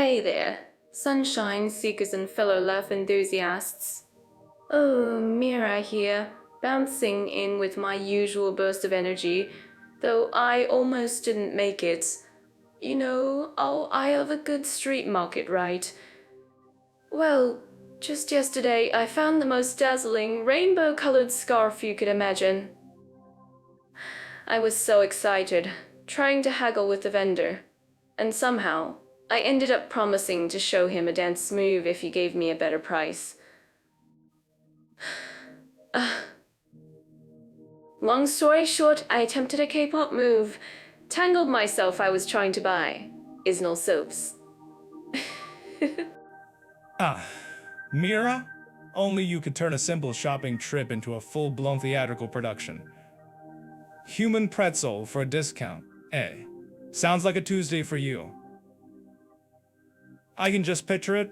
Hey there, sunshine seekers and fellow laugh enthusiasts. Oh, Mira here, bouncing in with my usual burst of energy, though I almost didn't make it. You know, I have a good street market, right? Well, just yesterday I found the most dazzling, rainbow-colored scarf you could imagine. I was so excited, trying to haggle with the vendor, and somehow I ended up promising to show him a dance move if he gave me a better price. Long story short, I attempted a K-pop move, tangled myself I was trying to buy Isnal soaps. Mira? Only you could turn a simple shopping trip into a full-blown theatrical production. Human pretzel for a discount, eh? Sounds like a Tuesday for you. I can just picture it.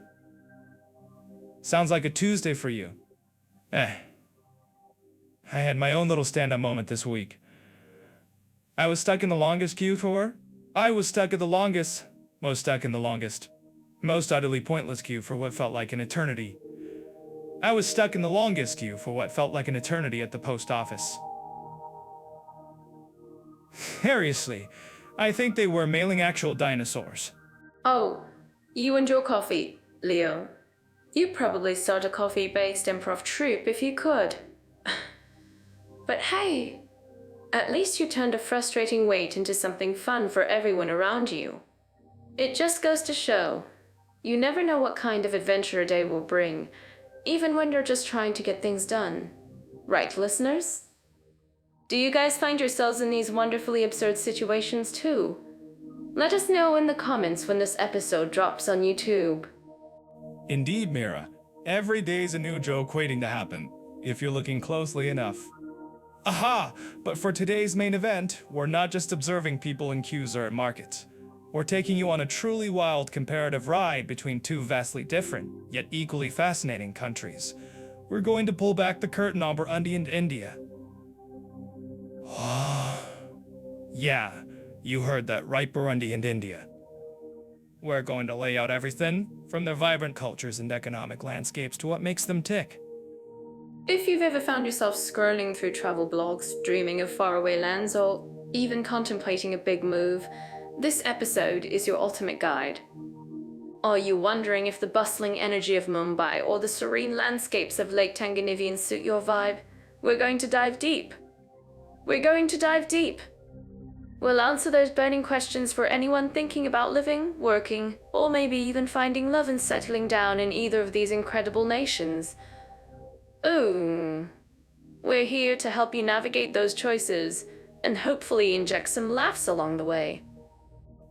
Sounds like a Tuesday for you. Eh. I had my own little stand-up moment this week. I was stuck in the longest queue for... I was stuck in the longest... Most stuck in the longest... Most utterly pointless queue for what felt like an eternity. I was stuck in the longest queue for what felt like an eternity at the post office. Seriously, I think they were mailing actual dinosaurs. Oh, you and your coffee, Leo. You'd probably start a coffee-based improv troupe if you could. But hey, at least you turned a frustrating wait into something fun for everyone around you. It just goes to show, you never know what kind of adventure a day will bring, even when you're just trying to get things done. Right, listeners? Do you guys find yourselves in these wonderfully absurd situations too? Let us know in the comments when this episode drops on YouTube. Indeed, Mira. Every day's a new joke waiting to happen, if you're looking closely enough. Aha! But for today's main event, we're not just observing people in queues or at markets. We're taking you on a truly wild comparative ride between two vastly different, yet equally fascinating countries. We're going to pull back the curtain on Burundi and India. Yeah, you heard that right, Burundi and India. We're going to lay out everything, from their vibrant cultures and economic landscapes to what makes them tick. If you've ever found yourself scrolling through travel blogs, dreaming of faraway lands, or even contemplating a big move, this episode is your ultimate guide. Are you wondering if the bustling energy of Mumbai or the serene landscapes of Lake Tanganyika suit your vibe? We're going to dive deep. We're going to dive deep. We'll answer those burning questions for anyone thinking about living, working, or maybe even finding love and settling down in either of these incredible nations. Ooh. We're here to help you navigate those choices and hopefully inject some laughs along the way.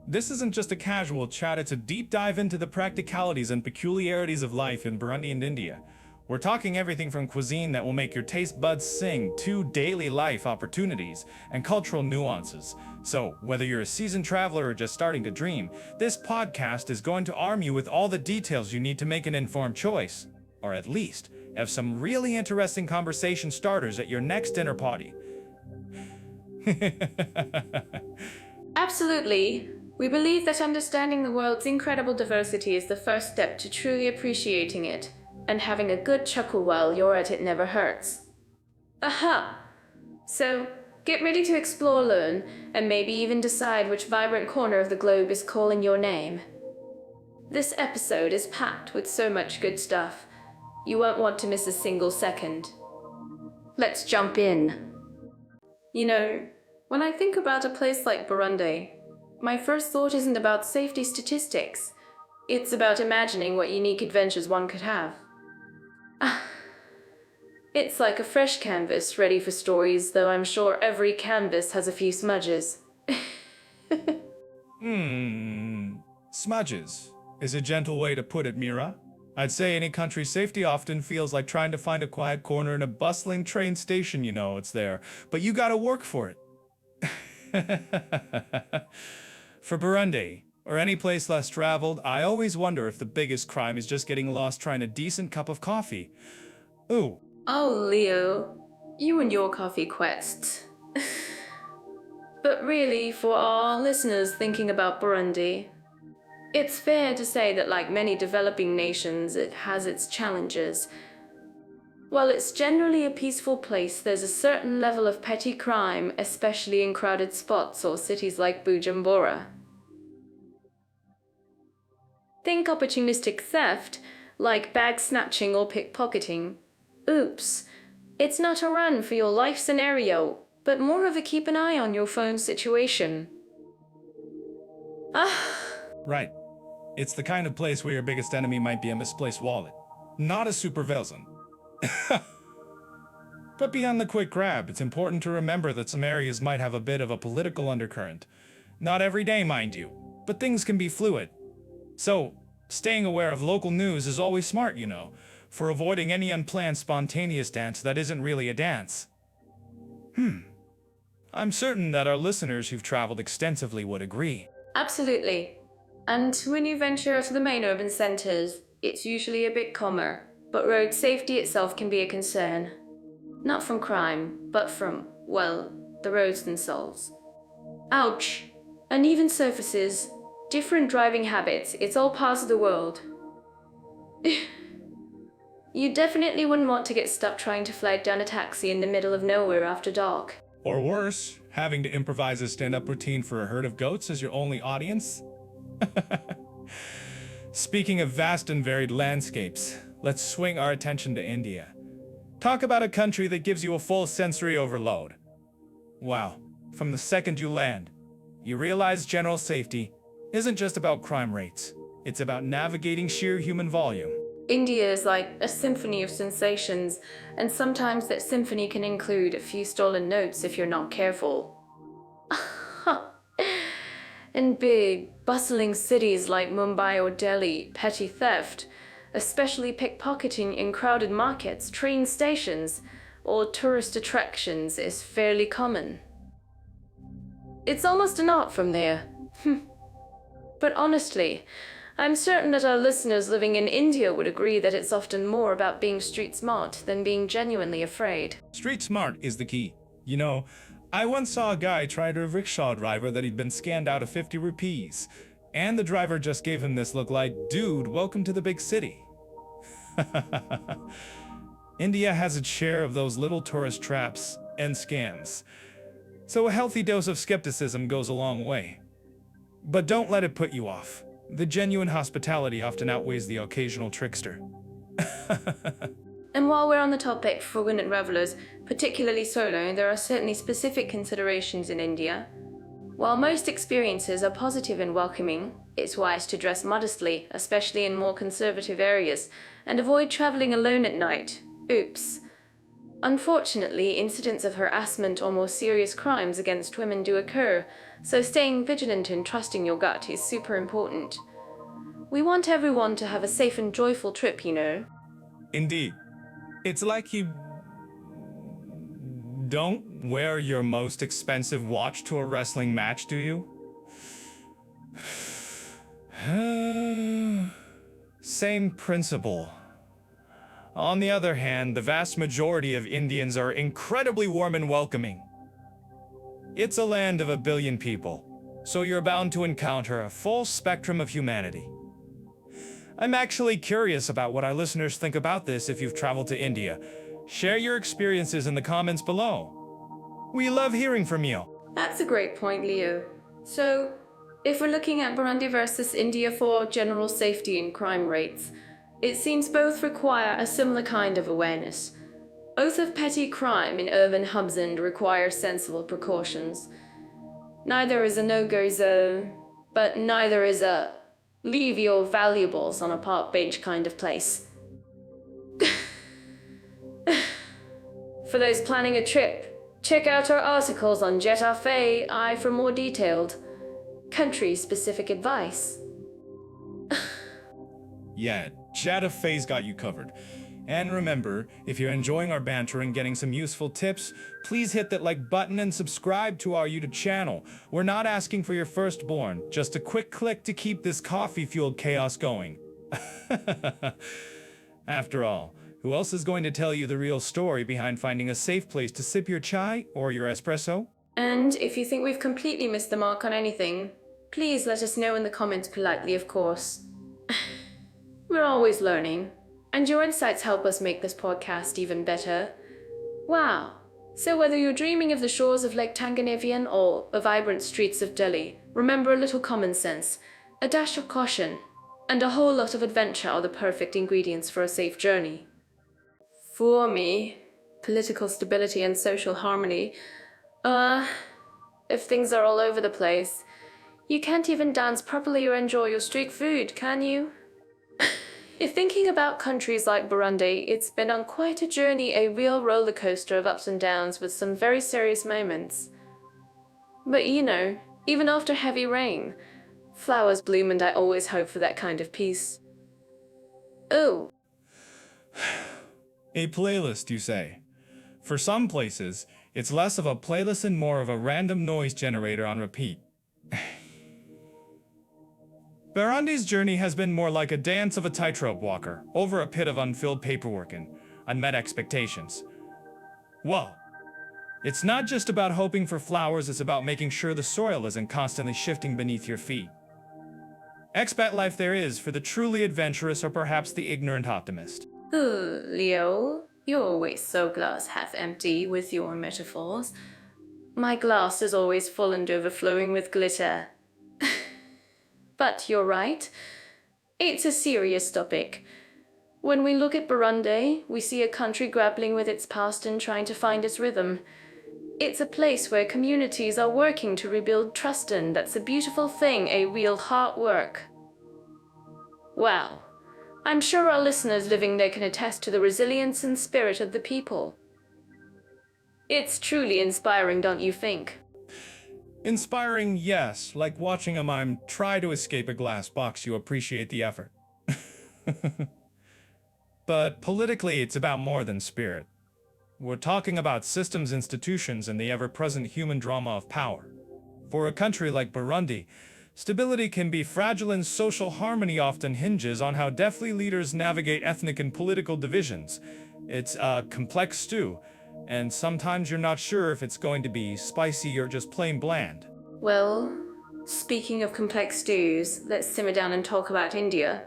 This isn't just a casual chat, it's a deep dive into the practicalities and peculiarities of life in Burundi and India. We're talking everything from cuisine that will make your taste buds sing to daily life opportunities and cultural nuances. So, whether you're a seasoned traveler or just starting to dream, this podcast is going to arm you with all the details you need to make an informed choice. Or at least, have some really interesting conversation starters at your next dinner party. Absolutely. We believe that understanding the world's incredible diversity is the first step to truly appreciating it, and having a good chuckle while you're at it never hurts. Aha! So, get ready to explore, learn, and maybe even decide which vibrant corner of the globe is calling your name. This episode is packed with so much good stuff. You won't want to miss a single second. Let's jump in. You know, when I think about a place like Burundi, my first thought isn't about safety statistics. It's about imagining what unique adventures one could have. It's like a fresh canvas ready for stories, though I'm sure every canvas has a few smudges. Smudges is a gentle way to put it, Mira. I'd say any country's safety often feels like trying to find a quiet corner in a bustling train station. You know it's there, but you gotta work for it. For Burundi, or any place less traveled, I always wonder if the biggest crime is just getting lost trying a decent cup of coffee. Ooh. Oh, Leo, you and your coffee quests. But really, for our listeners thinking about Burundi, It's fair to say that, like many developing nations, it has its challenges. While it's generally a peaceful place, there's a certain level of petty crime, especially in crowded spots or cities like Bujumbura. Think opportunistic theft, like bag snatching or pickpocketing. Oops, it's not a run for your life scenario, but more of a keep an eye on your phone situation. Right. It's the kind of place where your biggest enemy might be a misplaced wallet, not a supervillain. But beyond the quick grab, it's important to remember that some areas might have a bit of a political undercurrent. Not every day, mind you, but things can be fluid. So, staying aware of local news is always smart, for avoiding any unplanned spontaneous dance that isn't really a dance. I'm certain that our listeners who've traveled extensively would agree. Absolutely. And when you venture to the main urban centres, it's usually a bit calmer, but road safety itself can be a concern. Not from crime, but from, well, the roads themselves. Ouch! Uneven surfaces, different driving habits, it's all part of the world. You definitely wouldn't want to get stuck trying to flag down a taxi in the middle of nowhere after dark. Or worse, having to improvise a stand-up routine for a herd of goats as your only audience? Speaking of vast and varied landscapes, let's swing our attention to India. Talk about a country that gives you a full sensory overload. Wow, from the second you land, you realize general safety isn't just about crime rates. It's about navigating sheer human volume. India is like a symphony of sensations, and sometimes that symphony can include a few stolen notes if you're not careful. In big, bustling cities like Mumbai or Delhi, petty theft, especially pickpocketing in crowded markets, train stations, or tourist attractions, is fairly common. It's almost an art from there. But honestly, I'm certain that our listeners living in India would agree that it's often more about being street smart than being genuinely afraid. Street smart is the key. I once saw a guy try to rickshaw a driver that he'd been scammed out of 50 rupees. And the driver just gave him this look like, dude, welcome to the big city. India has its share of those little tourist traps and scams. So a healthy dose of skepticism goes a long way. But don't let it put you off. The genuine hospitality often outweighs the occasional trickster. And while we're on the topic for Winnet Revelers, particularly solo, there are certainly specific considerations in India. While most experiences are positive and welcoming, it's wise to dress modestly, especially in more conservative areas, and avoid traveling alone at night. Oops. Unfortunately, incidents of harassment or more serious crimes against women do occur, so staying vigilant and trusting your gut is super important. We want everyone to have a safe and joyful trip, Indeed. It's like you don't wear your most expensive watch to a wrestling match, do you? Same principle. On the other hand, the vast majority of Indians are incredibly warm and welcoming. It's a land of 1 billion people, so you're bound to encounter a full spectrum of humanity. I'm actually curious about what our listeners think about this if you've traveled to India. Share your experiences in the comments below. We love hearing from you. That's a great point, Leo. So, if we're looking at Burundi versus India for general safety and crime rates, it seems both require a similar kind of awareness. Both of petty crime in urban hubs and require sensible precautions. Neither is a no-go zone, but neither is a leave your valuables on a park bench kind of place. For those planning a trip, check out our articles on Jet.fi for more detailed, country-specific advice. Yeah, Jet.fi's got you covered. And remember, if you're enjoying our banter and getting some useful tips, please hit that like button and subscribe to our YouTube channel. We're not asking for your firstborn, just a quick click to keep this coffee-fueled chaos going. After all, who else is going to tell you the real story behind finding a safe place to sip your chai or your espresso? And if you think we've completely missed the mark on anything, Please let us know in the comments politely, of course. We're always learning, and your insights help us make this podcast even better. Wow. So whether you're dreaming of the shores of Lake Tanganyivan or the vibrant streets of Delhi, remember a little common sense, a dash of caution, and a whole lot of adventure are the perfect ingredients for a safe journey. For me, political stability and social harmony, if things are all over the place, you can't even dance properly or enjoy your street food, can you? If thinking about countries like Burundi, it's been on quite a journey, a real roller coaster of ups and downs with some very serious moments. But you know, even after heavy rain, flowers bloom, and I always hope for that kind of peace. Oh. A playlist, you say? For some places, it's less of a playlist and more of a random noise generator on repeat. Burundi's journey has been more like a dance of a tightrope walker over a pit of unfilled paperwork and unmet expectations. Well, it's not just about hoping for flowers, it's about making sure the soil isn't constantly shifting beneath your feet. Expat life there is for the truly adventurous or perhaps the ignorant optimist. Leo, you're always so glass half empty with your metaphors. My glass is always full and overflowing with glitter. But you're right. It's a serious topic. When we look at Burundi, we see a country grappling with its past and trying to find its rhythm. It's a place where communities are working to rebuild trust, and that's a beautiful thing, a real hard work. Wow. I'm sure our listeners living there can attest to the resilience and spirit of the people. It's truly inspiring, don't you think? Inspiring, yes. Like watching a mime try to escape a glass box, you appreciate the effort. But politically, it's about more than spirit. We're talking about systems, institutions, and the ever-present human drama of power. For a country like Burundi, stability can be fragile, and social harmony often hinges on how deftly leaders navigate ethnic and political divisions. It's a complex stew, and sometimes you're not sure if it's going to be spicy or just plain bland. Well, speaking of complex stews, let's simmer down and talk about India.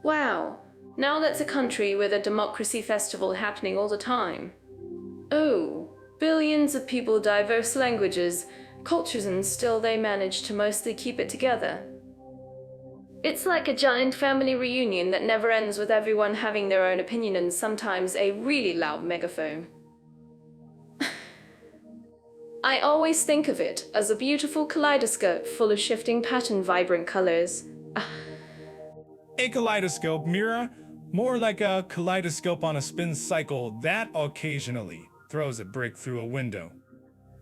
Wow, now that's a country with a democracy festival happening all the time. Oh, billions of people, diverse languages, cultures, and still they manage to mostly keep it together. It's like a giant family reunion that never ends, with everyone having their own opinion and sometimes a really loud megaphone. I always think of it as a beautiful kaleidoscope full of shifting pattern, vibrant colors. A kaleidoscope, Mira? More like a kaleidoscope on a spin cycle that occasionally throws a brick through a window.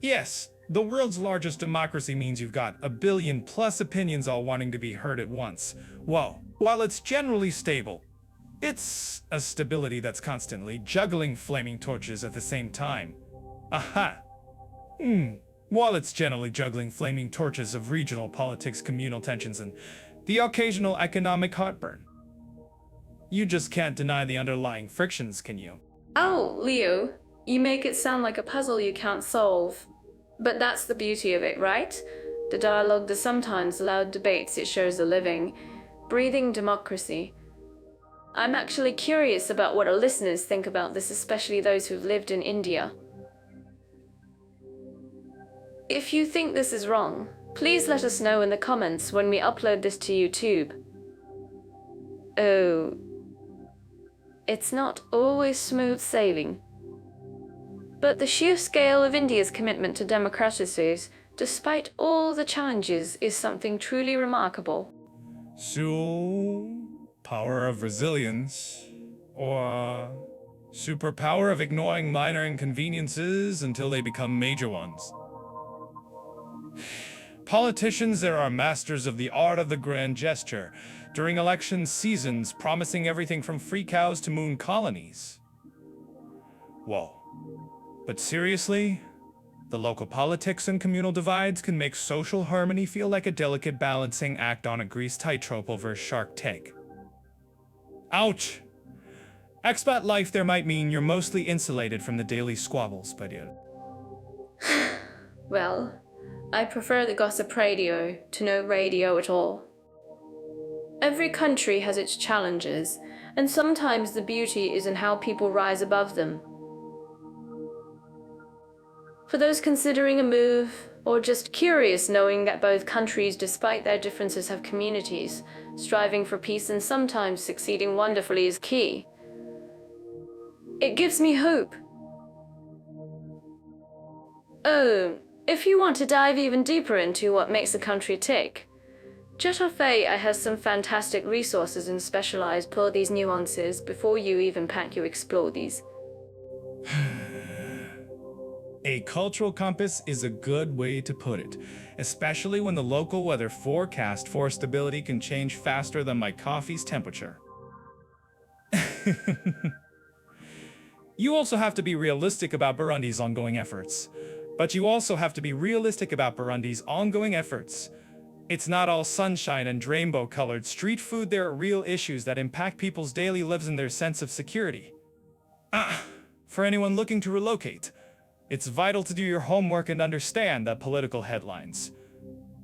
Yes, the world's largest democracy means you've got a billion plus opinions all wanting to be heard at once. Well, while it's generally stable, it's a stability that's constantly juggling flaming torches at the same time. Aha! While it's generally juggling flaming torches of regional politics, communal tensions, and the occasional economic heartburn. You just can't deny the underlying frictions, can you? Oh, Leo, you make it sound like a puzzle you can't solve. But that's the beauty of it, right? The dialogue, the sometimes loud debates, it shows a living, breathing democracy. I'm actually curious about what our listeners think about this, especially those who've lived in India. If you think this is wrong, please let us know in the comments when we upload this to YouTube. Oh, it's not always smooth sailing. But the sheer scale of India's commitment to democracy, despite all the challenges, is something truly remarkable. So, power of resilience, or superpower of ignoring minor inconveniences until they become major ones. Politicians there are masters of the art of the grand gesture during election seasons, promising everything from free cows to moon colonies. Whoa. But seriously, the local politics and communal divides can make social harmony feel like a delicate balancing act on a greased tightrope over a shark tank. Ouch! Expat life there might mean you're mostly insulated from the daily squabbles, but Well, I prefer the gossip radio to no radio at all. Every country has its challenges, and sometimes the beauty is in how people rise above them. For those considering a move, or just curious knowing that both countries, despite their differences, have communities, striving for peace and sometimes succeeding wonderfully is key. It gives me hope. Oh, if you want to dive even deeper into what makes a country tick, Jetofei has some fantastic resources and specialized for these nuances before you even pack you explore these. A cultural compass is a good way to put it, especially when the local weather forecast for stability can change faster than my coffee's temperature. You also have to be realistic about Burundi's ongoing efforts. But you also have to be realistic about Burundi's ongoing efforts. It's not all sunshine and rainbow-colored street food. There are real issues that impact people's daily lives and their sense of security. For anyone looking to relocate, it's vital to do your homework and understand the political headlines.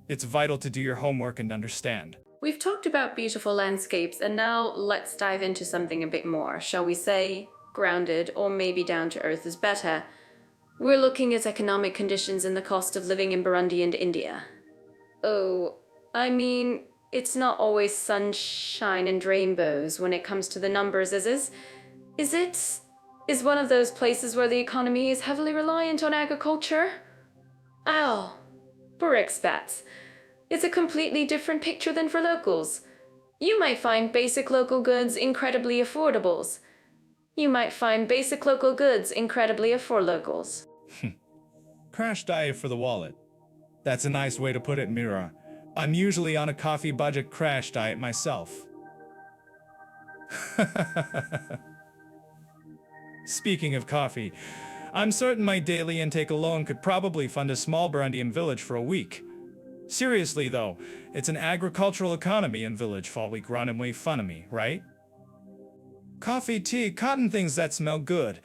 It's vital to do your homework and understand. We've talked about beautiful landscapes, and now let's dive into something a bit more, shall we say, grounded, or maybe down to earth is better. We're looking at economic conditions and the cost of living in Burundi and India. Oh, I mean, it's not always sunshine and rainbows when it comes to the numbers, is it? Is one of those places where the economy is heavily reliant on agriculture? Ow, for expats. It's a completely different picture than for locals. You might find basic local goods incredibly affordables. You might find basic local goods incredibly for locals. Crash diet for the wallet. That's a nice way to put it, Mira. I'm usually on a coffee budget crash diet myself. Speaking of coffee, I'm certain my daily intake alone could probably fund a small Burundian village for a week. Seriously though, it's an agricultural economy in village fall week run and make fun of me, right? Coffee, tea, cotton, things that smell good.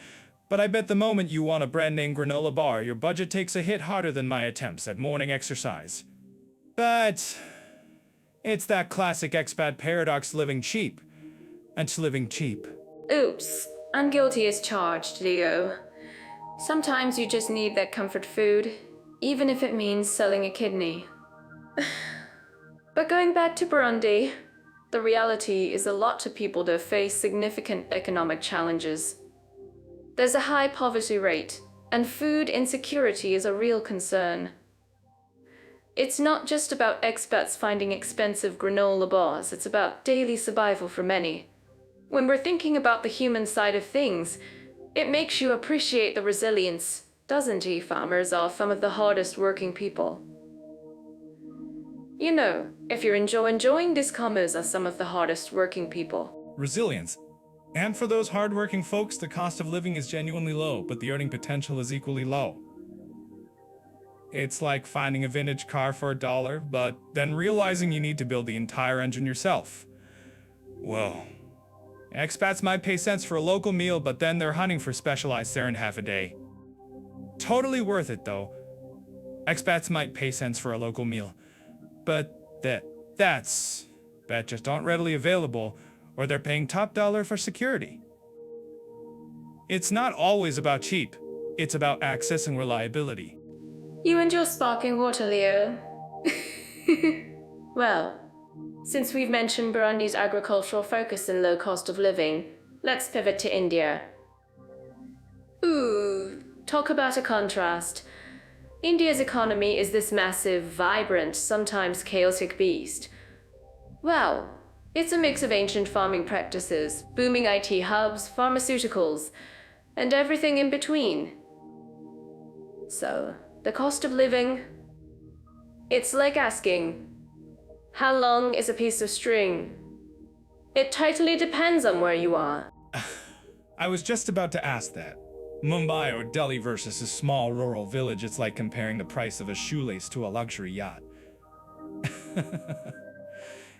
But I bet the moment you want a brand name granola bar, your budget takes a hit harder than my attempts at morning exercise. But it's that classic expat paradox, living cheap. And living cheap. Oops, I'm guilty as charged, Leo. Sometimes you just need that comfort food, even if it means selling a kidney. But going back to Burundi, the reality is a lot of people there face significant economic challenges. There's a high poverty rate, and food insecurity is a real concern. It's not just about expats finding expensive granola bars, it's about daily survival for many. When we're thinking about the human side of things, it makes you appreciate the resilience, doesn't it? Farmers are some of the hardest working people. You know, if you're enjoying this, farmers are some of the hardest working people. Resilience. And for those hardworking folks, the cost of living is genuinely low, but the earning potential is equally low. It's like finding a vintage car for $1, but then realizing you need to build the entire engine yourself. Whoa. Expats might pay cents for a local meal, but then they're hunting for specialized fare in half a day. Totally worth it, though. Expats might pay cents for a local meal, but that just aren't readily available, or they're paying top dollar for security. It's not always about cheap. It's about access and reliability. You and your sparkling water, Leo. Well, since we've mentioned Burundi's agricultural focus and low cost of living, let's pivot to India. Ooh, talk about a contrast. India's economy is this massive, vibrant, sometimes chaotic beast. Well, it's a mix of ancient farming practices, booming IT hubs, pharmaceuticals, and everything in between. So, the cost of living? It's like asking, how long is a piece of string? It totally depends on where you are. I was just about to ask that. Mumbai or Delhi versus a small rural village, it's like comparing the price of a shoelace to a luxury yacht.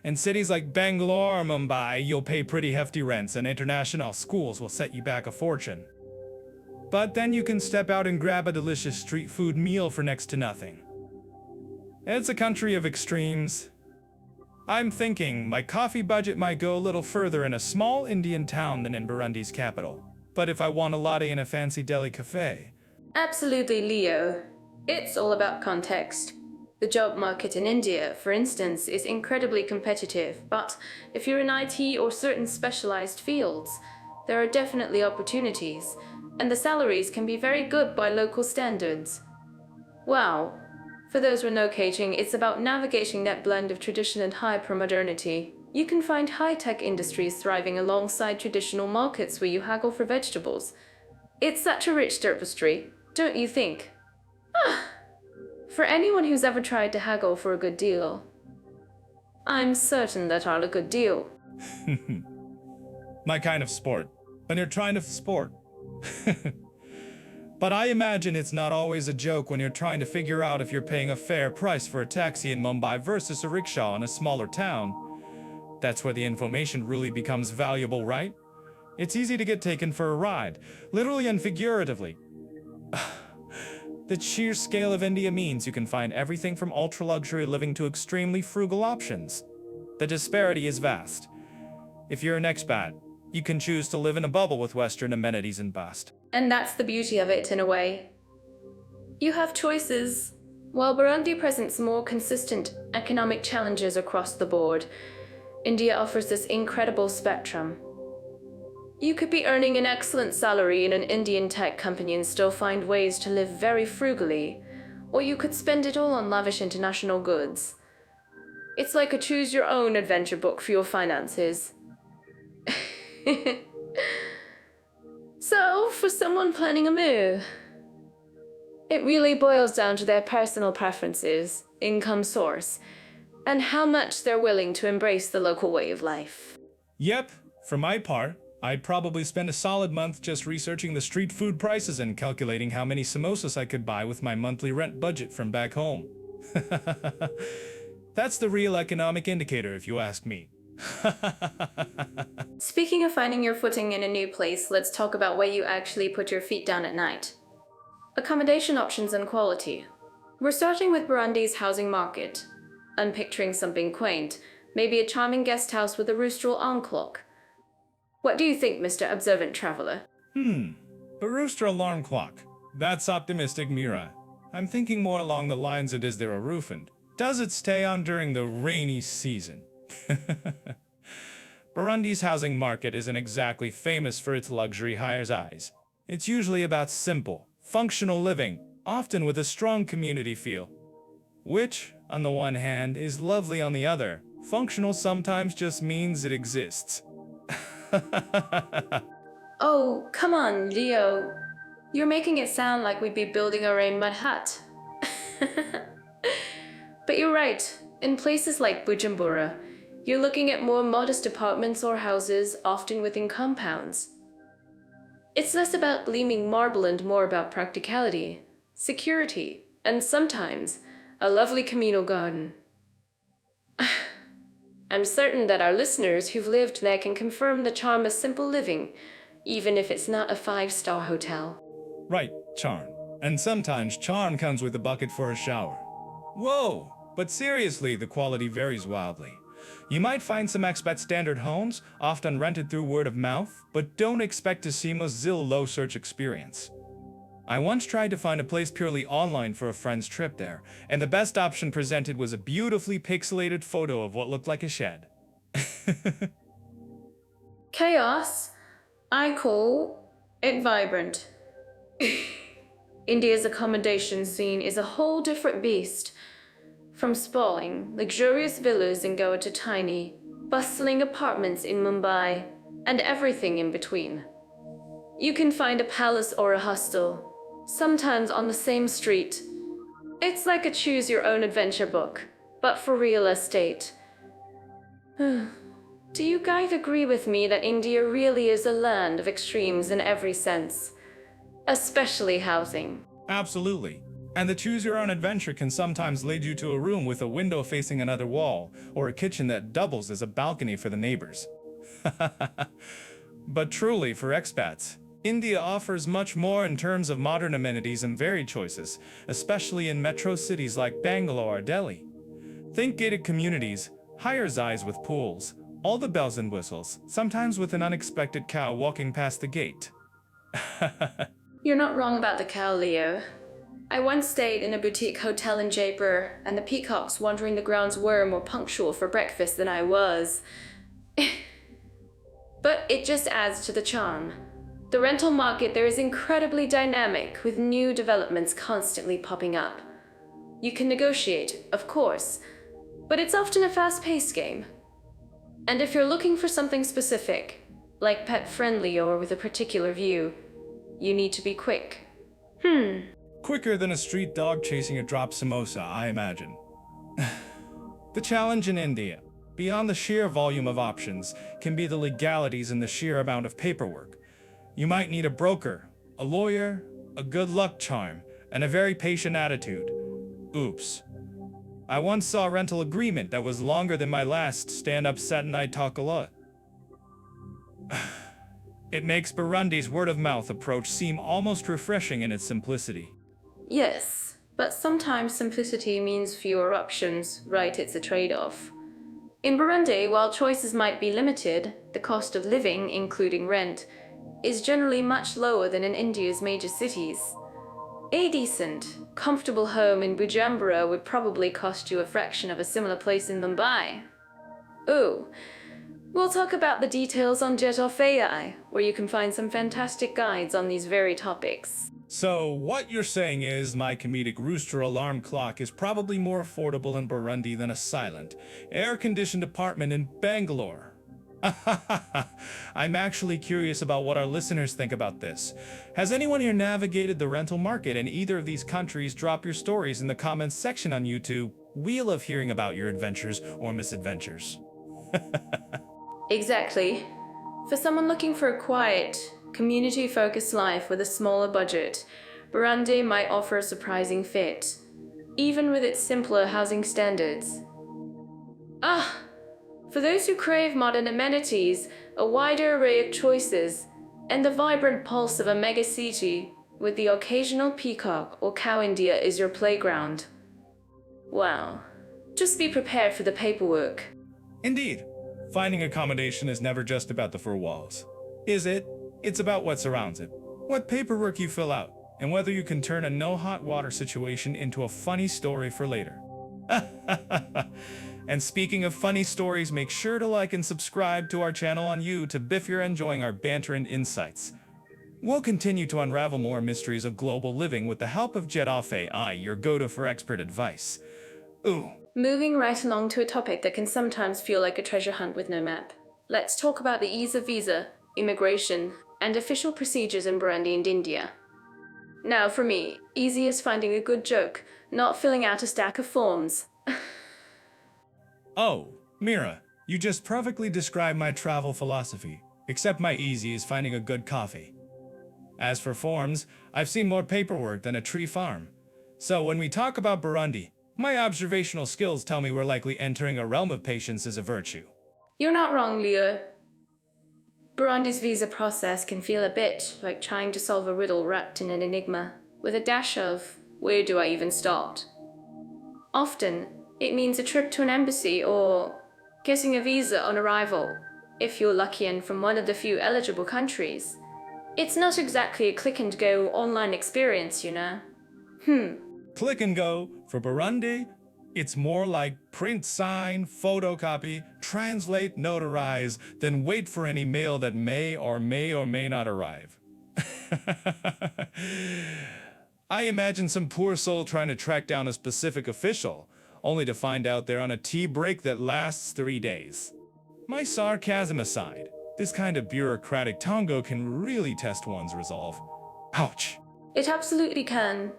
In cities like Bangalore or Mumbai, you'll pay pretty hefty rents and international schools will set you back a fortune. But then you can step out and grab a delicious street food meal for next to nothing. It's a country of extremes. I'm thinking my coffee budget might go a little further in a small Indian town than in Burundi's capital. But if I want a latte in a fancy Delhi cafe... Absolutely, Leo. It's all about context. The job market in India, for instance, is incredibly competitive, but if you're in IT or certain specialized fields, there are definitely opportunities, and the salaries can be very good by local standards. Wow. For those relocating, it's about navigating that blend of tradition and hyper-modernity. You can find high-tech industries thriving alongside traditional markets where you haggle for vegetables. It's such a rich tapestry, don't you think? For anyone who's ever tried to haggle for a good deal, I'm certain that are a good deal. My kind of sport. When you're trying to sport. But I imagine it's not always a joke when you're trying to figure out if you're paying a fair price for a taxi in Mumbai versus a rickshaw in a smaller town. That's where the information really becomes valuable, right? It's easy to get taken for a ride, literally and figuratively. The sheer scale of India means you can find everything from ultra-luxury living to extremely frugal options. The disparity is vast. If you're an expat, you can choose to live in a bubble with Western amenities and bust. And that's the beauty of it, in a way. You have choices. While Burundi presents more consistent economic challenges across the board, India offers this incredible spectrum. You could be earning an excellent salary in an Indian tech company and still find ways to live very frugally, or you could spend it all on lavish international goods. It's like a choose-your-own adventure book for your finances. So, for someone planning a move, it really boils down to their personal preferences, income source, and how much they're willing to embrace the local way of life. Yep, for my part, I'd probably spend a solid month just researching the street food prices and calculating how many samosas I could buy with my monthly rent budget from back home. That's the real economic indicator, if you ask me. Speaking of finding your footing in a new place, let's talk about where you actually put your feet down at night. Accommodation options and quality. We're starting with Burundi's housing market. I'm picturing something quaint, maybe a charming guest house with a rooster on clock. What do you think, Mr. Observant Traveler? The rooster alarm clock. That's optimistic, Mira. I'm thinking more along the lines of is there a roof and does it stay on during the rainy season? Burundi's housing market isn't exactly famous for its luxury high-rise. It's usually about simple, functional living, often with a strong community feel. Which, on the one hand, is lovely on the other. Functional sometimes just means it exists. Oh, come on, Leo. You're making it sound like we'd be building our own mud hut. But you're right. In places like Bujumbura, you're looking at more modest apartments or houses, often within compounds. It's less about gleaming marble and more about practicality, security, and sometimes a lovely communal garden. I'm certain that our listeners who've lived there can confirm the charm of simple living, even if it's not a 5-star hotel. Right, charm. And sometimes charm comes with a bucket for a shower. Whoa! But seriously, the quality varies wildly. You might find some expat standard homes, often rented through word of mouth, but don't expect to see Mozilla low search experience. I once tried to find a place purely online for a friend's trip there, and the best option presented was a beautifully pixelated photo of what looked like a shed. Chaos? I call it vibrant. India's accommodation scene is a whole different beast. From sprawling, luxurious villas in Goa to tiny, bustling apartments in Mumbai, and everything in between. You can find a palace or a hostel, sometimes on the same street. It's like a choose-your-own-adventure book, but for real estate. Do you guys agree with me that India really is a land of extremes in every sense? Especially housing. Absolutely. And the choose-your-own-adventure can sometimes lead you to a room with a window facing another wall, or a kitchen that doubles as a balcony for the neighbors. But truly, for expats, India offers much more in terms of modern amenities and varied choices, especially in metro cities like Bangalore or Delhi. Think gated communities, high-rise with pools, all the bells and whistles, sometimes with an unexpected cow walking past the gate. You're not wrong about the cow, Leo. I once stayed in a boutique hotel in Jaipur, and the peacocks wandering the grounds were more punctual for breakfast than I was. But it just adds to the charm. The rental market there is incredibly dynamic, with new developments constantly popping up. You can negotiate, of course, but it's often a fast-paced game. And if you're looking for something specific, like pet-friendly or with a particular view, you need to be quick. Quicker than a street dog chasing a dropped samosa, I imagine. The challenge in India, beyond the sheer volume of options, can be the legalities and the sheer amount of paperwork. You might need a broker, a lawyer, a good luck charm, and a very patient attitude. Oops. I once saw a rental agreement that was longer than my last stand-up set and I talk a lot. It makes Burundi's word-of-mouth approach seem almost refreshing in its simplicity. Yes, but sometimes simplicity means fewer options, right? It's a trade-off. In Burundi, while choices might be limited, the cost of living, including rent, is generally much lower than in India's major cities. A decent, comfortable home in Bujumbura would probably cost you a fraction of a similar place in Mumbai. Ooh, we'll talk about the details on Jet Off AI, where you can find some fantastic guides on these very topics. So, what you're saying is my comedic rooster alarm clock is probably more affordable in Burundi than a silent, air-conditioned apartment in Bangalore. I'm actually curious about what our listeners think about this. Has anyone here navigated the rental market in either of these countries? Drop your stories in the comments section on YouTube. We love hearing about your adventures or misadventures. Exactly. For someone looking for a quiet, community-focused life with a smaller budget, Burundi might offer a surprising fit, even with its simpler housing standards. For those who crave modern amenities, a wider array of choices, and the vibrant pulse of a megacity, with the occasional peacock or cow, India is your playground. Wow. Just be prepared for the paperwork. Indeed, finding accommodation is never just about the four walls, is it? It's about what surrounds it, what paperwork you fill out, and whether you can turn a no hot water situation into a funny story for later. And speaking of funny stories, make sure to like and subscribe to our channel on YouTube if you're enjoying our banter and insights. We'll continue to unravel more mysteries of global living with the help of Jet Off AI, your go-to for expert advice. Ooh. Moving right along to a topic that can sometimes feel like a treasure hunt with no map. Let's talk about the ease of visa, immigration, and official procedures in Burundi and India. Now, for me, easy is finding a good joke, not filling out a stack of forms. Oh, Mira, you just perfectly described my travel philosophy, except my easy is finding a good coffee. As for forms, I've seen more paperwork than a tree farm. So when we talk about Burundi, my observational skills tell me we're likely entering a realm of patience as a virtue. You're not wrong, Leo. Burundi's visa process can feel a bit like trying to solve a riddle wrapped in an enigma, with a dash of, where do I even start? Often, it means a trip to an embassy or getting a visa on arrival, if you're lucky and from one of the few eligible countries. It's not exactly a click-and-go online experience, you know. Click and go. For Burundi, it's more like print, sign, photocopy, translate, notarize, then wait for any mail that may or may not arrive. I imagine some poor soul trying to track down a specific official, only to find out they're on a tea break that lasts 3 days. My sarcasm aside, this kind of bureaucratic tango can really test one's resolve. Ouch. It absolutely can.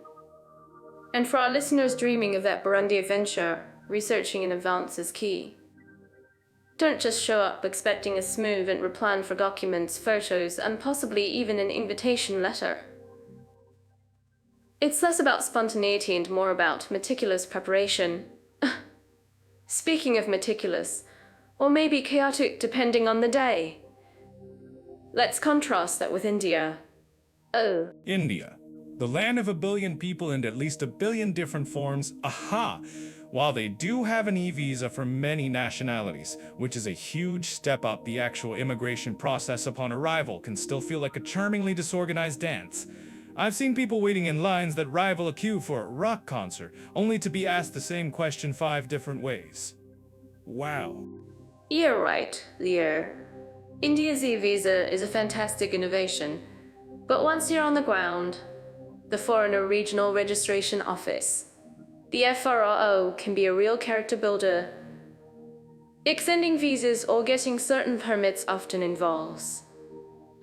And for our listeners dreaming of that Burundi adventure, researching in advance is key. Don't just show up expecting a smooth and replan for documents, photos, and possibly even an invitation letter. It's less about spontaneity and more about meticulous preparation. Speaking of meticulous, or maybe chaotic depending on the day. Let's contrast that with India, Oh, India, the land of a billion people and at least a billion different forms. Aha! While they do have an e-visa for many nationalities, which is a huge step up, the actual immigration process upon arrival can still feel like a charmingly disorganized dance. I've seen people waiting in lines that rival a queue for a rock concert, only to be asked the same question 5 different ways. Wow. you're right, Leo. India's e-visa is a fantastic innovation. But once you're on the ground, the Foreigner Regional Registration Office, the FRRO, can be a real character builder. Extending visas or getting certain permits often involves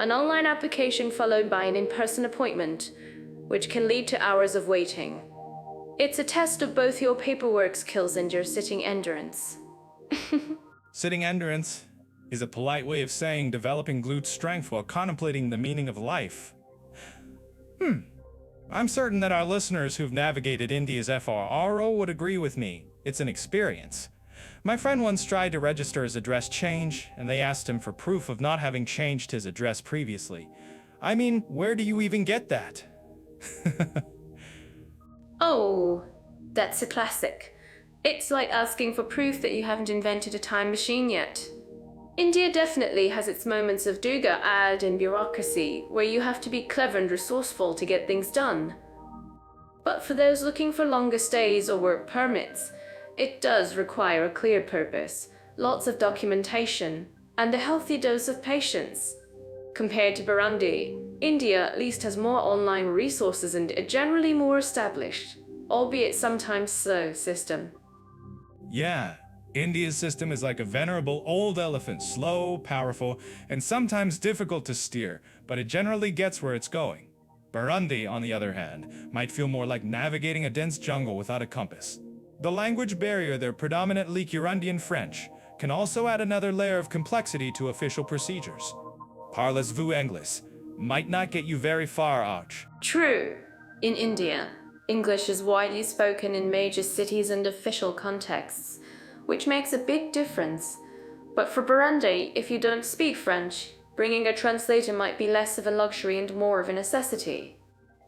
an online application followed by an in-person appointment, which can lead to hours of waiting. It's a test of both your paperwork skills and your sitting endurance. Sitting endurance is a polite way of saying developing glute strength while contemplating the meaning of life. I'm certain that our listeners who've navigated India's FRRO would agree with me. It's an experience. My friend once tried to register his address change, and they asked him for proof of not having changed his address previously. I mean, where do you even get that? Oh, that's a classic. It's like asking for proof that you haven't invented a time machine yet. India definitely has its moments of duga ad and bureaucracy, where you have to be clever and resourceful to get things done. But for those looking for longer stays or work permits, it does require a clear purpose, lots of documentation, and a healthy dose of patience. Compared to Burundi, India at least has more online resources and a generally more established, albeit sometimes slow, system. Yeah, India's system is like a venerable old elephant, slow, powerful, and sometimes difficult to steer, but it generally gets where it's going. Burundi, on the other hand, might feel more like navigating a dense jungle without a compass. The language barrier, their predominantly Kirundi French, can also add another layer of complexity to official procedures. Parlez-vous English might not get you very far, Arch. True. In India, English is widely spoken in major cities and official contexts, which makes a big difference. But for Burundi, if you don't speak French, bringing a translator might be less of a luxury and more of a necessity.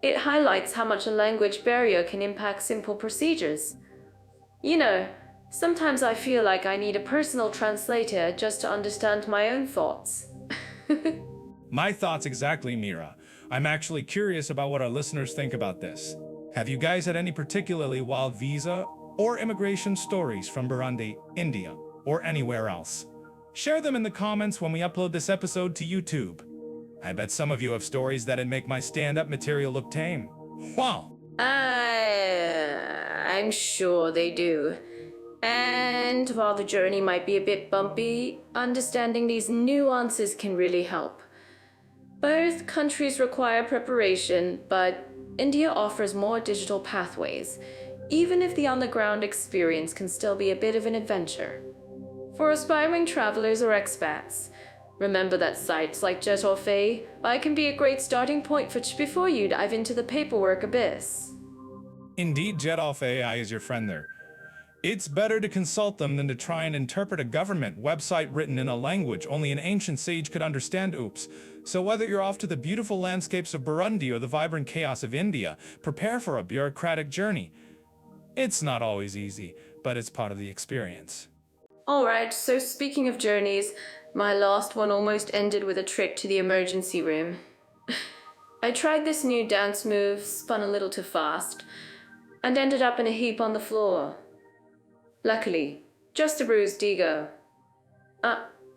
It highlights how much a language barrier can impact simple procedures. You know, sometimes I feel like I need a personal translator just to understand my own thoughts. My thoughts exactly, Mira. I'm actually curious about what our listeners think about this. Have you guys had any particularly wild visa or immigration stories from Burundi, India, or anywhere else? Share them in the comments when we upload this episode to YouTube. I bet some of you have stories that'd make my stand-up material look tame. Wow! I'm sure they do. And while the journey might be a bit bumpy, understanding these nuances can really help. Both countries require preparation, but India offers more digital pathways, even if the on-the-ground experience can still be a bit of an adventure. For aspiring travelers or expats, remember that sites like Jet.fi can be a great starting point before you dive into the paperwork abyss. Indeed, Jet.fi is your friend there. It's better to consult them than to try and interpret a government website written in a language only an ancient sage could understand. Oops. So whether you're off to the beautiful landscapes of Burundi or the vibrant chaos of India, prepare for a bureaucratic journey. It's not always easy, but it's part of the experience. Alright, so speaking of journeys, my last one almost ended with a trip to the emergency room. I tried this new dance move, spun a little too fast, and ended up in a heap on the floor. Luckily, just a bruised ego.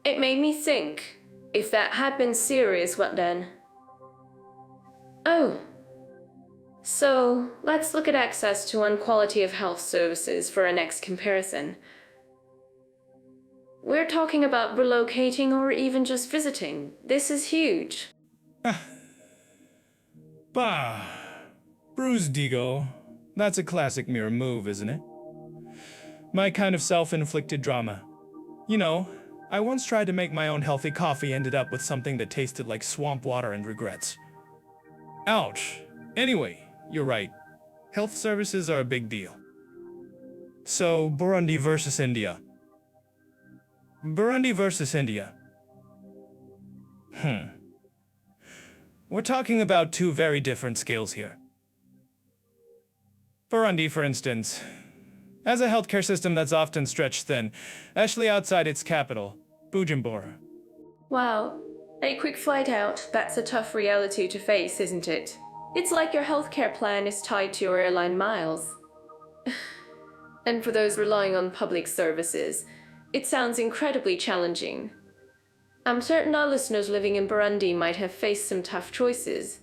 It made me think, if that had been serious, what then? Oh. So, let's look at access to one quality of health services for our next comparison. We're talking about relocating or even just visiting. This is huge. Bah. Bruised ego. That's a classic mirror move, isn't it? My kind of self-inflicted drama. You know, I once tried to make my own healthy coffee, ended up with something that tasted like swamp water and regrets. Ouch. Anyway, you're right. Health services are a big deal. So, Burundi versus India. Burundi versus India. We're talking about two very different scales here. Burundi, for instance, has a healthcare system that's often stretched thin, especially outside its capital, Bujumbura. Wow, a quick flight out, that's a tough reality to face, isn't it? It's like your healthcare plan is tied to your airline miles. And for those relying on public services, it sounds incredibly challenging. I'm certain our listeners living in Burundi might have faced some tough choices.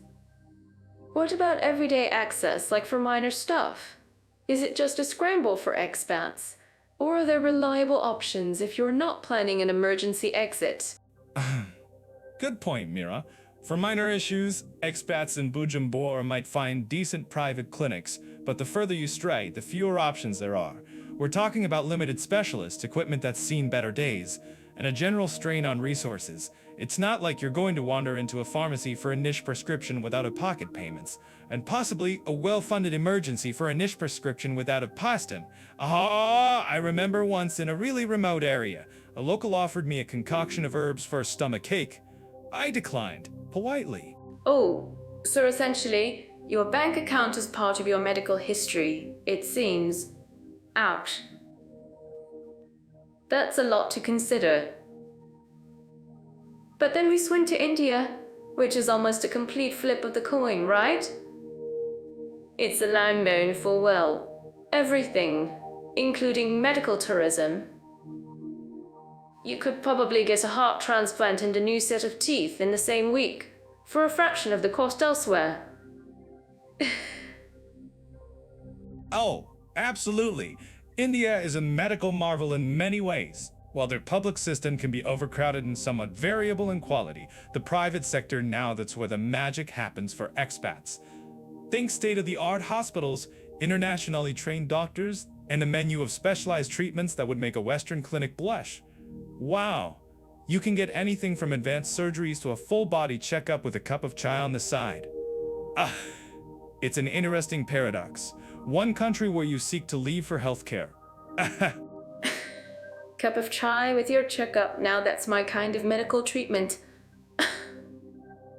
What about everyday access, like for minor stuff? Is it just a scramble for expats? Or are there reliable options if you're not planning an emergency exit? Good point, Mira. For minor issues, expats in Bujumbura might find decent private clinics, but the further you stray, the fewer options there are. We're talking about limited specialists, equipment that's seen better days, and a general strain on resources. It's not like you're going to wander into a pharmacy for a niche prescription with out-of-pocket payments, and possibly a well-funded emergency for a niche prescription without a pastem. I remember once in a really remote area, a local offered me a concoction of herbs for a stomach ache. I declined, politely. Oh, so essentially, your bank account is part of your medical history, it seems. Ouch. That's a lot to consider. But then we swing to India, which is almost a complete flip of the coin, right? It's a land known for, well, everything, including medical tourism. You could probably get a heart transplant and a new set of teeth in the same week, for a fraction of the cost elsewhere. Oh, absolutely. India is a medical marvel in many ways. While their public system can be overcrowded and somewhat variable in quality, the private sector that's where the magic happens for expats. Think state-of-the-art hospitals, internationally trained doctors, and a menu of specialized treatments that would make a Western clinic blush. Wow, you can get anything from advanced surgeries to a full-body checkup with a cup of chai on the side. It's an interesting paradox. One country where you seek to leave for healthcare. Cup of chai with your checkup, now that's my kind of medical treatment.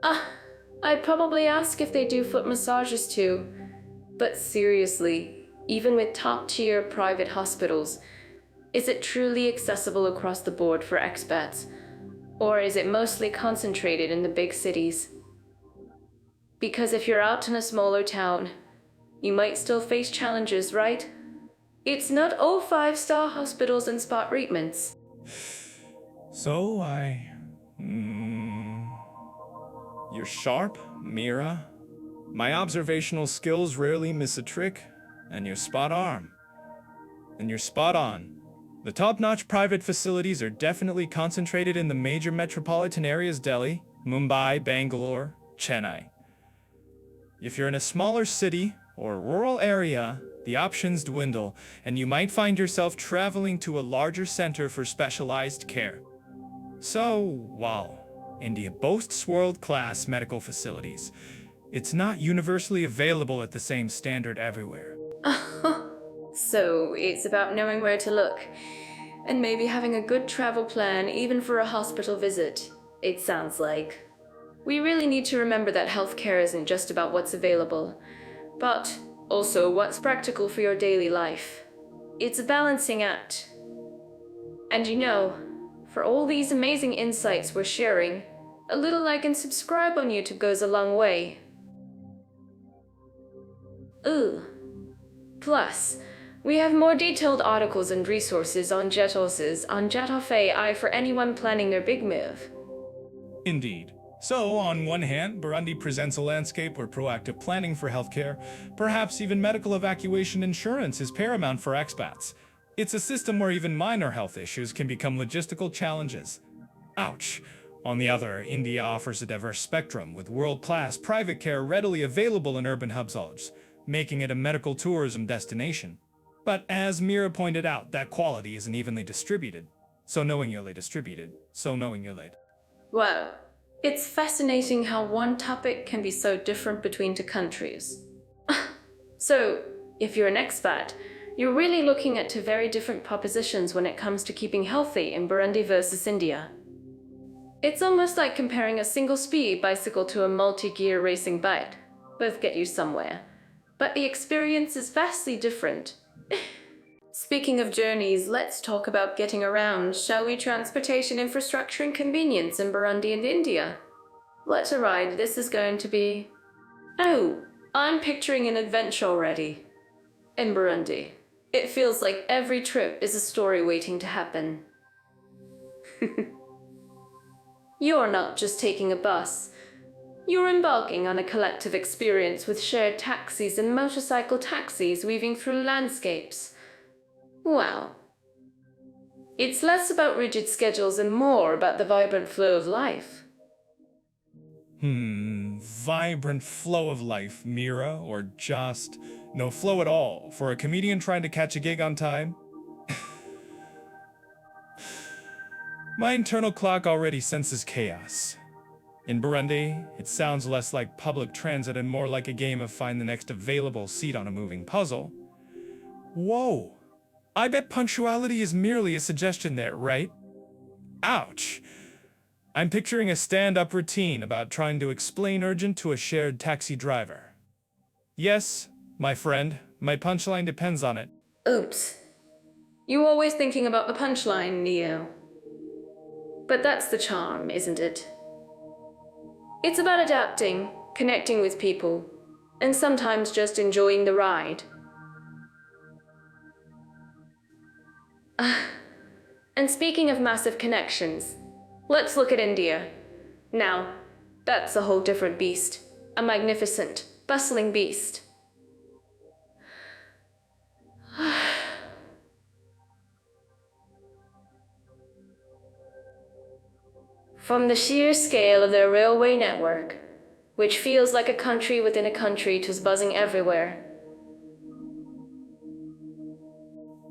I'd probably ask if they do foot massages too. But seriously, even with top-tier private hospitals, is it truly accessible across the board for expats? Or is it mostly concentrated in the big cities? Because if you're out in a smaller town, you might still face challenges, right? It's not all 5-star hospitals and spot treatments. So You're sharp, Mira. My observational skills rarely miss a trick, and you're spot on. The top-notch private facilities are definitely concentrated in the major metropolitan areas: Delhi, Mumbai, Bangalore, Chennai. If you're in a smaller city or rural area, the options dwindle, and you might find yourself traveling to a larger center for specialized care. So, while India boasts world-class medical facilities, it's not universally available at the same standard everywhere. So it's about knowing where to look, and maybe having a good travel plan even for a hospital visit, it sounds like. We really need to remember that healthcare isn't just about what's available, but also what's practical for your daily life. It's a balancing act. And for all these amazing insights we're sharing, a little like and subscribe on YouTube goes a long way. Plus, we have more detailed articles and resources on Jet Off AI for anyone planning their big move. Indeed. So, on one hand, Burundi presents a landscape where proactive planning for healthcare, perhaps even medical evacuation insurance, is paramount for expats. It's a system where even minor health issues can become logistical challenges. Ouch. On the other, India offers a diverse spectrum with world-class private care readily available in urban hubs, making it a medical tourism destination. But as Mira pointed out, that quality isn't evenly distributed. So knowing you're late. Well, it's fascinating how one topic can be so different between two countries. So, if you're an expat, you're really looking at two very different propositions when it comes to keeping healthy in Burundi versus India. It's almost like comparing a single-speed bicycle to a multi-gear racing bike. Both get you somewhere, but the experience is vastly different. Speaking of journeys, let's talk about getting around, shall we? Transportation infrastructure and convenience in Burundi and India. What a ride this is going to be. Oh, I'm picturing an adventure already. In Burundi, it feels like every trip is a story waiting to happen. You're not just taking a bus. You're embarking on a collective experience with shared taxis and motorcycle taxis weaving through landscapes. Wow. It's less about rigid schedules and more about the vibrant flow of life. Vibrant flow of life, Mira, or just no flow at all for a comedian trying to catch a gig on time? My internal clock already senses chaos. In Burundi, it sounds less like public transit and more like a game of find the next available seat on a moving puzzle. Whoa! I bet punctuality is merely a suggestion there, right? Ouch! I'm picturing a stand-up routine about trying to explain urgent to a shared taxi driver. Yes, my friend, my punchline depends on it. Oops. You always thinking about the punchline, Neo. But that's the charm, isn't it? It's about adapting, connecting with people, and sometimes just enjoying the ride. And speaking of massive connections, let's look at India. Now, that's a whole different beast. A magnificent, bustling beast. From the sheer scale of their railway network, which feels like a country within a country, 'tis buzzing everywhere.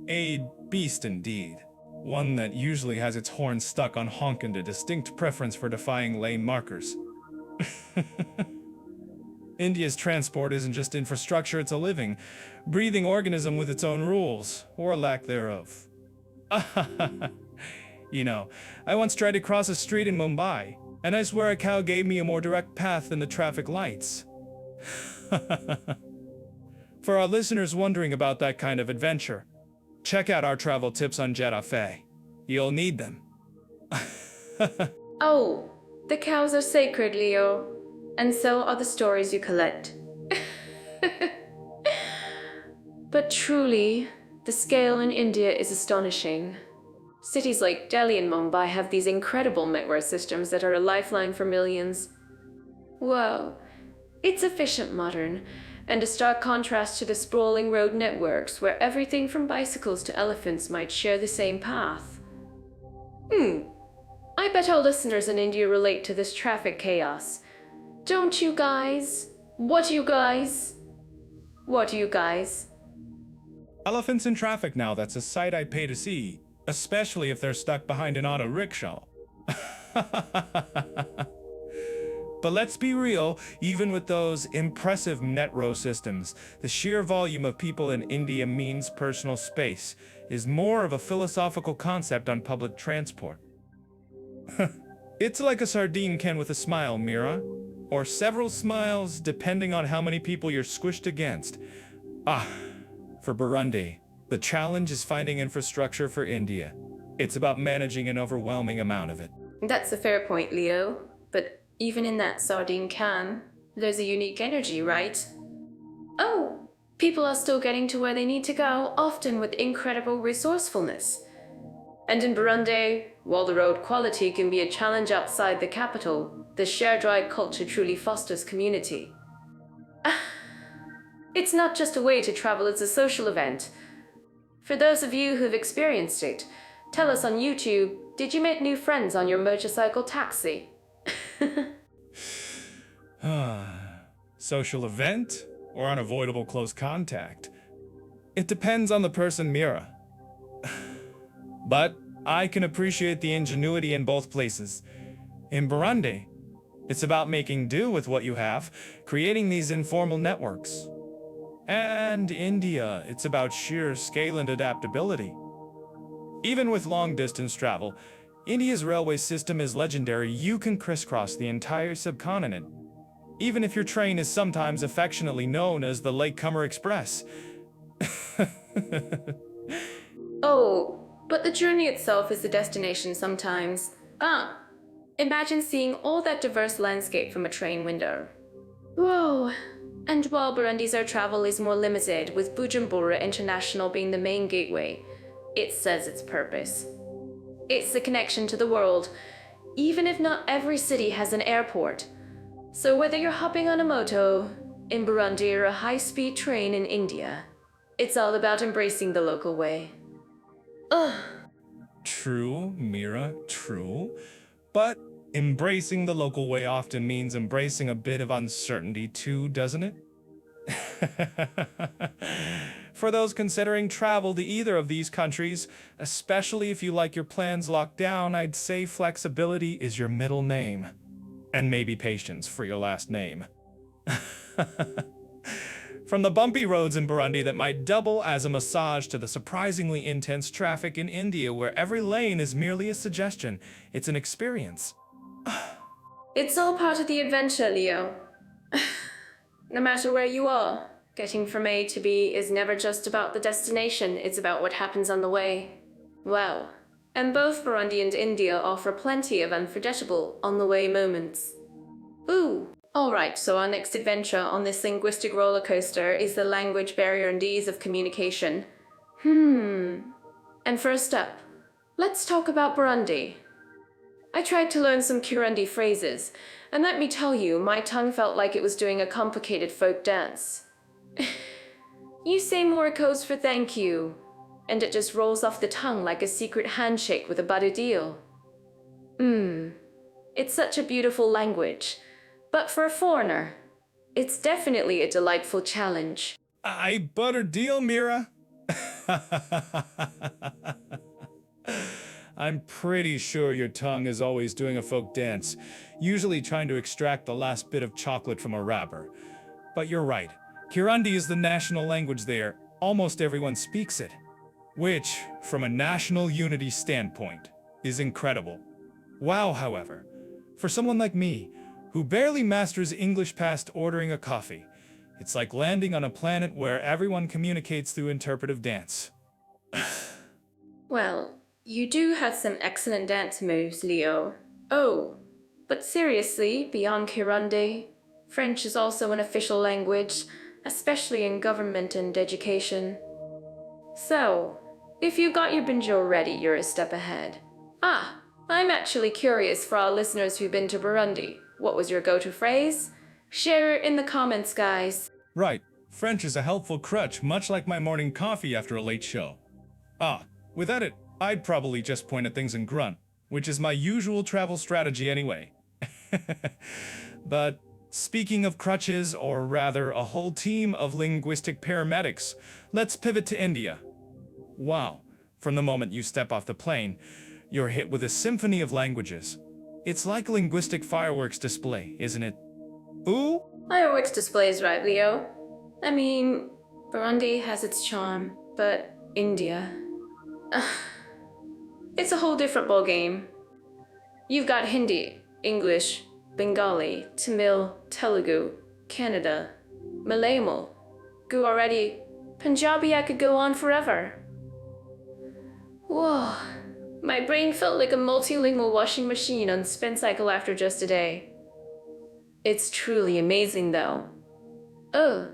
A beast indeed. One that usually has its horn stuck on honk and a distinct preference for defying lane markers. India's transport isn't just infrastructure, it's a living, breathing organism with its own rules, or lack thereof. You know, I once tried to cross a street in Mumbai, and I swear a cow gave me a more direct path than the traffic lights. For our listeners wondering about that kind of adventure, check out our travel tips on Jetafe. You'll need them. Oh, the cows are sacred, Leo. And so are the stories you collect. But truly, the scale in India is astonishing. Cities like Delhi and Mumbai have these incredible metro systems that are a lifeline for millions. Whoa, it's efficient, modern, and a stark contrast to the sprawling road networks where everything from bicycles to elephants might share the same path. I bet our listeners in India relate to this traffic chaos. Don't you guys? What do you guys? What do you guys? Elephants in traffic now, that's a sight I'd pay to see, especially if they're stuck behind an auto rickshaw. But let's be real, even with those impressive metro systems, the sheer volume of people in India means personal space is more of a philosophical concept on public transport. It's like a sardine can with a smile, Mira. Or several smiles, depending on how many people you're squished against. For Burundi, the challenge is finding infrastructure for India. It's about managing an overwhelming amount of it. That's a fair point, Leo. But even in that sardine can, there's a unique energy, right? Oh, people are still getting to where they need to go, often with incredible resourcefulness. And in Burundi, while the road quality can be a challenge outside the capital, the shared ride culture truly fosters community. It's not just a way to travel, it's a social event. For those of you who've experienced it, tell us on YouTube, did you make new friends on your motorcycle taxi? Social event or unavoidable close contact? It depends on the person, Mira. But I can appreciate the ingenuity in both places. In Burundi, it's about making do with what you have, creating these informal networks. And India, it's about sheer scale and adaptability. Even with long-distance travel, India's railway system is legendary. You can crisscross the entire subcontinent, even if your train is sometimes affectionately known as the Latecomer Express. Oh, but the journey itself is the destination sometimes. Imagine seeing all that diverse landscape from a train window. Whoa. And while Burundi's air travel is more limited, with Bujumbura International being the main gateway, it says its purpose. It's the connection to the world, even if not every city has an airport. So whether you're hopping on a moto in Burundi or a high-speed train in India, it's all about embracing the local way. Ugh. True, Mira, true. But embracing the local way often means embracing a bit of uncertainty too, doesn't it? For those considering travel to either of these countries, especially if you like your plans locked down, I'd say flexibility is your middle name. And maybe patience for your last name. From the bumpy roads in Burundi that might double as a massage to the surprisingly intense traffic in India where every lane is merely a suggestion, it's an experience. It's all part of the adventure, Leo. No matter where you are, getting from A to B is never just about the destination, it's about what happens on the way. Wow. And both Burundi and India offer plenty of unforgettable on-the-way moments. Ooh. Alright, so our next adventure on this linguistic roller coaster is the language barrier and ease of communication. And first up, let's talk about Burundi. I tried to learn some Kirundi phrases, and let me tell you, my tongue felt like it was doing a complicated folk dance. You say more codes for thank you, and it just rolls off the tongue like a secret handshake with a badudil. It's such a beautiful language. But for a foreigner, it's definitely a delightful challenge. I butter deal, Mira. I'm pretty sure your tongue is always doing a folk dance, usually trying to extract the last bit of chocolate from a wrapper. But you're right, Kirundi is the national language there. Almost everyone speaks it, which, from a national unity standpoint, is incredible. Wow, however, for someone like me, who barely masters English past ordering a coffee, it's like landing on a planet where everyone communicates through interpretive dance. Well, you do have some excellent dance moves, Leo. Oh, but seriously, beyond Kirundi, French is also an official language, especially in government and education. So, if you got your binjo ready, you're a step ahead. I'm actually curious for our listeners who've been to Burundi. What was your go-to phrase? Share it in the comments, guys. Right, French is a helpful crutch, much like my morning coffee after a late show. Without it, I'd probably just point at things and grunt, which is my usual travel strategy anyway. But speaking of crutches, or rather a whole team of linguistic paramedics, let's pivot to India. Wow, from the moment you step off the plane, you're hit with a symphony of languages. It's like a linguistic fireworks display, isn't it? Ooh? Fireworks displays, right, Leo? I mean, Burundi has its charm, but India... it's a whole different ballgame. You've got Hindi, English, Bengali, Tamil, Telugu, Kannada, Malayalam, Gujarati, Punjabi. I could go on forever. Whoa. My brain felt like a multilingual washing machine on spin cycle after just a day. It's truly amazing, though. Oh,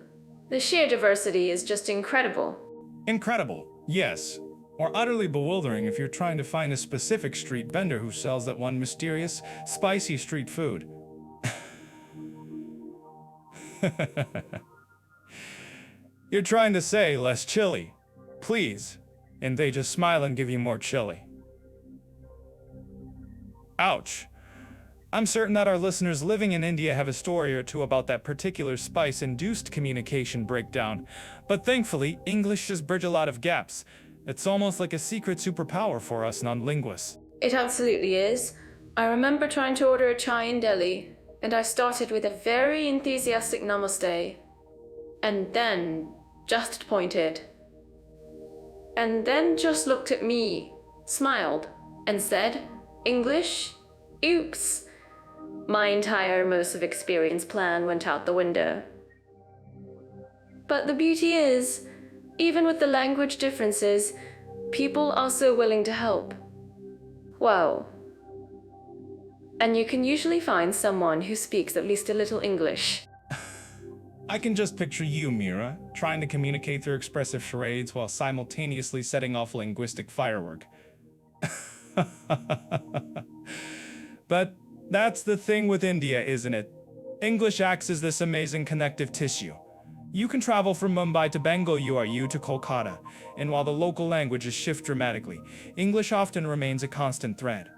the sheer diversity is just incredible. Incredible, yes. Or utterly bewildering if you're trying to find a specific street vendor who sells that one mysterious, spicy street food. You're trying to say less chili, please, and they just smile and give you more chili. Ouch. I'm certain that our listeners living in India have a story or two about that particular spice-induced communication breakdown, but thankfully, English just bridge a lot of gaps. It's almost like a secret superpower for us non-linguists. It absolutely is. I remember trying to order a chai in Delhi, and I started with a very enthusiastic namaste, and then just pointed, and then just looked at me, smiled, and said, English? Oops. My entire immersive experience plan went out the window. But the beauty is, even with the language differences, people are so willing to help. Wow. And you can usually find someone who speaks at least a little English. I can just picture you, Mira, trying to communicate through expressive charades while simultaneously setting off linguistic firework. But that's the thing with India, isn't it? English acts as this amazing connective tissue. You can travel from Mumbai to Bengaluru to Kolkata, and while the local languages shift dramatically, English often remains a constant thread.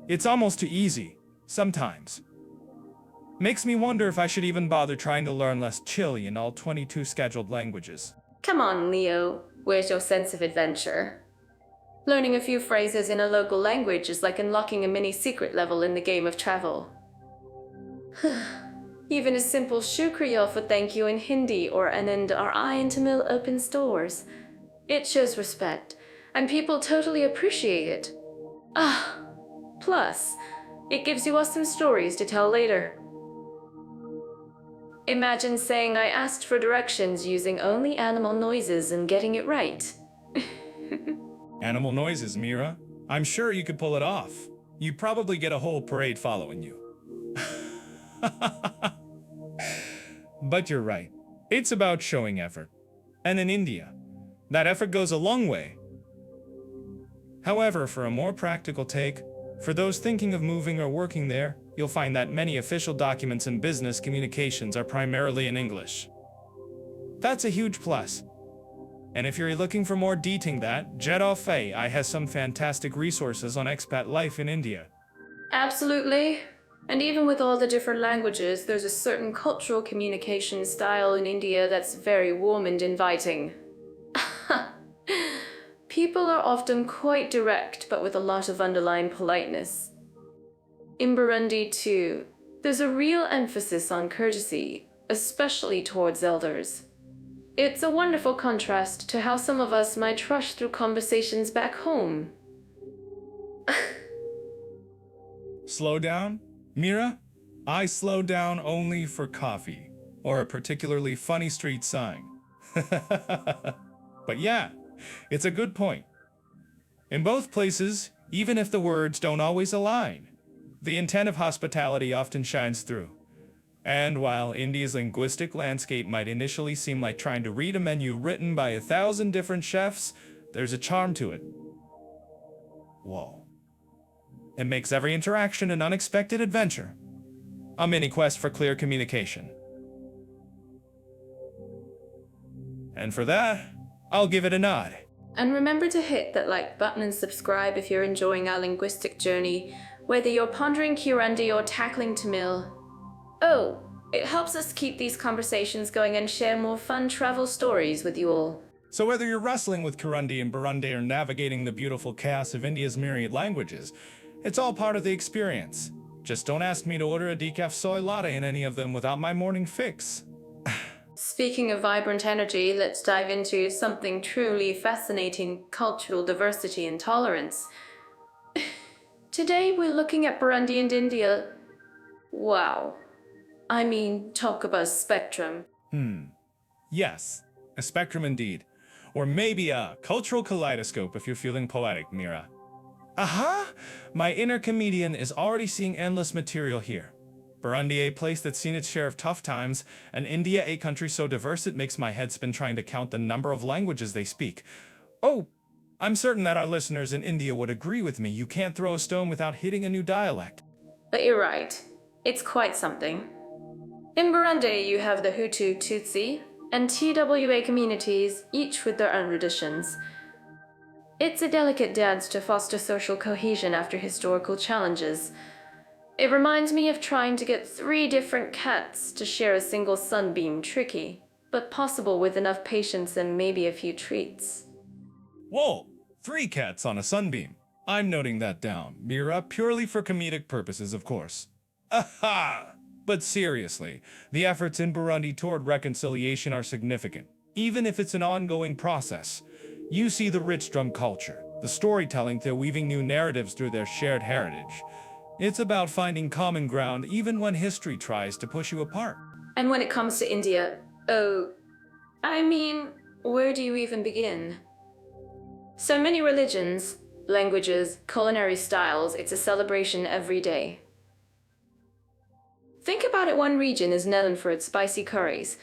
It's almost too easy, sometimes. Makes me wonder if I should even bother trying to learn less Chile in all 22 scheduled languages. Come on, Leo. Where's your sense of adventure? Learning a few phrases in a local language is like unlocking a mini secret level in the game of travel. Even a simple shukriya for thank you in Hindi or anand rai in Tamil opens doors. It shows respect, and people totally appreciate it. Plus, it gives you awesome stories to tell later. Imagine saying I asked for directions using only animal noises and getting it right. Animal noises, Mira. I'm sure you could pull it off. You'd probably get a whole parade following you. But you're right. It's about showing effort. And in India, that effort goes a long way. However, for a more practical take, for those thinking of moving or working there, you'll find that many official documents and business communications are primarily in English. That's a huge plus. And if you're looking for more detail that, Jet Off AI has some fantastic resources on expat life in India. Absolutely. And even with all the different languages, there's a certain cultural communication style in India that's very warm and inviting. People are often quite direct, but with a lot of underlying politeness. In Burundi, too, there's a real emphasis on courtesy, especially towards elders. It's a wonderful contrast to how some of us might rush through conversations back home. Slow down? Mira? I slow down only for coffee, or a particularly funny street sign. But yeah, it's a good point. In both places, even if the words don't always align, the intent of hospitality often shines through. And while India's linguistic landscape might initially seem like trying to read a menu written by 1,000 different chefs, there's a charm to it. Whoa. It makes every interaction an unexpected adventure. A mini quest for clear communication. And for that, I'll give it a nod. And remember to hit that like button and subscribe if you're enjoying our linguistic journey, whether you're pondering Kirundi or tackling Tamil. Oh, it helps us keep these conversations going and share more fun travel stories with you all. So whether you're wrestling with Kirundi and Burundi or navigating the beautiful chaos of India's myriad languages, it's all part of the experience. Just don't ask me to order a decaf soy latte in any of them without my morning fix. Speaking of vibrant energy, let's dive into something truly fascinating: cultural diversity and tolerance. Today we're looking at Burundi and India. Wow. I mean, talk about spectrum. Yes, a spectrum indeed. Or maybe a cultural kaleidoscope if you're feeling poetic, Mira. Aha! My inner comedian is already seeing endless material here. Burundi, a place that's seen its share of tough times, and India, a country so diverse it makes my head spin trying to count the number of languages they speak. Oh, I'm certain that our listeners in India would agree with me. You can't throw a stone without hitting a new dialect. But you're right. It's quite something. In Burundi, you have the Hutu, Tutsi, and TWA communities, each with their own traditions. It's a delicate dance to foster social cohesion after historical challenges. It reminds me of trying to get 3 different cats to share a single sunbeam. Tricky, but possible with enough patience and maybe a few treats. Whoa, 3 cats on a sunbeam. I'm noting that down, Mira, purely for comedic purposes, of course. Aha! But seriously, the efforts in Burundi toward reconciliation are significant, even if it's an ongoing process. You see the rich drum culture, the storytelling to weaving new narratives through their shared heritage. It's about finding common ground even when history tries to push you apart. And when it comes to India, oh, I mean, where do you even begin? So many religions, languages, culinary styles, it's a celebration every day. Think about it, one region is known for its spicy curries,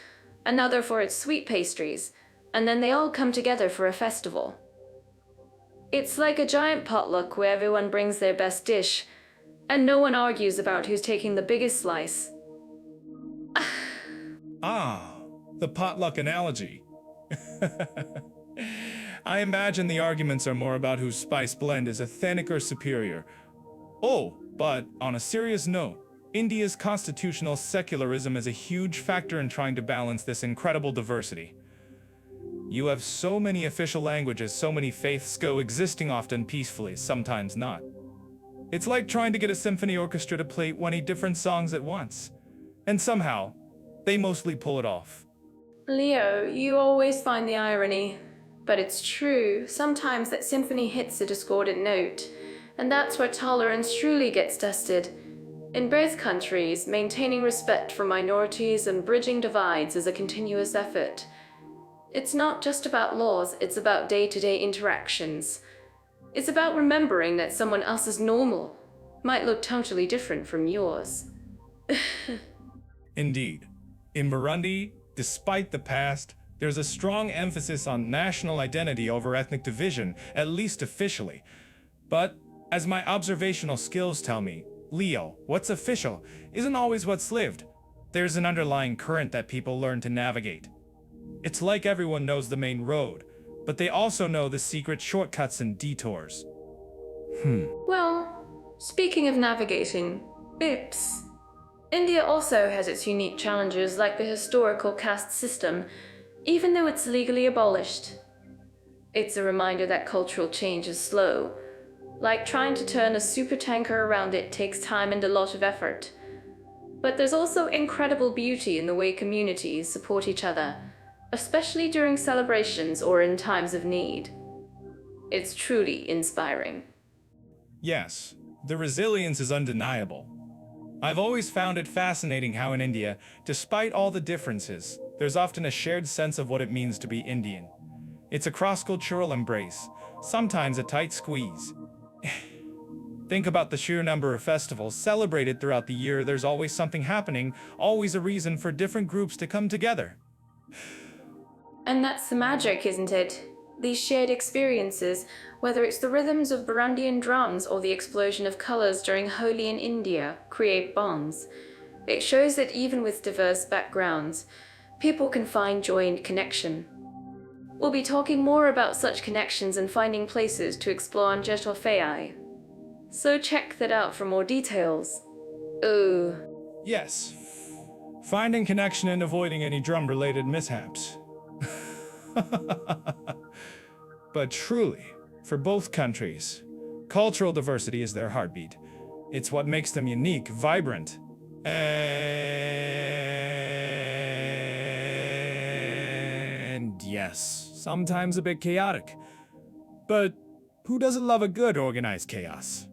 another for its sweet pastries, and then they all come together for a festival. It's like a giant potluck where everyone brings their best dish, and no one argues about who's taking the biggest slice. Ah, the potluck analogy. I imagine the arguments are more about whose spice blend is authentic or superior. Oh, but on a serious note, India's constitutional secularism is a huge factor in trying to balance this incredible diversity. You have so many official languages, so many faiths coexisting, often peacefully, sometimes not. It's like trying to get a symphony orchestra to play 20 different songs at once. And somehow, they mostly pull it off. Leo, you always find the irony. But it's true, sometimes that symphony hits a discordant note, and that's where tolerance truly gets tested. In both countries, maintaining respect for minorities and bridging divides is a continuous effort. It's not just about laws, it's about day-to-day interactions. It's about remembering that someone else's normal might look totally different from yours. Indeed. In Burundi, despite the past, there's a strong emphasis on national identity over ethnic division, at least officially. But, as my observational skills tell me, Leo, what's official isn't always what's lived. There's an underlying current that people learn to navigate. It's like everyone knows the main road, but they also know the secret shortcuts and detours. Well, speaking of navigating, BIPs. India also has its unique challenges, like the historical caste system, even though it's legally abolished. It's a reminder that cultural change is slow. Like trying to turn a supertanker around it takes time and a lot of effort. But there's also incredible beauty in the way communities support each other, especially during celebrations or in times of need. It's truly inspiring. Yes, the resilience is undeniable. I've always found it fascinating how in India, despite all the differences, there's often a shared sense of what it means to be Indian. It's a cross-cultural embrace, sometimes a tight squeeze. Think about the sheer number of festivals celebrated throughout the year. There's always something happening, always a reason for different groups to come together. And that's the magic, isn't it? These shared experiences, whether it's the rhythms of Burundian drums or the explosion of colors during Holi in India, create bonds. It shows that even with diverse backgrounds, people can find joy and connection. We'll be talking more about such connections and finding places to explore on Jetofei. So check that out for more details. Oh. Yes. Finding connection and avoiding any drum-related mishaps. But truly, for both countries, cultural diversity is their heartbeat. It's what makes them unique, vibrant, and yes, sometimes a bit chaotic. But who doesn't love a good organized chaos?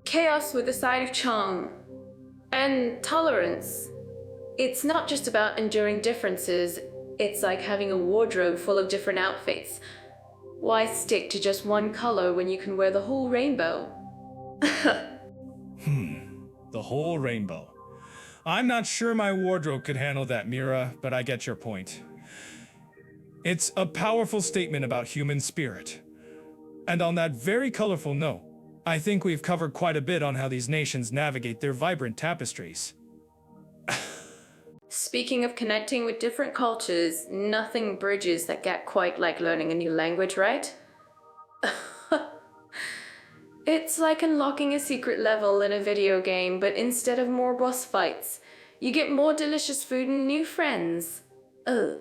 Chaos with a side of charm. And tolerance. It's not just about enduring differences, it's like having a wardrobe full of different outfits. Why stick to just one color when you can wear the whole rainbow? The whole rainbow. I'm not sure my wardrobe could handle that, Mira, but I get your point. It's a powerful statement about human spirit. And on that very colorful note, I think we've covered quite a bit on how these nations navigate their vibrant tapestries. Speaking of connecting with different cultures, nothing bridges that gap quite like learning a new language, right? It's like unlocking a secret level in a video game, but instead of more boss fights, you get more delicious food and new friends. Ugh.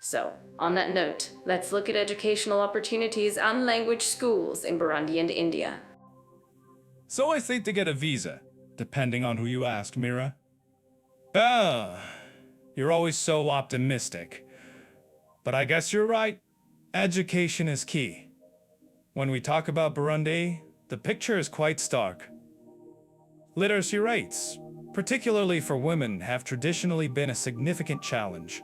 So, on that note, let's look at educational opportunities and language schools in Burundi and India. So I think to get a visa, depending on who you ask, Mira. You're always so optimistic. But I guess you're right. Education is key. When we talk about Burundi, the picture is quite stark. Literacy rates, particularly for women, have traditionally been a significant challenge.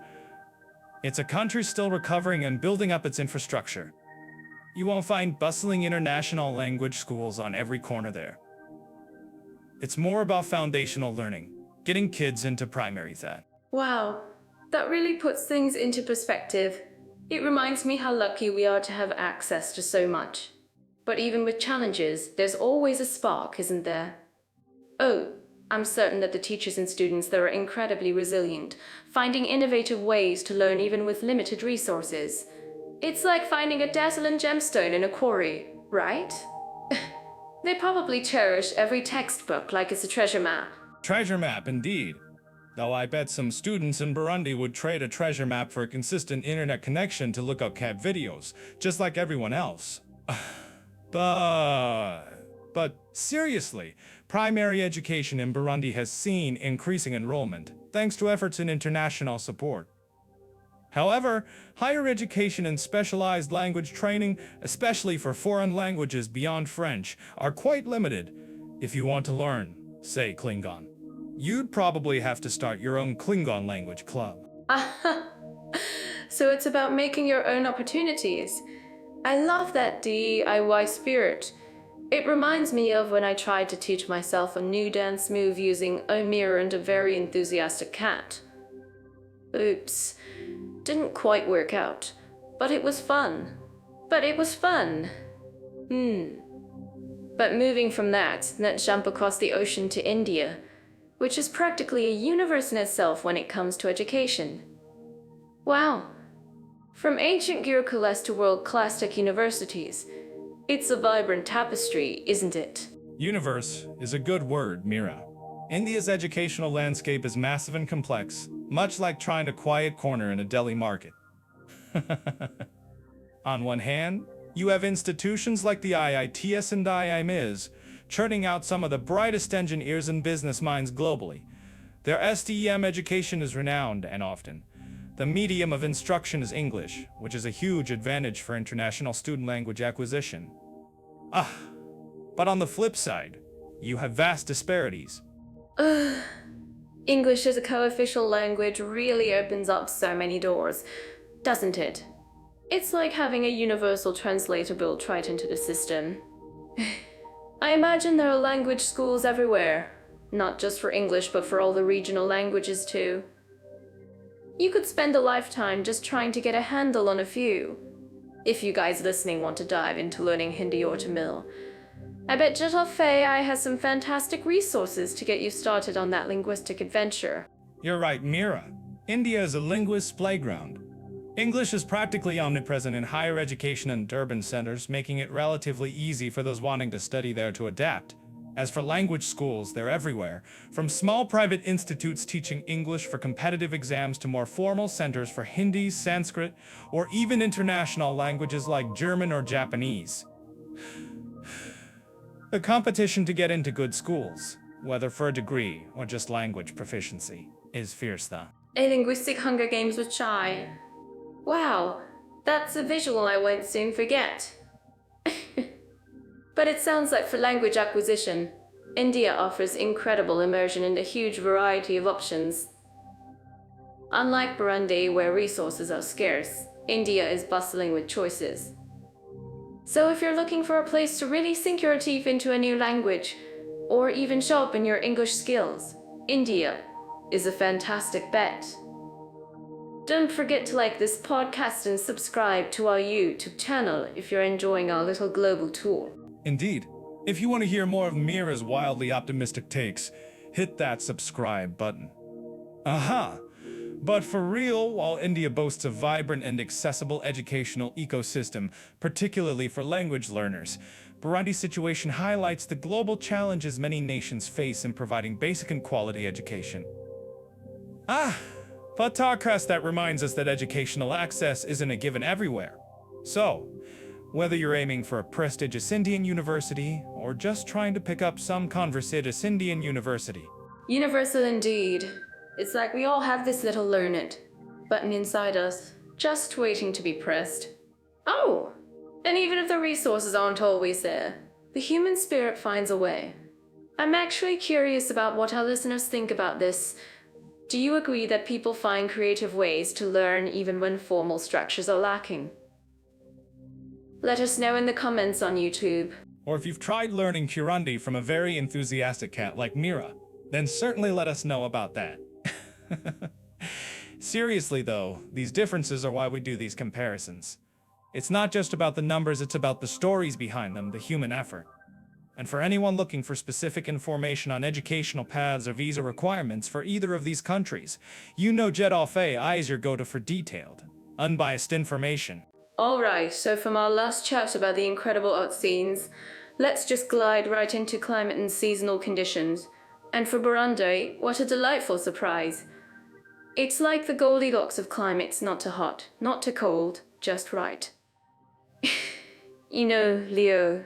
It's a country still recovering and building up its infrastructure. You won't find bustling international language schools on every corner there. It's more about foundational learning, getting kids into primary that. Wow, that really puts things into perspective. It reminds me how lucky we are to have access to so much. But even with challenges, there's always a spark, isn't there? Oh, I'm certain that the teachers and students there are incredibly resilient, finding innovative ways to learn even with limited resources. It's like finding a dazzling gemstone in a quarry, right? They probably cherish every textbook like it's a treasure map. Treasure map, indeed. Though I bet some students in Burundi would trade a treasure map for a consistent internet connection to look up cat videos, just like everyone else. But seriously, primary education in Burundi has seen increasing enrollment, thanks to efforts in international support. However, higher education and specialized language training, especially for foreign languages beyond French, are quite limited. If you want to learn, say, Klingon, you'd probably have to start your own Klingon language club. So it's about making your own opportunities. I love that DIY spirit. It reminds me of when I tried to teach myself a new dance move using a mirror and a very enthusiastic cat. Oops. Didn't quite work out. But it was fun. But moving from that, let's jump across the ocean to India, which is practically a universe in itself when it comes to education. Wow. From ancient Gurukulas to world-class tech universities, it's a vibrant tapestry, isn't it? Universe is a good word, Mira. India's educational landscape is massive and complex, much like trying to quiet corner in a Delhi market. On one hand, you have institutions like the IITS and IIMS, churning out some of the brightest engineers and business minds globally. Their STEM education is renowned, and often, the medium of instruction is English, which is a huge advantage for international student language acquisition. But on the flip side, you have vast disparities. English as a co-official language really opens up so many doors, doesn't it? It's like having a universal translator built right into the system. I imagine there are language schools everywhere, not just for English but for all the regional languages too. You could spend a lifetime just trying to get a handle on a few. If you guys listening want to dive into learning Hindi or Tamil, I bet Jatafe AI has some fantastic resources to get you started on that linguistic adventure. You're right, Mira. India is a linguist's playground. English is practically omnipresent in higher education and urban centers, making it relatively easy for those wanting to study there to adapt. As for language schools, they're everywhere, from small private institutes teaching English for competitive exams to more formal centers for Hindi, Sanskrit, or even international languages like German or Japanese. The competition to get into good schools, whether for a degree or just language proficiency, is fierce though. A linguistic Hunger Games with Chai. Wow, that's a visual I won't soon forget. But it sounds like for language acquisition, India offers incredible immersion and a huge variety of options. Unlike Burundi, where resources are scarce, India is bustling with choices. So if you're looking for a place to really sink your teeth into a new language, or even sharpen your English skills, India is a fantastic bet. Don't forget to like this podcast and subscribe to our YouTube channel if you're enjoying our little global tour. Indeed. If you want to hear more of Mira's wildly optimistic takes, hit that subscribe button. But for real, while India boasts a vibrant and accessible educational ecosystem, particularly for language learners, Burundi's situation highlights the global challenges many nations face in providing basic and quality education. But that reminds us that educational access isn't a given everywhere. So, whether you're aiming for a prestigious Indian university or just trying to pick up some conversatus Indian university. Universal indeed. It's like we all have this little learn it button inside us, just waiting to be pressed. Oh, And even if the resources aren't always there, the human spirit finds a way. I'm actually curious about what our listeners think about this. Do you agree that people find creative ways to learn even when formal structures are lacking? Let us know in the comments on YouTube. Or if you've tried learning Kirundi from a very enthusiastic cat like Mira, then certainly let us know about that. Seriously though, these differences are why we do these comparisons. It's not just about the numbers, it's about the stories behind them, the human effort. And for anyone looking for specific information on educational paths or visa requirements for either of these countries, you know Jet.fi is your go-to for detailed, unbiased information. Alright, so from our last chat about the incredible art scenes, let's just glide right into climate and seasonal conditions. And for Burundi, what a delightful surprise. It's like the Goldilocks of climates, not too hot, not too cold, just right. You know, Leo,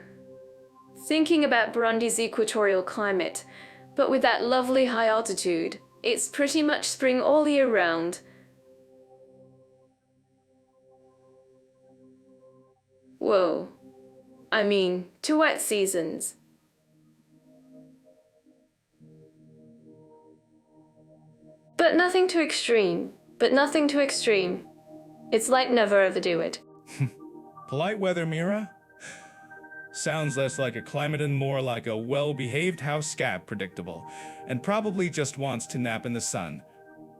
thinking about Burundi's equatorial climate, but with that lovely high altitude, it's pretty much spring all year round. Whoa. I mean, two wet seasons. But nothing too extreme. It's like never overdo it. Polite weather, Mira? Sounds less like a climate and more like a well-behaved house scab, predictable, and probably just wants to nap in the sun.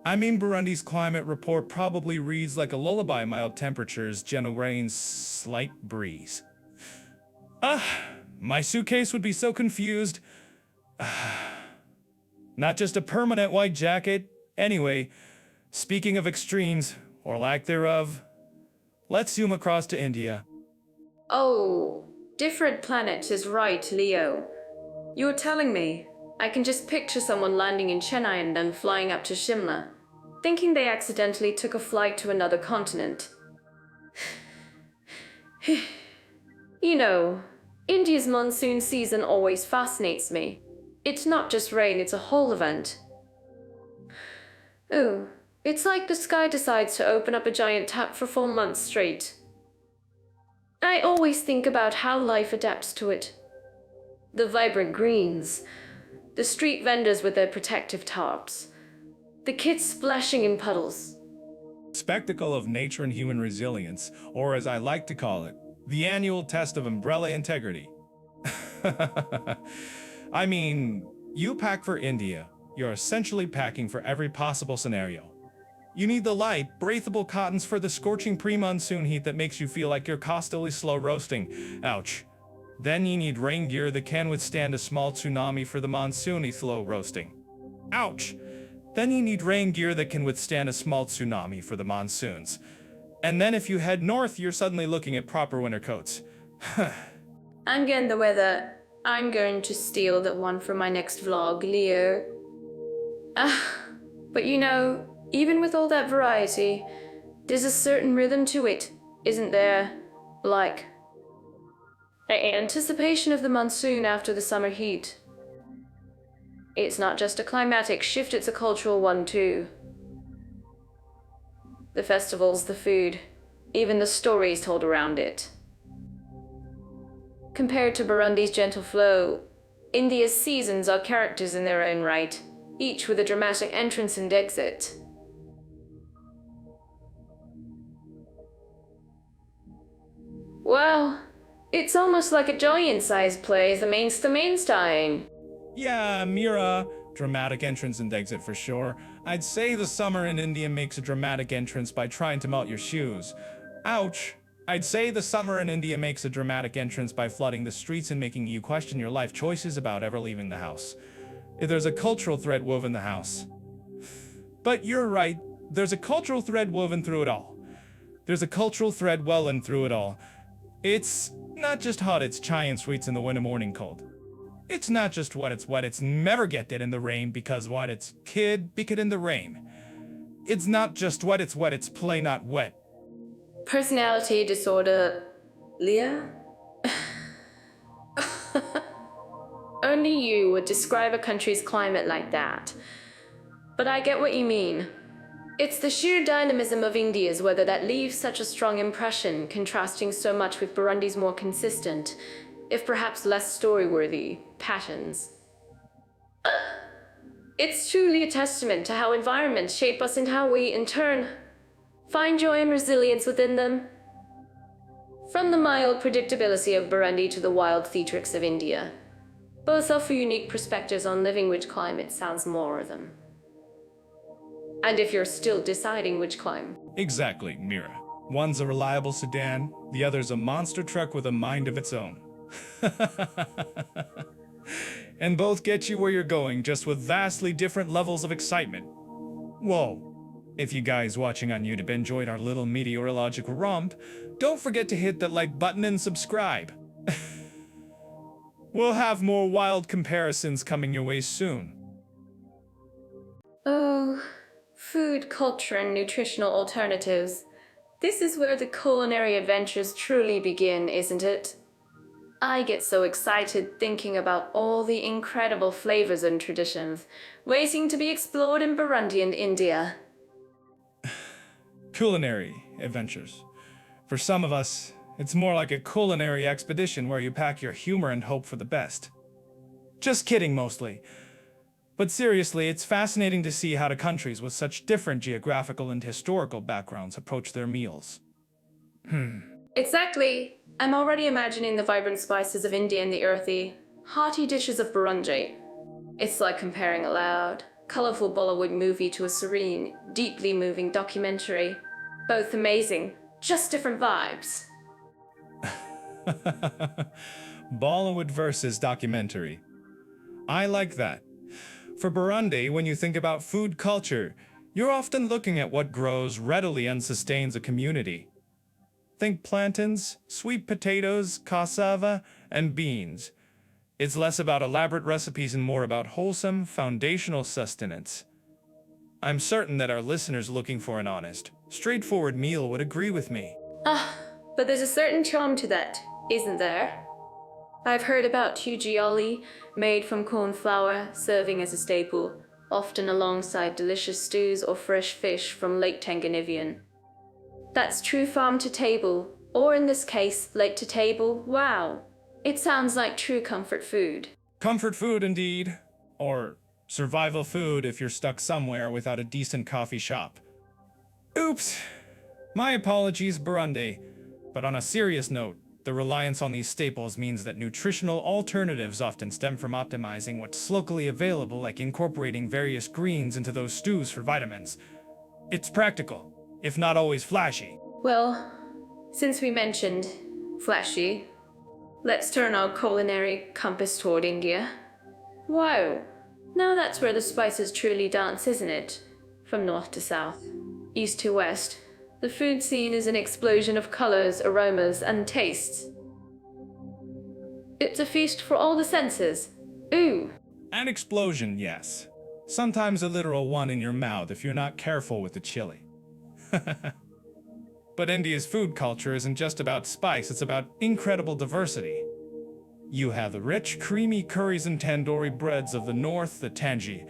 I mean, Burundi's climate report probably reads like a lullaby: mild temperatures, gentle rains, slight breeze. My suitcase would be so confused. Not just a permanent white jacket. Anyway, speaking of extremes, or lack thereof, let's zoom across to India. Oh, different planet is right, Leo. You're telling me. I can just picture someone landing in Chennai and then flying up to Shimla, thinking they accidentally took a flight to another continent. You know, India's monsoon season always fascinates me. It's not just rain, it's a whole event. Ooh, it's like the sky decides to open up a giant tap for 4 months straight. I always think about how life adapts to it. The vibrant greens, the street vendors with their protective tarps, the kids splashing in puddles. Spectacle of nature and human resilience, or as I like to call it, the annual test of umbrella integrity. I mean, you pack for India, you're essentially packing for every possible scenario. You need the light, breathable cottons for the scorching pre-monsoon heat that makes you feel like you're costly slow roasting. Ouch. Then you need rain gear that can withstand a small tsunami for the monsoony slow roasting. Ouch. Then you need rain gear that can withstand a small tsunami for the monsoons. And then if you head north, you're suddenly looking at proper winter coats. I'm getting the weather. I'm going to steal that one for my next vlog, Leo. But you know, even with all that variety, there's a certain rhythm to it, isn't there? Like the anticipation of the monsoon after the summer heat. It's not just a climatic shift, it's a cultural one too. The festivals, the food, even the stories told around it. Compared to Burundi's gentle flow, India's seasons are characters in their own right, each with a dramatic entrance and exit. Well, it's almost like a giant-sized play as the Mainstein. Yeah, Mira, dramatic entrance and exit for sure. I'd say the summer in India makes a dramatic entrance by trying to melt your shoes. Ouch. I'd say the summer in India makes a dramatic entrance by flooding the streets and making you question your life choices about ever leaving the house. There's a cultural thread woven in the house. But you're right, there's a cultural thread woven through it all. There's a cultural thread woven through it all. It's not just hot, it's chai and sweets in the winter morning cold. It's not just what it's wet, it's never get it in the rain because what it's kid, be it in the rain. It's not just what it's wet, it's play not wet. Personality disorder, Leah? Only you would describe a country's climate like that. But I get what you mean. It's the sheer dynamism of India's weather that leaves such a strong impression, contrasting so much with Burundi's more consistent, if perhaps less story-worthy, patterns. It's truly a testament to how environments shape us and how we, in turn, find joy and resilience within them. From the mild predictability of Burundi to the wild theatrics of India, both offer unique perspectives on living which climate sounds more of them. And if you're still deciding which climb. Exactly, Mira. One's a reliable sedan, the other's a monster truck with a mind of its own. And both get you where you're going, just with vastly different levels of excitement. Whoa. If you guys watching on YouTube enjoyed our little meteorological romp, don't forget to hit that like button and subscribe. We'll have more wild comparisons coming your way soon. Oh, food, culture, and nutritional alternatives. This is where the culinary adventures truly begin, isn't it? I get so excited thinking about all the incredible flavors and traditions waiting to be explored in Burundi and India. Culinary adventures. For some of us, it's more like a culinary expedition where you pack your humor and hope for the best. Just kidding, mostly. But seriously, it's fascinating to see how the countries with such different geographical and historical backgrounds approach their meals. Exactly. I'm already imagining the vibrant spices of India and the earthy, hearty dishes of Burundi. It's like comparing a loud, colorful Bollywood movie to a serene, deeply moving documentary. Both amazing, just different vibes. Bollywood versus documentary. I like that. For Burundi, when you think about food culture, you're often looking at what grows readily and sustains a community. Think plantains, sweet potatoes, cassava, and beans. It's less about elaborate recipes and more about wholesome, foundational sustenance. I'm certain that our listeners looking for an honest, straightforward meal would agree with me. But there's a certain charm to that, isn't there? I've heard about tujioli, made from corn flour, serving as a staple, often alongside delicious stews or fresh fish from Lake Tanganyika. That's true farm to table, or in this case, lake to table. Wow. It sounds like true comfort food. Comfort food, indeed. Or survival food if you're stuck somewhere without a decent coffee shop. Oops. My apologies, Burundi. But on a serious note, the reliance on these staples means that nutritional alternatives often stem from optimizing what's locally available, like incorporating various greens into those stews for vitamins. It's practical, if not always flashy. Well, since we mentioned flashy, let's turn our culinary compass toward India. Wow, now that's where the spices truly dance, isn't it? From north to south, east to west, the food scene is an explosion of colors, aromas, and tastes. It's a feast for all the senses. Ooh. An explosion, yes. Sometimes a literal one in your mouth if you're not careful with the chili. But India's food culture isn't just about spice, it's about incredible diversity. You have the rich, creamy curries and tandoori breads of the north, the tangy,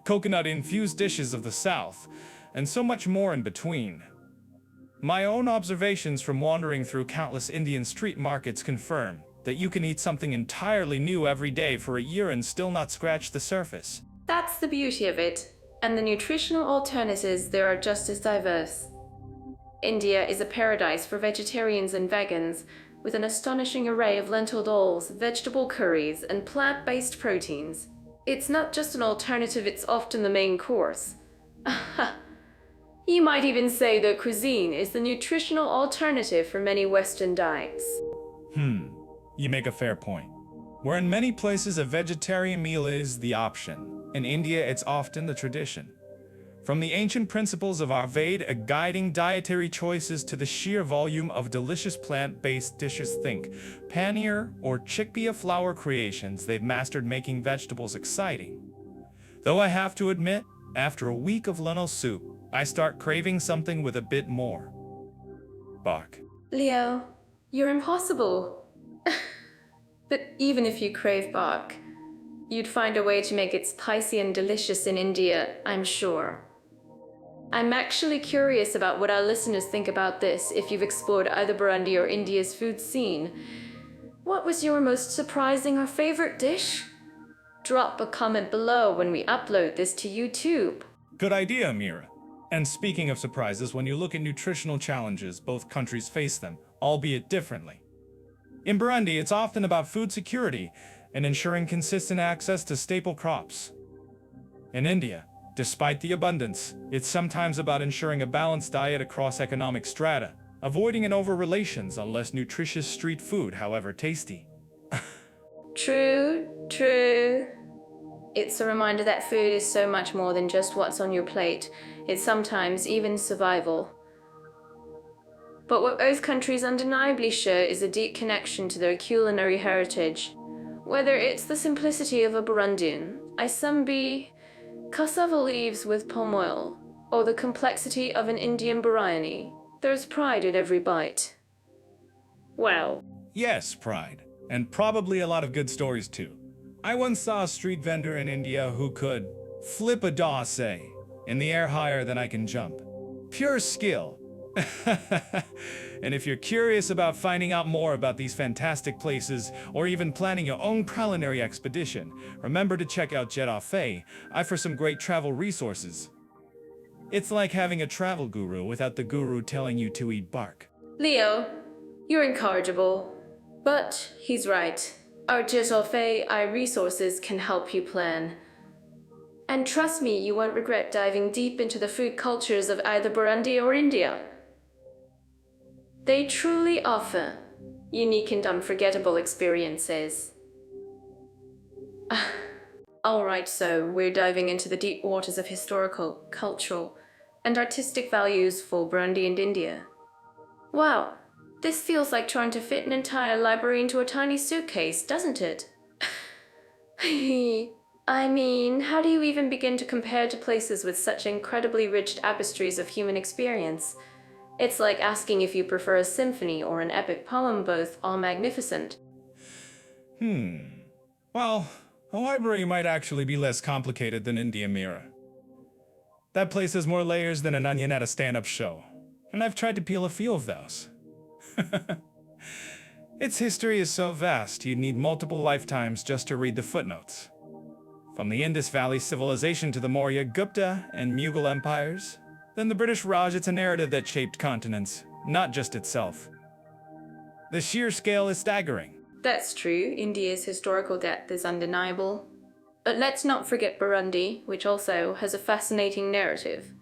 coconut-infused dishes of the south, and so much more in between. My own observations from wandering through countless Indian street markets confirm that you can eat something entirely new every day for a year and still not scratch the surface. That's the beauty of it, and the nutritional alternatives there are just as diverse. India is a paradise for vegetarians and vegans, with an astonishing array of lentil dals, vegetable curries, and plant-based proteins. It's not just an alternative, it's often the main course. You might even say that cuisine is the nutritional alternative for many Western diets. You make a fair point. Where in many places a vegetarian meal is the option, in India it's often the tradition. From the ancient principles of Ayurveda guiding dietary choices to the sheer volume of delicious plant-based dishes, think paneer or chickpea flour creations, they've mastered making vegetables exciting. Though I have to admit, after a week of lentil soup, I start craving something with a bit more bark. Leo, you're impossible. But even if you crave bark, you'd find a way to make it spicy and delicious in India, I'm sure. I'm actually curious about what our listeners think about this if you've explored either Burundi or India's food scene. What was your most surprising or favorite dish? Drop a comment below when we upload this to YouTube. Good idea, Mira. And speaking of surprises, when you look at nutritional challenges, both countries face them, albeit differently. In Burundi, it's often about food security and ensuring consistent access to staple crops. In India, despite the abundance, it's sometimes about ensuring a balanced diet across economic strata, avoiding an over-relations on less nutritious street food, however tasty. True. It's a reminder that food is so much more than just what's on your plate. It's sometimes even survival. But what both countries undeniably share is a deep connection to their culinary heritage. Whether it's the simplicity of a Burundian, isambi, cassava leaves with palm oil, or the complexity of an Indian biryani, there's pride in every bite. Wow. Yes, pride. And probably a lot of good stories too. I once saw a street vendor in India who could flip a dosse in the air higher than I can jump. Pure skill. And if you're curious about finding out more about these fantastic places, or even planning your own culinary expedition, remember to check out Jet Off-A for some great travel resources. It's like having a travel guru without the guru telling you to eat bark. Leo, you're incorrigible. But he's right. Our Jet Off-A resources can help you plan. And trust me, you won't regret diving deep into the food cultures of either Burundi or India. They truly offer unique and unforgettable experiences. Alright, so we're diving into the deep waters of historical, cultural, and artistic values for Burundi and India. Wow, this feels like trying to fit an entire library into a tiny suitcase, doesn't it? I mean, how do you even begin to compare to places with such incredibly rich tapestries of human experience? It's like asking if you prefer a symphony or an epic poem, both are magnificent. Well, a library might actually be less complicated than India, Mira. That place has more layers than an onion at a stand-up show, and I've tried to peel a few of those. Its history is so vast, you'd need multiple lifetimes just to read the footnotes. From the Indus Valley civilization to the Maurya, Gupta, and Mughal empires, then the British Raj, it's a narrative that shaped continents, not just itself. The sheer scale is staggering. That's true, India's historical depth is undeniable. But let's not forget Burundi, which also has a fascinating narrative.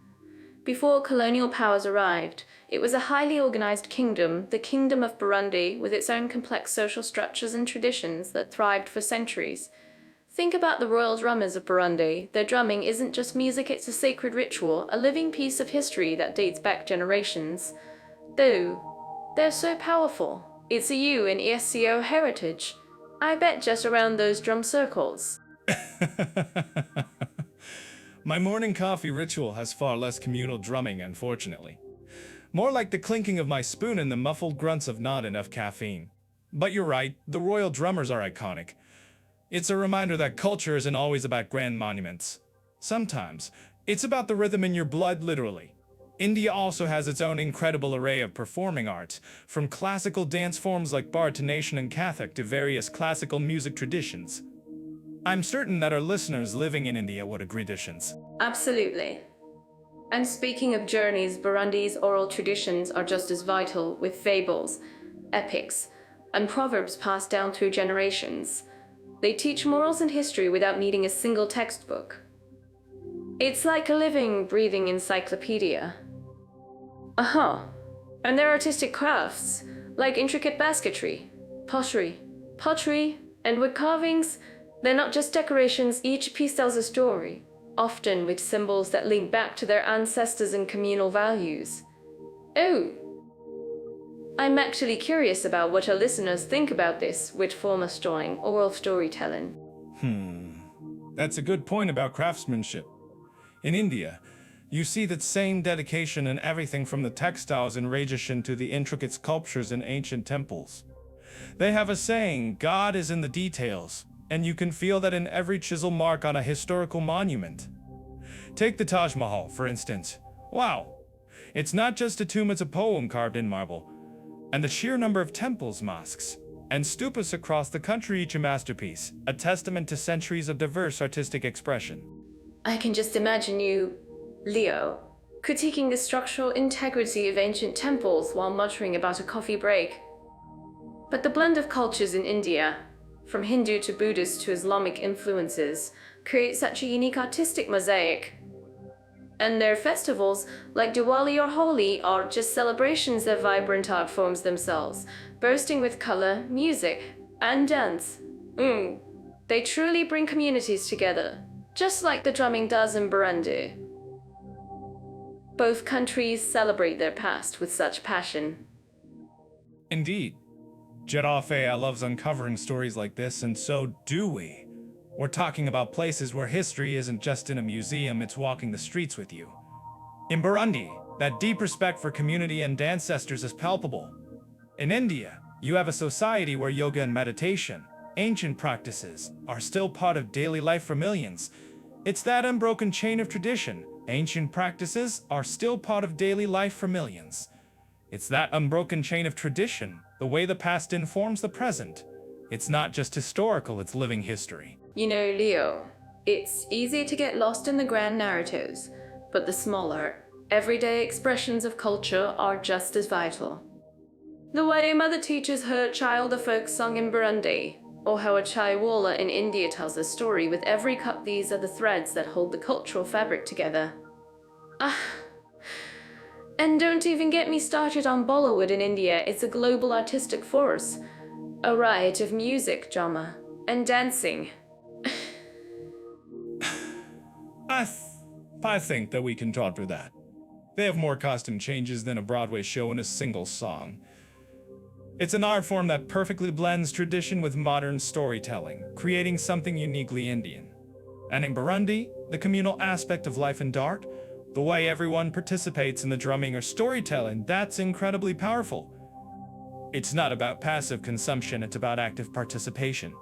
Before colonial powers arrived, it was a highly organized kingdom, the Kingdom of Burundi, with its own complex social structures and traditions that thrived for centuries. Think about the royal drummers of Burundi. Their drumming isn't just music, it's a sacred ritual, a living piece of history that dates back generations. Though, they're so powerful. It's a U in ESCO heritage. I bet just around those drum circles. My morning coffee ritual has far less communal drumming, unfortunately. More like the clinking of my spoon and the muffled grunts of not enough caffeine. But you're right, the royal drummers are iconic. It's a reminder that culture isn't always about grand monuments. Sometimes, it's about the rhythm in your blood, literally. India also has its own incredible array of performing arts, from classical dance forms like Bharatanatyam and Kathak to various classical music traditions. I'm certain that our listeners living in India would agree traditions. Absolutely. And speaking of journeys, Burundi's oral traditions are just as vital, with fables, epics, and proverbs passed down through generations. They teach morals and history without needing a single textbook. It's like a living, breathing encyclopedia. And their artistic crafts, like intricate basketry, pottery, and wood carvings, they're not just decorations, each piece tells a story, often with symbols that link back to their ancestors and communal values. Oh, I'm actually curious about what our listeners think about this with formal drawing, oral storytelling. That's a good point about craftsmanship. In India, you see that same dedication in everything from the textiles in Rajasthan to the intricate sculptures in ancient temples. They have a saying, God is in the details, and you can feel that in every chisel mark on a historical monument. Take the Taj Mahal, for instance, Wow, it's not just a tomb, it's a poem carved in marble. And the sheer number of temples, mosques, and stupas across the country, each a masterpiece, a testament to centuries of diverse artistic expression. I can just imagine you, Leo, critiquing the structural integrity of ancient temples while muttering about a coffee break. But the blend of cultures in India, from Hindu to Buddhist to Islamic influences, creates such a unique artistic mosaic. And their festivals, like Diwali or Holi, are just celebrations of vibrant art forms themselves, bursting with color, music, and dance. They truly bring communities together, just like the drumming does in Burundi. Both countries celebrate their past with such passion. Indeed. Jerafe loves uncovering stories like this, and so do we. We're talking about places where history isn't just in a museum, it's walking the streets with you. In Burundi, that deep respect for community and ancestors is palpable. In India, you have a society where yoga and meditation, ancient practices, are still part of daily life for millions. It's that unbroken chain of tradition. Ancient practices are still part of daily life for millions. It's that unbroken chain of tradition, the way the past informs the present. It's not just historical, it's living history. You know, Leo, it's easy to get lost in the grand narratives, but the smaller, everyday expressions of culture are just as vital. The way a mother teaches her child a folk song in Burundi, or how a chaiwala in India tells a story with every cup. These are the threads that hold the cultural fabric together. And don't even get me started on Bollywood in India. It's a global artistic force, a riot of music, drama, and dancing. I think that we can talk through that. They have more costume changes than a Broadway show in a single song. It's an art form that perfectly blends tradition with modern storytelling, creating something uniquely Indian. And in Burundi, the communal aspect of life and art, the way everyone participates in the drumming or storytelling, that's incredibly powerful. It's not about passive consumption, it's about active participation.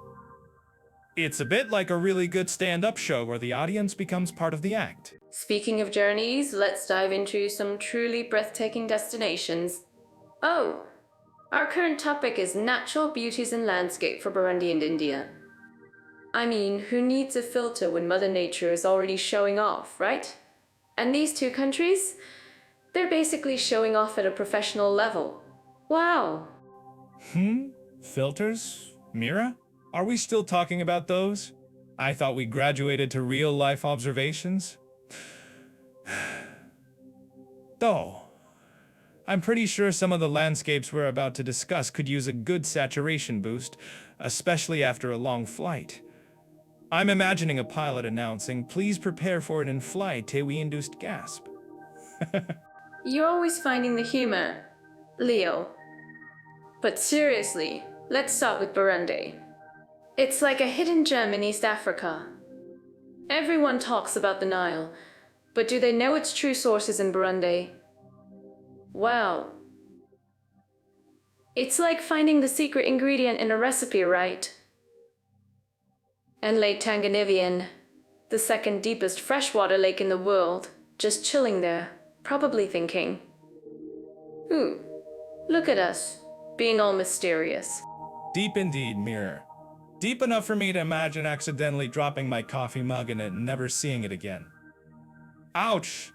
It's a bit like a really good stand-up show where the audience becomes part of the act. Speaking of journeys, let's dive into some truly breathtaking destinations. Oh, our current topic is natural beauties and landscape for Burundi and India. I mean, who needs a filter when Mother Nature is already showing off, right? And these two countries, they're basically showing off at a professional level. Wow. Filters? Mira? Are we still talking about those? I thought we graduated to real-life observations. Though, I'm pretty sure some of the landscapes we're about to discuss could use a good saturation boost, especially after a long flight. I'm imagining a pilot announcing, "Please prepare for an in-flight TAWI-induced gasp." You're always finding the humor, Leo. But seriously, let's start with Burundi. It's like a hidden gem in East Africa. Everyone talks about the Nile, but do they know its true sources in Burundi? Well, it's like finding the secret ingredient in a recipe, right? And Lake Tanganyika, the second deepest freshwater lake in the world, just chilling there, probably thinking, look at us, being all mysterious. Deep indeed, Mirror. Deep enough for me to imagine accidentally dropping my coffee mug in it and never seeing it again. Ouch!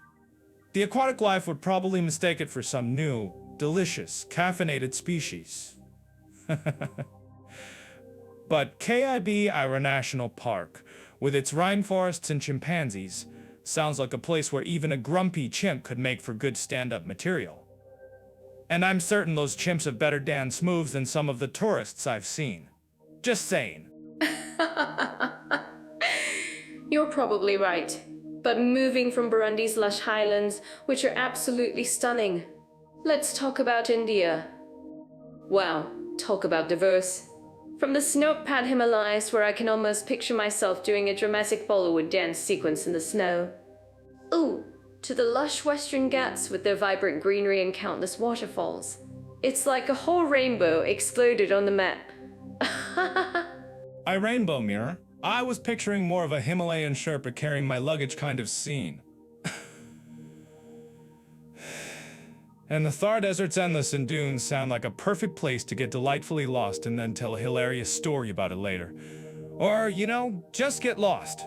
The aquatic life would probably mistake it for some new, delicious, caffeinated species. But KIB Ira National Park, with its rainforests and chimpanzees, sounds like a place where even a grumpy chimp could make for good stand-up material. And I'm certain those chimps have better dance moves than some of the tourists I've seen. Just saying. You're probably right. But moving from Burundi's lush highlands, which are absolutely stunning, let's talk about India. Wow, talk about diverse. From the snow-clad Himalayas, where I can almost picture myself doing a dramatic Bollywood dance sequence in the snow, to the lush Western Ghats with their vibrant greenery and countless waterfalls. It's like a whole rainbow exploded on the map. I rainbow, Mirror. I was picturing more of a Himalayan Sherpa carrying my luggage kind of scene. And the Thar Desert's endless and dunes sound like a perfect place to get delightfully lost and then tell a hilarious story about it later. Or, just get lost.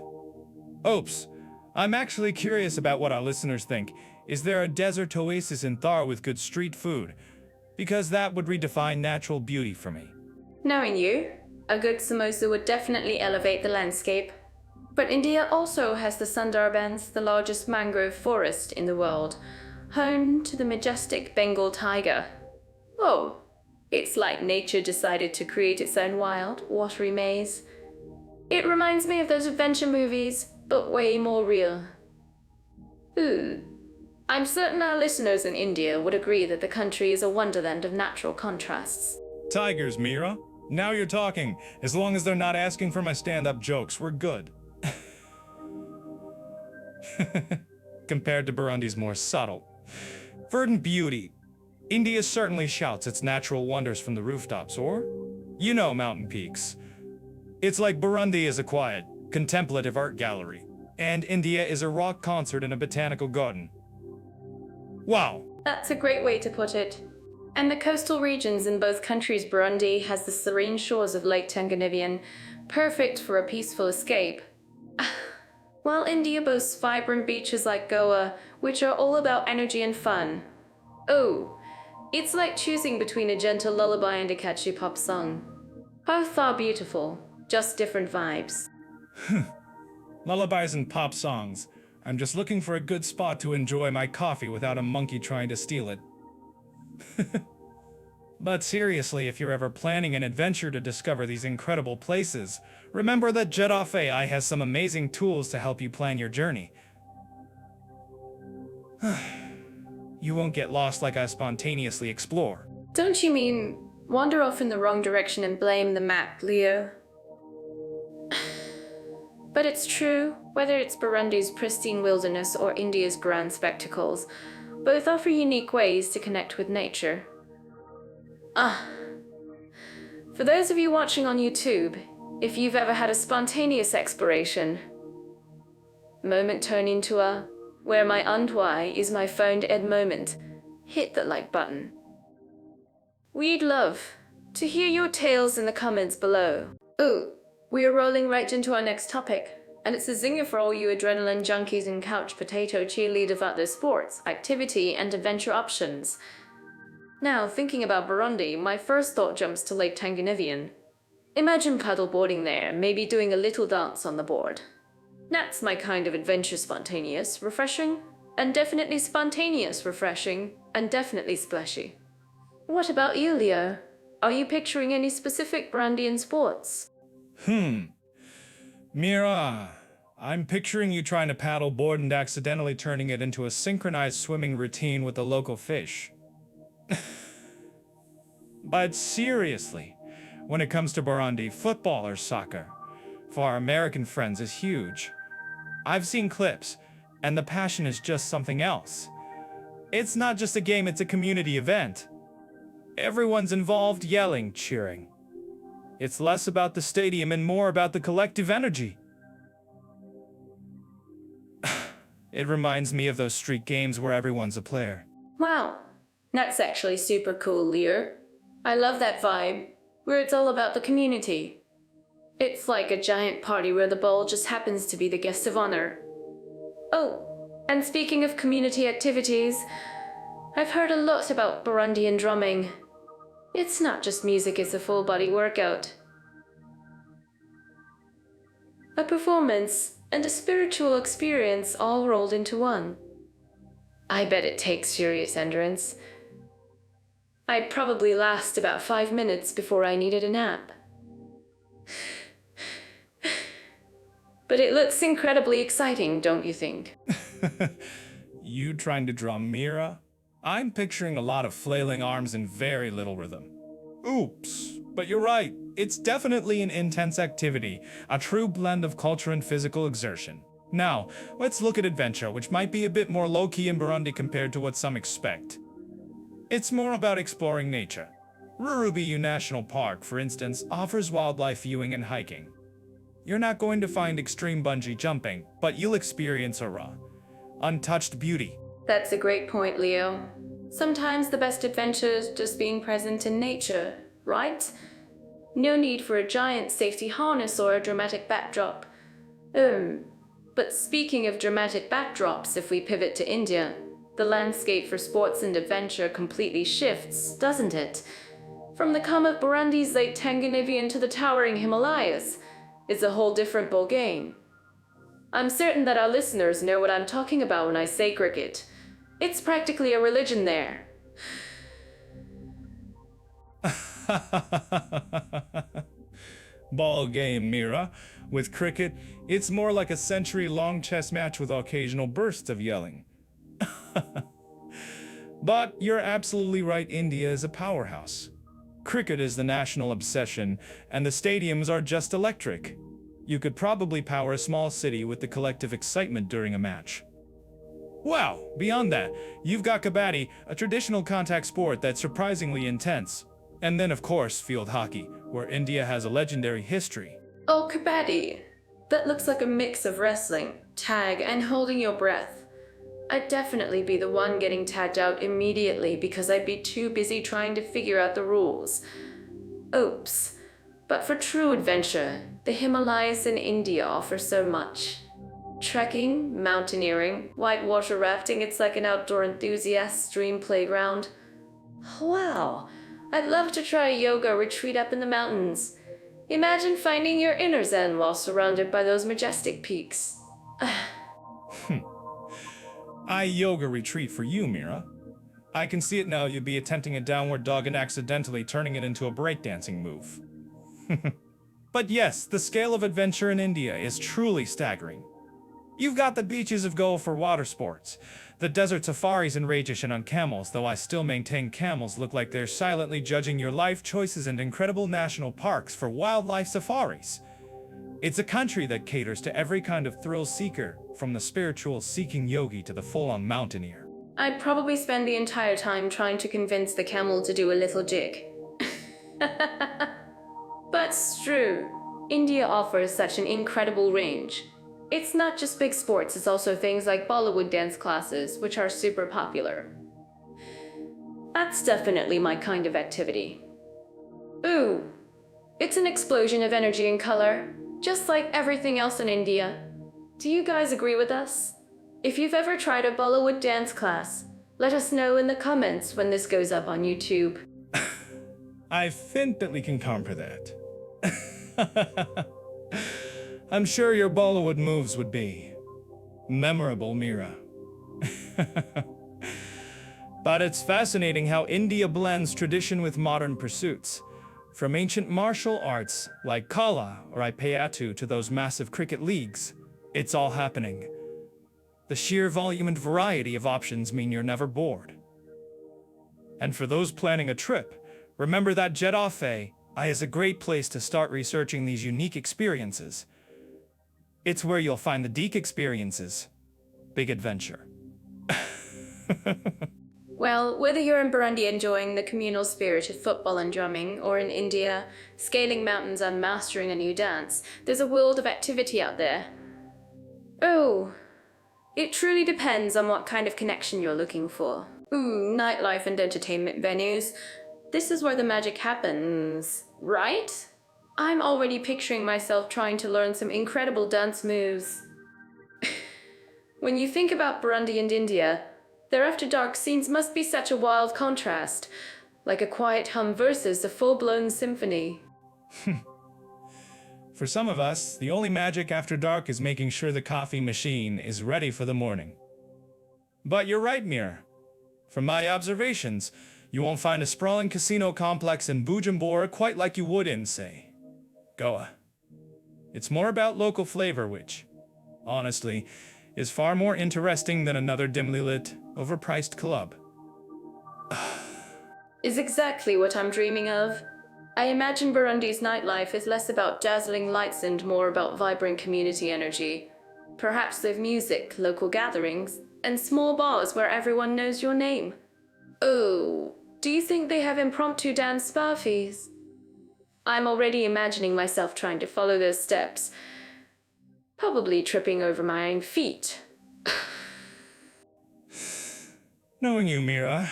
Oops. I'm actually curious about what our listeners think. Is there a desert oasis in Thar with good street food? Because that would redefine natural beauty for me. Knowing you, a good samosa would definitely elevate the landscape. But India also has the Sundarbans, the largest mangrove forest in the world, home to the majestic Bengal tiger. Whoa, it's like nature decided to create its own wild, watery maze. It reminds me of those adventure movies, but way more real. Ooh, I'm certain our listeners in India would agree that the country is a wonderland of natural contrasts. Tigers, Mira. Now you're talking. As long as they're not asking for my stand-up jokes, we're good. Compared to Burundi's more subtle, verdant beauty, India certainly shouts its natural wonders from the rooftops, or, mountain peaks. It's like Burundi is a quiet, contemplative art gallery, and India is a rock concert in a botanical garden. Wow. That's a great way to put it. And the coastal regions in both countries, Burundi has the serene shores of Lake Tanganyika, perfect for a peaceful escape. While India boasts vibrant beaches like Goa, which are all about energy and fun. Oh, it's like choosing between a gentle lullaby and a catchy pop song. Both are beautiful, just different vibes. Lullabies and pop songs. I'm just looking for a good spot to enjoy my coffee without a monkey trying to steal it. But seriously, if you're ever planning an adventure to discover these incredible places, remember that Jedoff AI has some amazing tools to help you plan your journey. You won't get lost like I spontaneously explore. Don't you mean wander off in the wrong direction and blame the map, Leo? But it's true, whether it's Burundi's pristine wilderness or India's grand spectacles, both offer unique ways to connect with nature. For those of you watching on YouTube, if you've ever had a spontaneous exploration, moment turn into a where my and why is my phoned ed moment, hit the like button. We'd love to hear your tales in the comments below. Ooh, we are rolling right into our next topic, and it's a zinger for all you adrenaline junkies and couch potato cheerleader about their sports, activity, and adventure options. Now, thinking about Burundi, my first thought jumps to Lake Tanganyika. Imagine paddleboarding there, maybe doing a little dance on the board. That's my kind of adventure, spontaneous, refreshing, and definitely spontaneous, refreshing, and definitely splashy. What about you, Leo? Are you picturing any specific Burundian sports? Mira, I'm picturing you trying to paddleboard and accidentally turning it into a synchronized swimming routine with the local fish. But seriously, when it comes to Burundi, football or soccer, for our American friends, is huge. I've seen clips, and the passion is just something else. It's not just a game, it's a community event. Everyone's involved, yelling, cheering. It's less about the stadium and more about the collective energy. It reminds me of those street games where everyone's a player. Wow, that's actually super cool, Leo. I love that vibe, where it's all about the community. It's like a giant party where the ball just happens to be the guest of honor. Oh, and speaking of community activities, I've heard a lot about Burundian drumming. It's not just music, it's a full-body workout. A performance and a spiritual experience all rolled into one. I bet it takes serious endurance. I'd probably last about 5 minutes before I needed a nap. But it looks incredibly exciting, don't you think? You trying to drum Mira? I'm picturing a lot of flailing arms and very little rhythm. Oops, but you're right. It's definitely an intense activity, a true blend of culture and physical exertion. Now, let's look at adventure, which might be a bit more low-key in Burundi compared to what some expect. It's more about exploring nature. Rurubiyu National Park, for instance, offers wildlife viewing and hiking. You're not going to find extreme bungee jumping, but you'll experience a raw, untouched beauty. That's a great point, Leo. Sometimes the best adventure is just being present in nature, right? No need for a giant safety harness or a dramatic backdrop. But speaking of dramatic backdrops, if we pivot to India, the landscape for sports and adventure completely shifts, doesn't it? From the calm of Burundi's Lake Tanganyika to the towering Himalayas, it's a whole different ballgame. I'm certain that our listeners know what I'm talking about when I say cricket. It's practically a religion there. Ball game, Mira. With cricket, it's more like a century-long chess match with occasional bursts of yelling. But you're absolutely right, India is a powerhouse. Cricket is the national obsession, and the stadiums are just electric. You could probably power a small city with the collective excitement during a match. Wow, beyond that, you've got kabaddi, a traditional contact sport that's surprisingly intense. And then, of course, field hockey, where India has a legendary history. Oh, kabaddi. That looks like a mix of wrestling, tag, and holding your breath. I'd definitely be the one getting tagged out immediately because I'd be too busy trying to figure out the rules. Oops. But for true adventure, the Himalayas in India offer so much. Trekking, mountaineering, whitewater rafting, it's like an outdoor enthusiast's dream playground. Wow, I'd love to try a yoga retreat up in the mountains. Imagine finding your inner zen while surrounded by those majestic peaks. I yoga retreat for you, Mira. I can see it now, you'd be attempting a downward dog and accidentally turning it into a breakdancing move. But yes, the scale of adventure in India is truly staggering. You've got the beaches of Goa for water sports, the desert safaris in Rajasthan on camels, though I still maintain camels look like they're silently judging your life choices, and incredible national parks for wildlife safaris. It's a country that caters to every kind of thrill seeker, from the spiritual seeking yogi to the full-on mountaineer. I'd probably spend the entire time trying to convince the camel to do a little jig. But it's true. India offers such an incredible range. It's not just big sports, it's also things like Bollywood dance classes, which are super popular. That's definitely my kind of activity. Ooh, it's an explosion of energy and color, just like everything else in India. Do you guys agree with us? If you've ever tried a Bollywood dance class, let us know in the comments when this goes up on YouTube. I definitely can concur that. I'm sure your Bollywood moves would be memorable, Mira. But it's fascinating how India blends tradition with modern pursuits. From ancient martial arts like Kala or Ipayatu to those massive cricket leagues, it's all happening. The sheer volume and variety of options mean you're never bored. And for those planning a trip, remember that Jeddah is a great place to start researching these unique experiences. It's where you'll find the Deek experiences. Big adventure. Well, whether you're in Burundi enjoying the communal spirit of football and drumming, or in India, scaling mountains and mastering a new dance, there's a world of activity out there. Oh, it truly depends on what kind of connection you're looking for. Ooh, nightlife and entertainment venues. This is where the magic happens, right? I'm already picturing myself trying to learn some incredible dance moves. When you think about Burundi and India, their after-dark scenes must be such a wild contrast, like a quiet hum versus a full-blown symphony. For some of us, the only magic after dark is making sure the coffee machine is ready for the morning. But you're right, Mir. From my observations, you won't find a sprawling casino complex in Bujumbura quite like you would in, say, Goa. It's more about local flavor, which, honestly, is far more interesting than another dimly lit, overpriced club. Is exactly what I'm dreaming of. I imagine Burundi's nightlife is less about dazzling lights and more about vibrant community energy. Perhaps they've music, local gatherings, and small bars where everyone knows your name. Oh, do you think they have impromptu dance spa fees? I'm already imagining myself trying to follow those steps. Probably tripping over my own feet. Knowing you, Mira,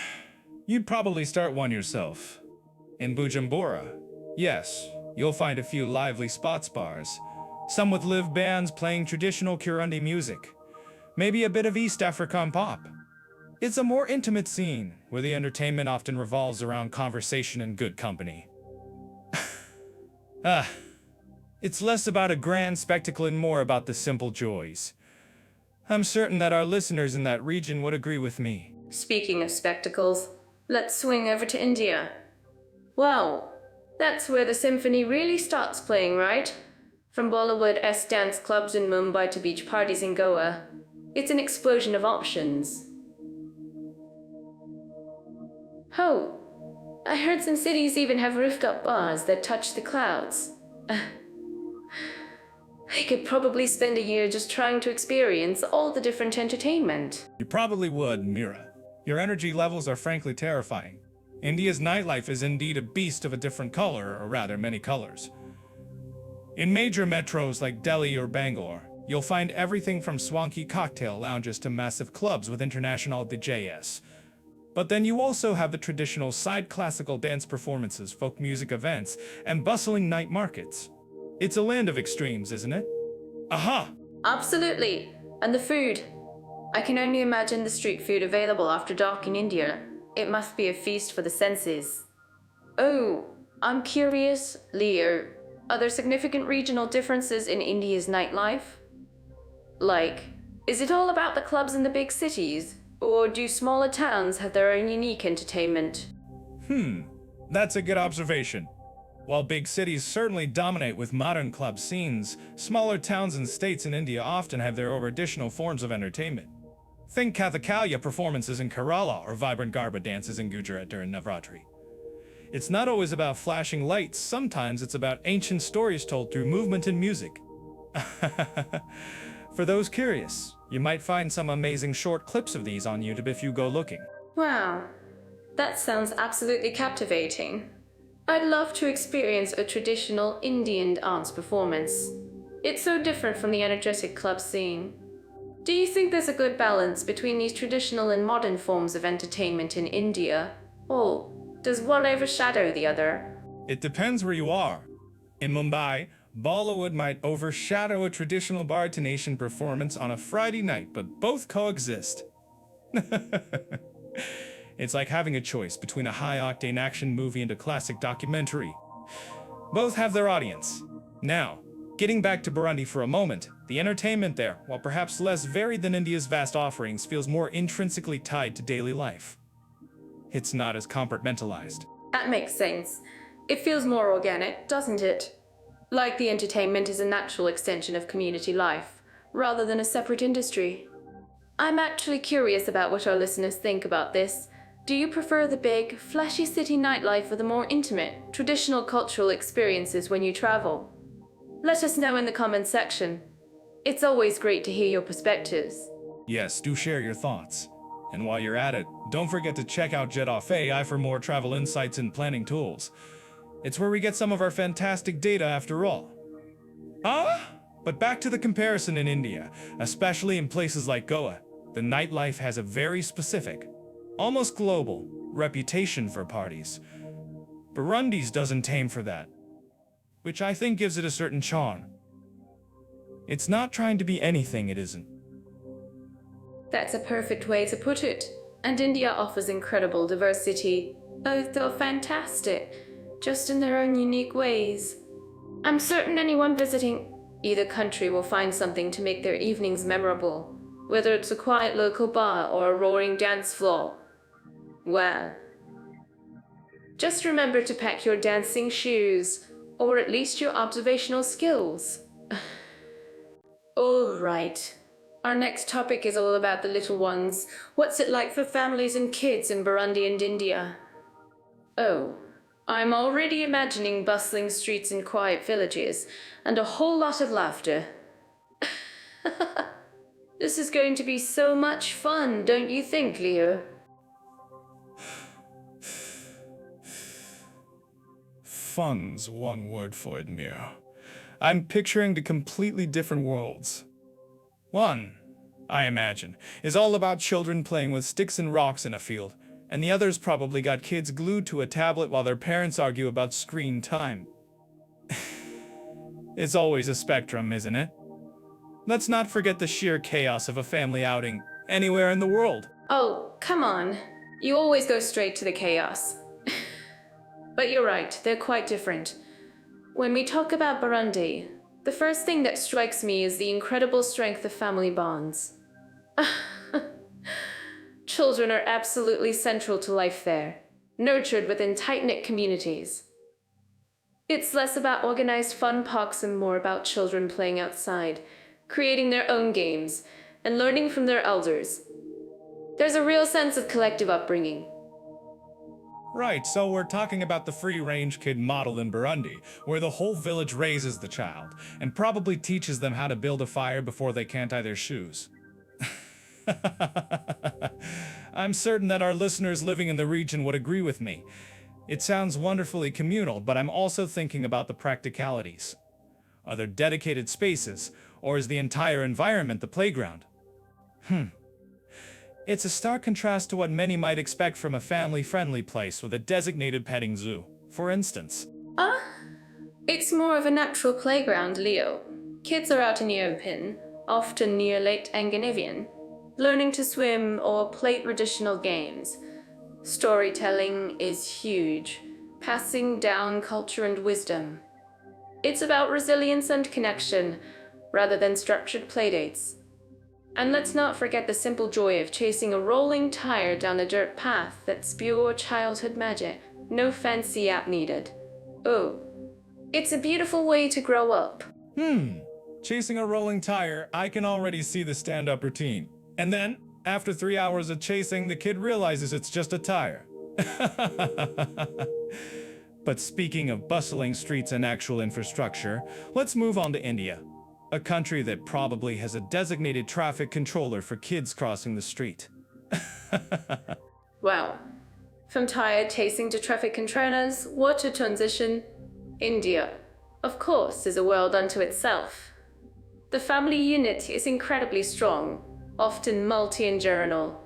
You'd probably start one yourself. In Bujumbura, yes, you'll find a few lively spots bars, some with live bands playing traditional Kirundi music, maybe a bit of East African pop. It's a more intimate scene, where the entertainment often revolves around conversation and good company. It's less about a grand spectacle and more about the simple joys. I'm certain that our listeners in that region would agree with me. Speaking of spectacles, let's swing over to India. Wow, that's where the symphony really starts playing, right? From Bollywood-esque dance clubs in Mumbai to beach parties in Goa, it's an explosion of options. Oh, I heard some cities even have rooftop bars that touch the clouds. I could probably spend a year just trying to experience all the different entertainment. You probably would, Mira. Your energy levels are frankly terrifying. India's nightlife is indeed a beast of a different color, or rather many colors. In major metros like Delhi or Bangalore, you'll find everything from swanky cocktail lounges to massive clubs with international DJs. But then you also have the traditional side classical dance performances, folk music events, and bustling night markets. It's a land of extremes, isn't it? Aha! Absolutely. And the food. I can only imagine the street food available after dark in India. It must be a feast for the senses. Oh, I'm curious, Leo, are there significant regional differences in India's nightlife? Like, is it all about the clubs in the big cities? Or do smaller towns have their own unique entertainment? That's a good observation. While big cities certainly dominate with modern club scenes, smaller towns and states in India often have their own additional forms of entertainment. Think Kathakalia performances in Kerala or vibrant Garba dances in Gujarat during Navratri. It's not always about flashing lights, sometimes it's about ancient stories told through movement and music. For those curious, you might find some amazing short clips of these on YouTube if you go looking. Wow, that sounds absolutely captivating. I'd love to experience a traditional Indian dance performance. It's so different from the energetic club scene. Do you think there's a good balance between these traditional and modern forms of entertainment in India? Or does one overshadow the other? It depends where you are. In Mumbai, Bollywood might overshadow a traditional Bharatanatyam performance on a Friday night, but both coexist. It's like having a choice between a high-octane action movie and a classic documentary. Both have their audience. Now, getting back to Burundi for a moment, the entertainment there, while perhaps less varied than India's vast offerings, feels more intrinsically tied to daily life. It's not as compartmentalized. That makes sense. It feels more organic, doesn't it? Like the entertainment is a natural extension of community life, rather than a separate industry. I'm actually curious about what our listeners think about this. Do you prefer the big, flashy city nightlife or the more intimate, traditional cultural experiences when you travel? Let us know in the comments section. It's always great to hear your perspectives. Yes, do share your thoughts. And while you're at it, don't forget to check out Jet-Off AI for more travel insights and planning tools. It's where we get some of our fantastic data after all. But back to the comparison in India, especially in places like Goa, the nightlife has a very specific, almost global, reputation for parties. Burundi's doesn't tame for that, which I think gives it a certain charm. It's not trying to be anything it isn't. That's a perfect way to put it. And India offers incredible diversity. Both are fantastic, just in their own unique ways. I'm certain anyone visiting either country will find something to make their evenings memorable, whether it's a quiet local bar or a roaring dance floor. Well, just remember to pack your dancing shoes, or at least your observational skills. All right. Our next topic is all about the little ones. What's it like for families and kids in Burundi and India? Oh, I'm already imagining bustling streets and quiet villages, and a whole lot of laughter. This is going to be so much fun, don't you think, Leo? Fun's one word for it, Mira. I'm picturing the completely different worlds. One, I imagine, is all about children playing with sticks and rocks in a field, and the others probably got kids glued to a tablet while their parents argue about screen time. It's always a spectrum, isn't it? Let's not forget the sheer chaos of a family outing anywhere in the world. Oh, come on. You always go straight to the chaos. But you're right, they're quite different. When we talk about Burundi, the first thing that strikes me is the incredible strength of family bonds. Children are absolutely central to life there, nurtured within tight-knit communities. It's less about organized fun parks and more about children playing outside, creating their own games, and learning from their elders. There's a real sense of collective upbringing. Right, so we're talking about the free-range kid model in Burundi, where the whole village raises the child, and probably teaches them how to build a fire before they can't tie their shoes. I'm certain that our listeners living in the region would agree with me. It sounds wonderfully communal, but I'm also thinking about the practicalities. Are there dedicated spaces, or is the entire environment the playground? It's a stark contrast to what many might expect from a family-friendly place with a designated petting zoo, for instance. It's more of a natural playground, Leo. Kids are out in the open, often near Lake Tanganyika, learning to swim or play traditional games. Storytelling is huge, passing down culture and wisdom. It's about resilience and connection, rather than structured playdates. And let's not forget the simple joy of chasing a rolling tire down a dirt path that's pure childhood magic. No fancy app needed. Oh, it's a beautiful way to grow up. Chasing a rolling tire, I can already see the stand-up routine. And then, after 3 hours of chasing, the kid realizes it's just a tire. But speaking of bustling streets and actual infrastructure, let's move on to India. A country that probably has a designated traffic controller for kids crossing the street. Wow. From tire chasing to traffic controllers, what a transition. India, of course, is a world unto itself. The family unit is incredibly strong, often multi-generational.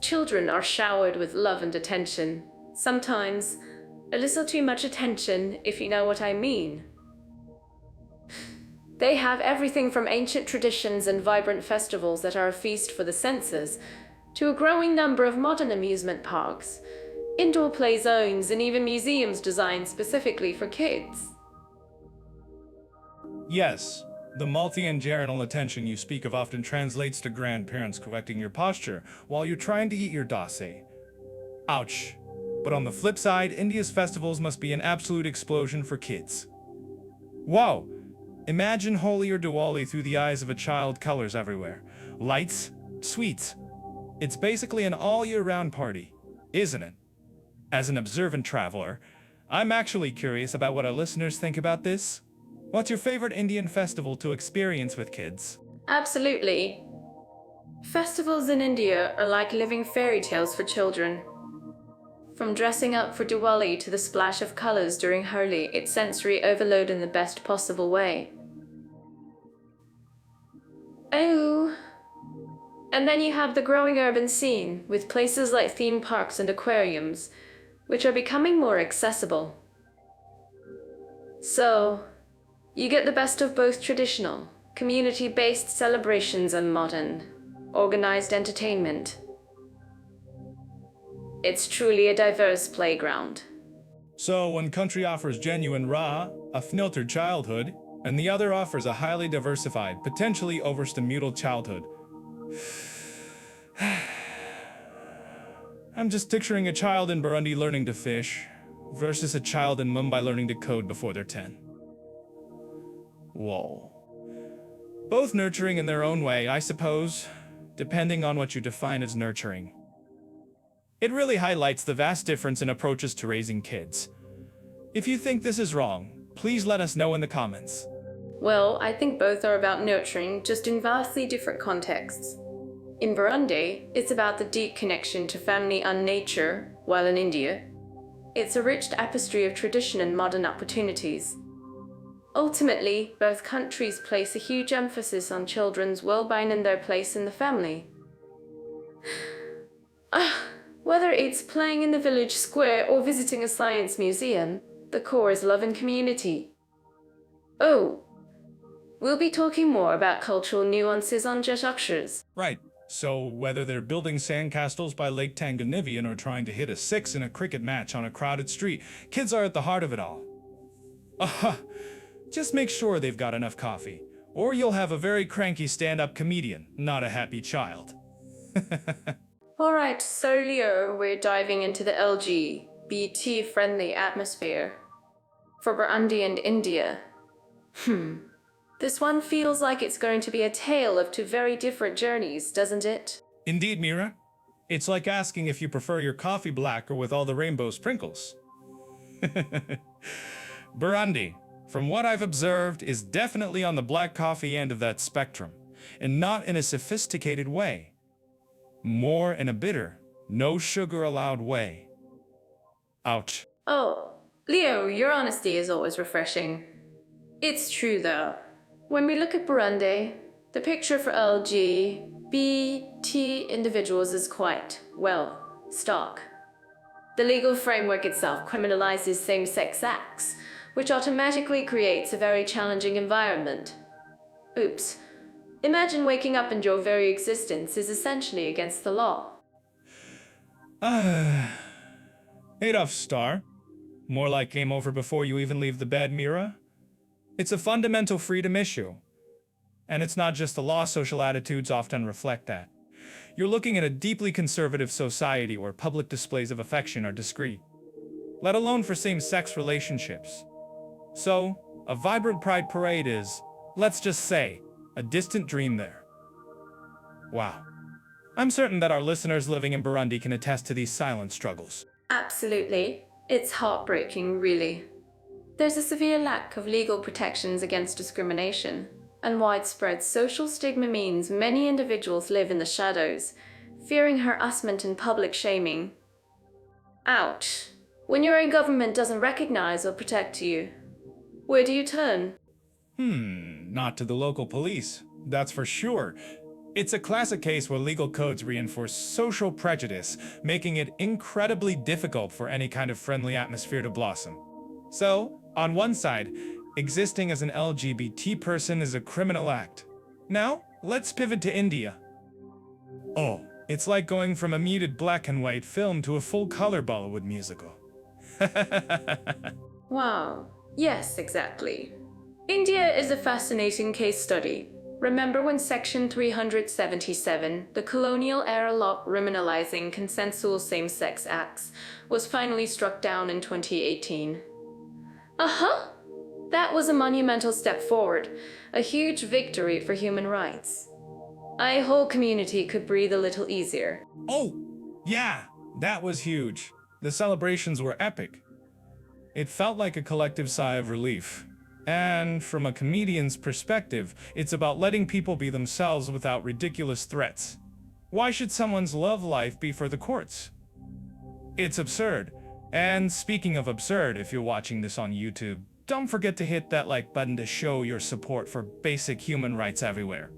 Children are showered with love and attention. Sometimes, a little too much attention, if you know what I mean. They have everything from ancient traditions and vibrant festivals that are a feast for the senses, to a growing number of modern amusement parks, indoor play zones, and even museums designed specifically for kids. Yes, the multi-generational attention you speak of often translates to grandparents correcting your posture while you're trying to eat your dosa. Ouch. But on the flip side, India's festivals must be an absolute explosion for kids. Wow! Imagine Holi or Diwali through the eyes of a child, colors everywhere. Lights, sweets. It's basically an all-year-round party, isn't it? As an observant traveler, I'm actually curious about what our listeners think about this. What's your favorite Indian festival to experience with kids? Absolutely. Festivals in India are like living fairy tales for children. From dressing up for Diwali to the splash of colors during Holi, it's sensory overload in the best possible way. Oh. And then you have the growing urban scene, with places like theme parks and aquariums, which are becoming more accessible. So, you get the best of both traditional, community-based celebrations and modern, organized entertainment. It's truly a diverse playground. So, one country offers genuine raw, unfiltered childhood, and the other offers a highly diversified, potentially overstimulated childhood. I'm just picturing a child in Burundi learning to fish, versus a child in Mumbai learning to code before they're 10. Whoa. Both nurturing in their own way, I suppose, depending on what you define as nurturing. It really highlights the vast difference in approaches to raising kids. If you think this is wrong, please let us know in the comments. Well, I think both are about nurturing, just in vastly different contexts. In Burundi, it's about the deep connection to family and nature, while in India, it's a rich tapestry of tradition and modern opportunities. Ultimately, both countries place a huge emphasis on children's well-being and their place in the family. Whether it's playing in the village square or visiting a science museum, the core is love and community. Oh, we'll be talking more about cultural nuances on Jetakshars. Right. So, whether they're building sandcastles by Lake Tanganyika or trying to hit a six in a cricket match on a crowded street, kids are at the heart of it all. Just make sure they've got enough coffee, or you'll have a very cranky stand-up comedian, not a happy child. Alright, so Leo, we're diving into the LGBT-friendly atmosphere. For Burundi and India. This one feels like it's going to be a tale of two very different journeys, doesn't it? Indeed, Mira. It's like asking if you prefer your coffee black or with all the rainbow sprinkles. Burundi, from what I've observed, is definitely on the black coffee end of that spectrum, and not in a sophisticated way. More in a bitter, no sugar allowed way. Ouch. Oh, Leo, your honesty is always refreshing. It's true though. When we look at Burundi, the picture for LGBT individuals is quite, well, stark. The legal framework itself criminalizes same-sex acts, which automatically creates a very challenging environment. Oops. Imagine waking up and your very existence is essentially against the law. Adolf Star. More like game over before you even leave the bed, Mira. It's a fundamental freedom issue. And it's not just the law, social attitudes often reflect that. You're looking at a deeply conservative society where public displays of affection are discreet, let alone for same-sex relationships. So, a vibrant pride parade is, let's just say, a distant dream there. Wow. I'm certain that our listeners living in Burundi can attest to these silent struggles. Absolutely. It's heartbreaking, really. There's a severe lack of legal protections against discrimination, and widespread social stigma means many individuals live in the shadows, fearing harassment and public shaming. Ouch. When your own government doesn't recognize or protect you, where do you turn? Not to the local police, that's for sure. It's a classic case where legal codes reinforce social prejudice, making it incredibly difficult for any kind of friendly atmosphere to blossom. So, on one side, existing as an LGBT person is a criminal act. Now, let's pivot to India. Oh, it's like going from a muted black and white film to a full-color Bollywood musical. Wow. Yes, exactly. India is a fascinating case study. Remember when Section 377, the colonial-era law criminalizing consensual same-sex acts, was finally struck down in 2018? That was a monumental step forward, a huge victory for human rights. A whole community could breathe a little easier. Oh, yeah, that was huge. The celebrations were epic. It felt like a collective sigh of relief. And from a comedian's perspective, it's about letting people be themselves without ridiculous threats. Why should someone's love life be for the courts? It's absurd. And speaking of absurd, if you're watching this on YouTube, don't forget to hit that like button to show your support for basic human rights everywhere.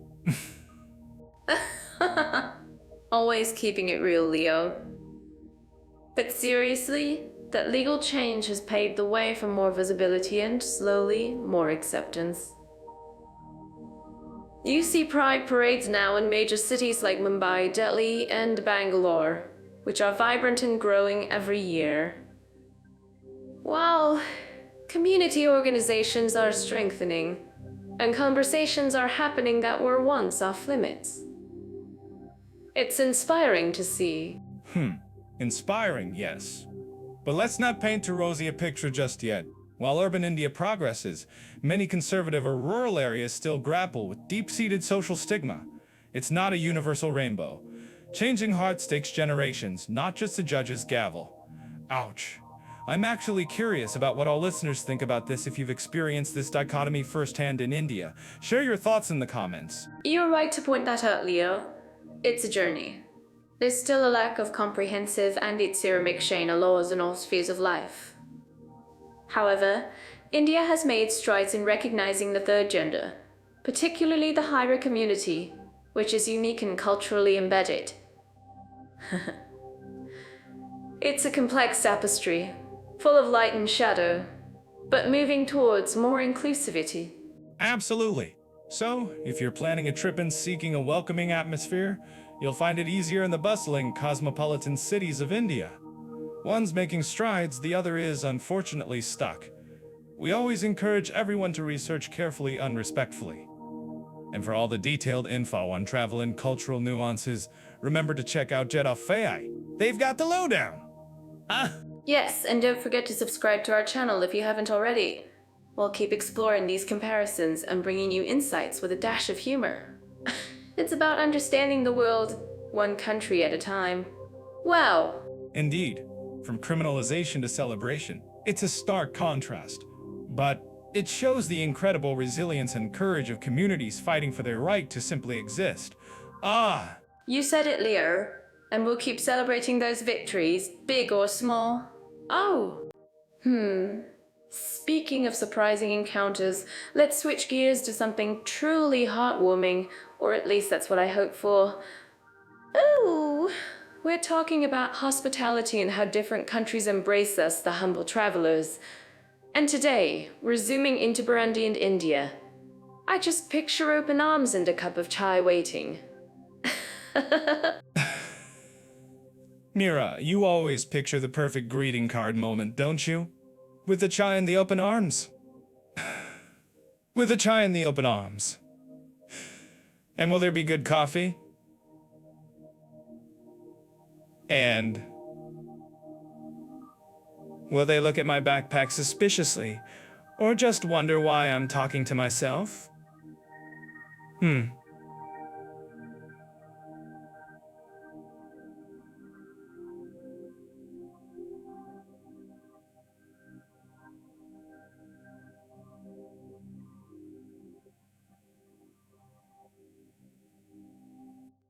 Always keeping it real, Leo. But seriously, that legal change has paved the way for more visibility and, slowly, more acceptance. You see pride parades now in major cities like Mumbai, Delhi, and Bangalore, which are vibrant and growing every year. While community organizations are strengthening, and conversations are happening that were once off limits. It's inspiring to see. Inspiring, yes. But let's not paint too rosy a picture just yet. While urban India progresses, many conservative or rural areas still grapple with deep-seated social stigma. It's not a universal rainbow. Changing hearts takes generations, not just a judge's gavel. Ouch. I'm actually curious about what all listeners think about this if you've experienced this dichotomy firsthand in India. Share your thoughts in the comments. You're right to point that out, Leo. It's a journey. There's still a lack of comprehensive anti-ceramic Shana laws in all spheres of life. However, India has made strides in recognizing the third gender, particularly the higher community, which is unique and culturally embedded. It's a complex tapestry, full of light and shadow, but moving towards more inclusivity. Absolutely. So, if you're planning a trip and seeking a welcoming atmosphere, you'll find it easier in the bustling, cosmopolitan cities of India. One's making strides, the other is, unfortunately, stuck. We always encourage everyone to research carefully and respectfully. And for all the detailed info on travel and cultural nuances, remember to check out Jet Off AI. They've got the lowdown. Yes, and don't forget to subscribe to our channel if you haven't already. We'll keep exploring these comparisons and bringing you insights with a dash of humor. It's about understanding the world one country at a time. Wow! Indeed, from criminalization to celebration, it's a stark contrast. But it shows the incredible resilience and courage of communities fighting for their right to simply exist. Ah! You said it, Leo. And we'll keep celebrating those victories, big or small. Oh! Speaking of surprising encounters, let's switch gears to something truly heartwarming, or at least that's what I hope for. Ooh! We're talking about hospitality and how different countries embrace us, the humble travelers. And today, we're zooming into Burundi and India. I just picture open arms and a cup of chai waiting. Mira, you always picture the perfect greeting card moment, don't you? With the chai and the open arms. With the chai and the open arms. And will there be good coffee? And will they look at my backpack suspiciously, or just wonder why I'm talking to myself?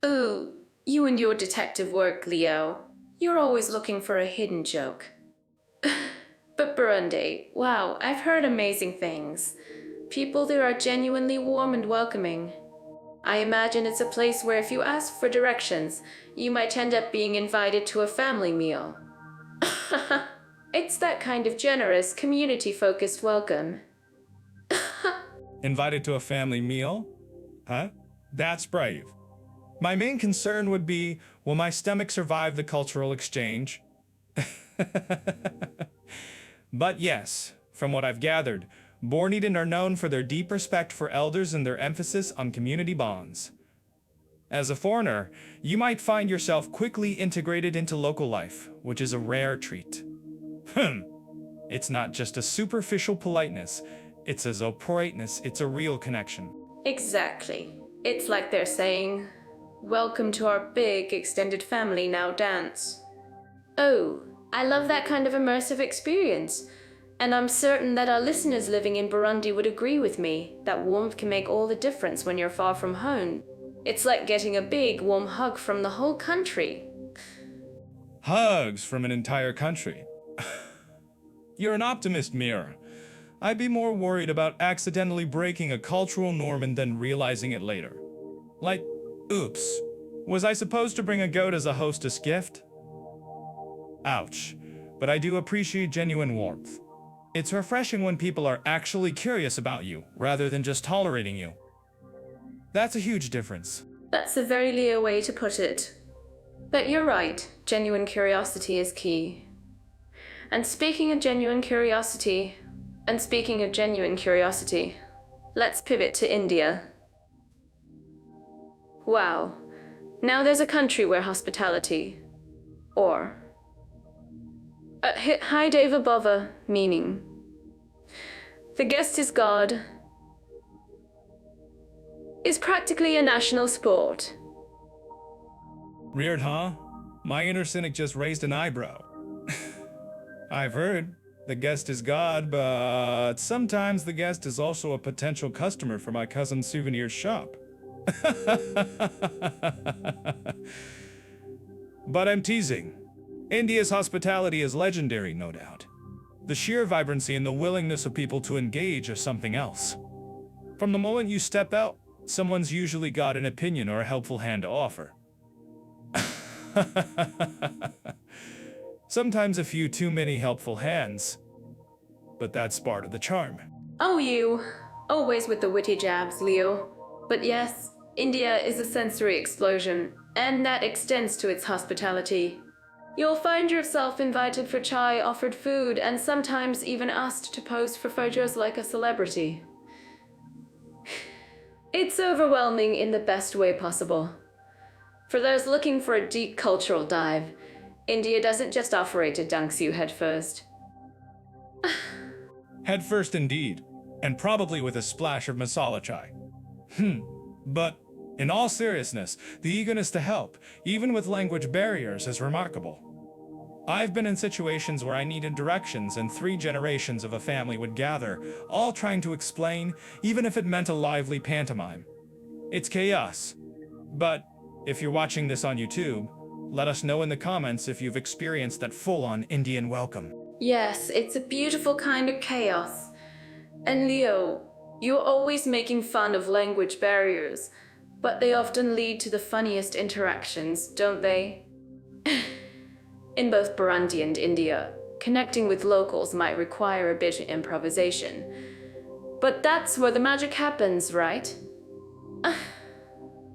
Ooh, you and your detective work, Leo. You're always looking for a hidden joke. But Burundi, wow, I've heard amazing things. People there are genuinely warm and welcoming. I imagine it's a place where if you ask for directions, you might end up being invited to a family meal. It's that kind of generous, community-focused welcome. Invited to a family meal? Huh? That's brave. My main concern would be, will my stomach survive the cultural exchange? But yes, from what I've gathered, Bornean are known for their deep respect for elders and their emphasis on community bonds. As a foreigner, you might find yourself quickly integrated into local life, which is a rare treat. It's not just a superficial politeness, it's a zopoliteness, it's a real connection. Exactly. It's like they're saying, "Welcome to our big extended family, now dance." Oh, I love that kind of immersive experience. And I'm certain that our listeners living in Burundi would agree with me that warmth can make all the difference when you're far from home. It's like getting a big, warm hug from the whole country. Hugs from an entire country. You're an optimist, Mira. I'd be more worried about accidentally breaking a cultural norm and then realizing it later. Like, oops, was I supposed to bring a goat as a hostess gift? Ouch, but I do appreciate genuine warmth. It's refreshing when people are actually curious about you, rather than just tolerating you. That's a huge difference. That's a very Leo way to put it. But you're right, genuine curiosity is key. And speaking of genuine curiosity, let's pivot to India. Wow, now there's a country where hospitality, or Hi Deva Bova, meaning the guest is God, is practically a national sport. Weird, huh? My inner cynic just raised an eyebrow. I've heard the guest is God, but sometimes the guest is also a potential customer for my cousin's souvenir shop. But I'm teasing. India's hospitality is legendary, no doubt. The sheer vibrancy and the willingness of people to engage are something else. From the moment you step out, someone's usually got an opinion or a helpful hand to offer. Sometimes a few too many helpful hands. But that's part of the charm. Oh, you. Always with the witty jabs, Leo. But yes, India is a sensory explosion, and that extends to its hospitality. You'll find yourself invited for chai, offered food, and sometimes even asked to pose for photos like a celebrity. It's overwhelming in the best way possible. For those looking for a deep cultural dive, India doesn't just offer it to dunks you head first. Head first indeed, and probably with a splash of masala chai. But in all seriousness, the eagerness to help, even with language barriers, is remarkable. I've been in situations where I needed directions and 3 generations of a family would gather, all trying to explain, even if it meant a lively pantomime. It's chaos. But if you're watching this on YouTube, let us know in the comments if you've experienced that full-on Indian welcome. Yes, it's a beautiful kind of chaos. And Leo, you're always making fun of language barriers, but they often lead to the funniest interactions, don't they? In both Burundi and India, connecting with locals might require a bit of improvisation. But that's where the magic happens, right?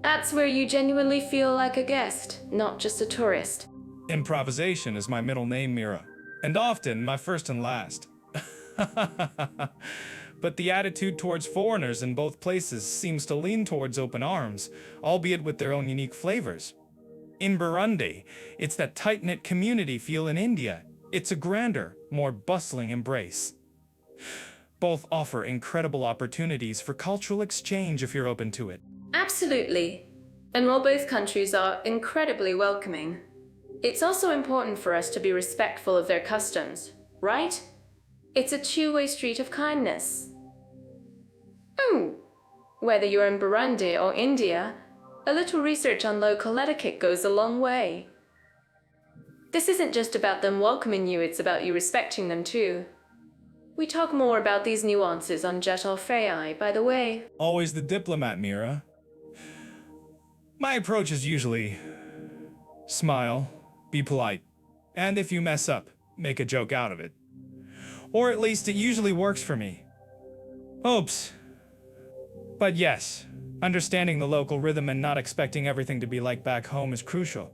That's where you genuinely feel like a guest, not just a tourist. Improvisation is my middle name, Mira, and often my first and last. But the attitude towards foreigners in both places seems to lean towards open arms, albeit with their own unique flavors. In Burundi, it's that tight-knit community feel in India. It's a grander, more bustling embrace. Both offer incredible opportunities for cultural exchange if you're open to it. Absolutely. And while both countries are incredibly welcoming, it's also important for us to be respectful of their customs, right? It's a two-way street of kindness. Whether you're in Burundi or India, a little research on local etiquette goes a long way. This isn't just about them welcoming you, it's about you respecting them too. We talk more about these nuances on Jet or Freyai, by the way. Always the diplomat, Mira. My approach is usually smile, be polite, and if you mess up, make a joke out of it. Or at least it usually works for me. Oops. But yes, understanding the local rhythm and not expecting everything to be like back home is crucial.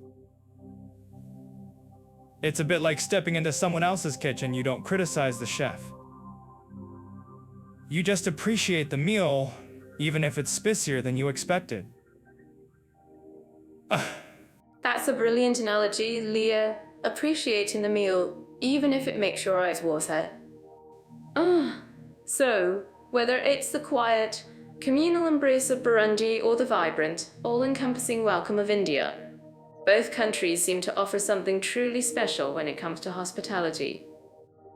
It's a bit like stepping into someone else's kitchen. You don't criticize the chef. You just appreciate the meal, even if it's spicier than you expected. That's a brilliant analogy, Leah. Appreciating the meal, even if it makes your eyes water. So, whether it's the quiet, communal embrace of Burundi or the vibrant, all-encompassing welcome of India, both countries seem to offer something truly special when it comes to hospitality.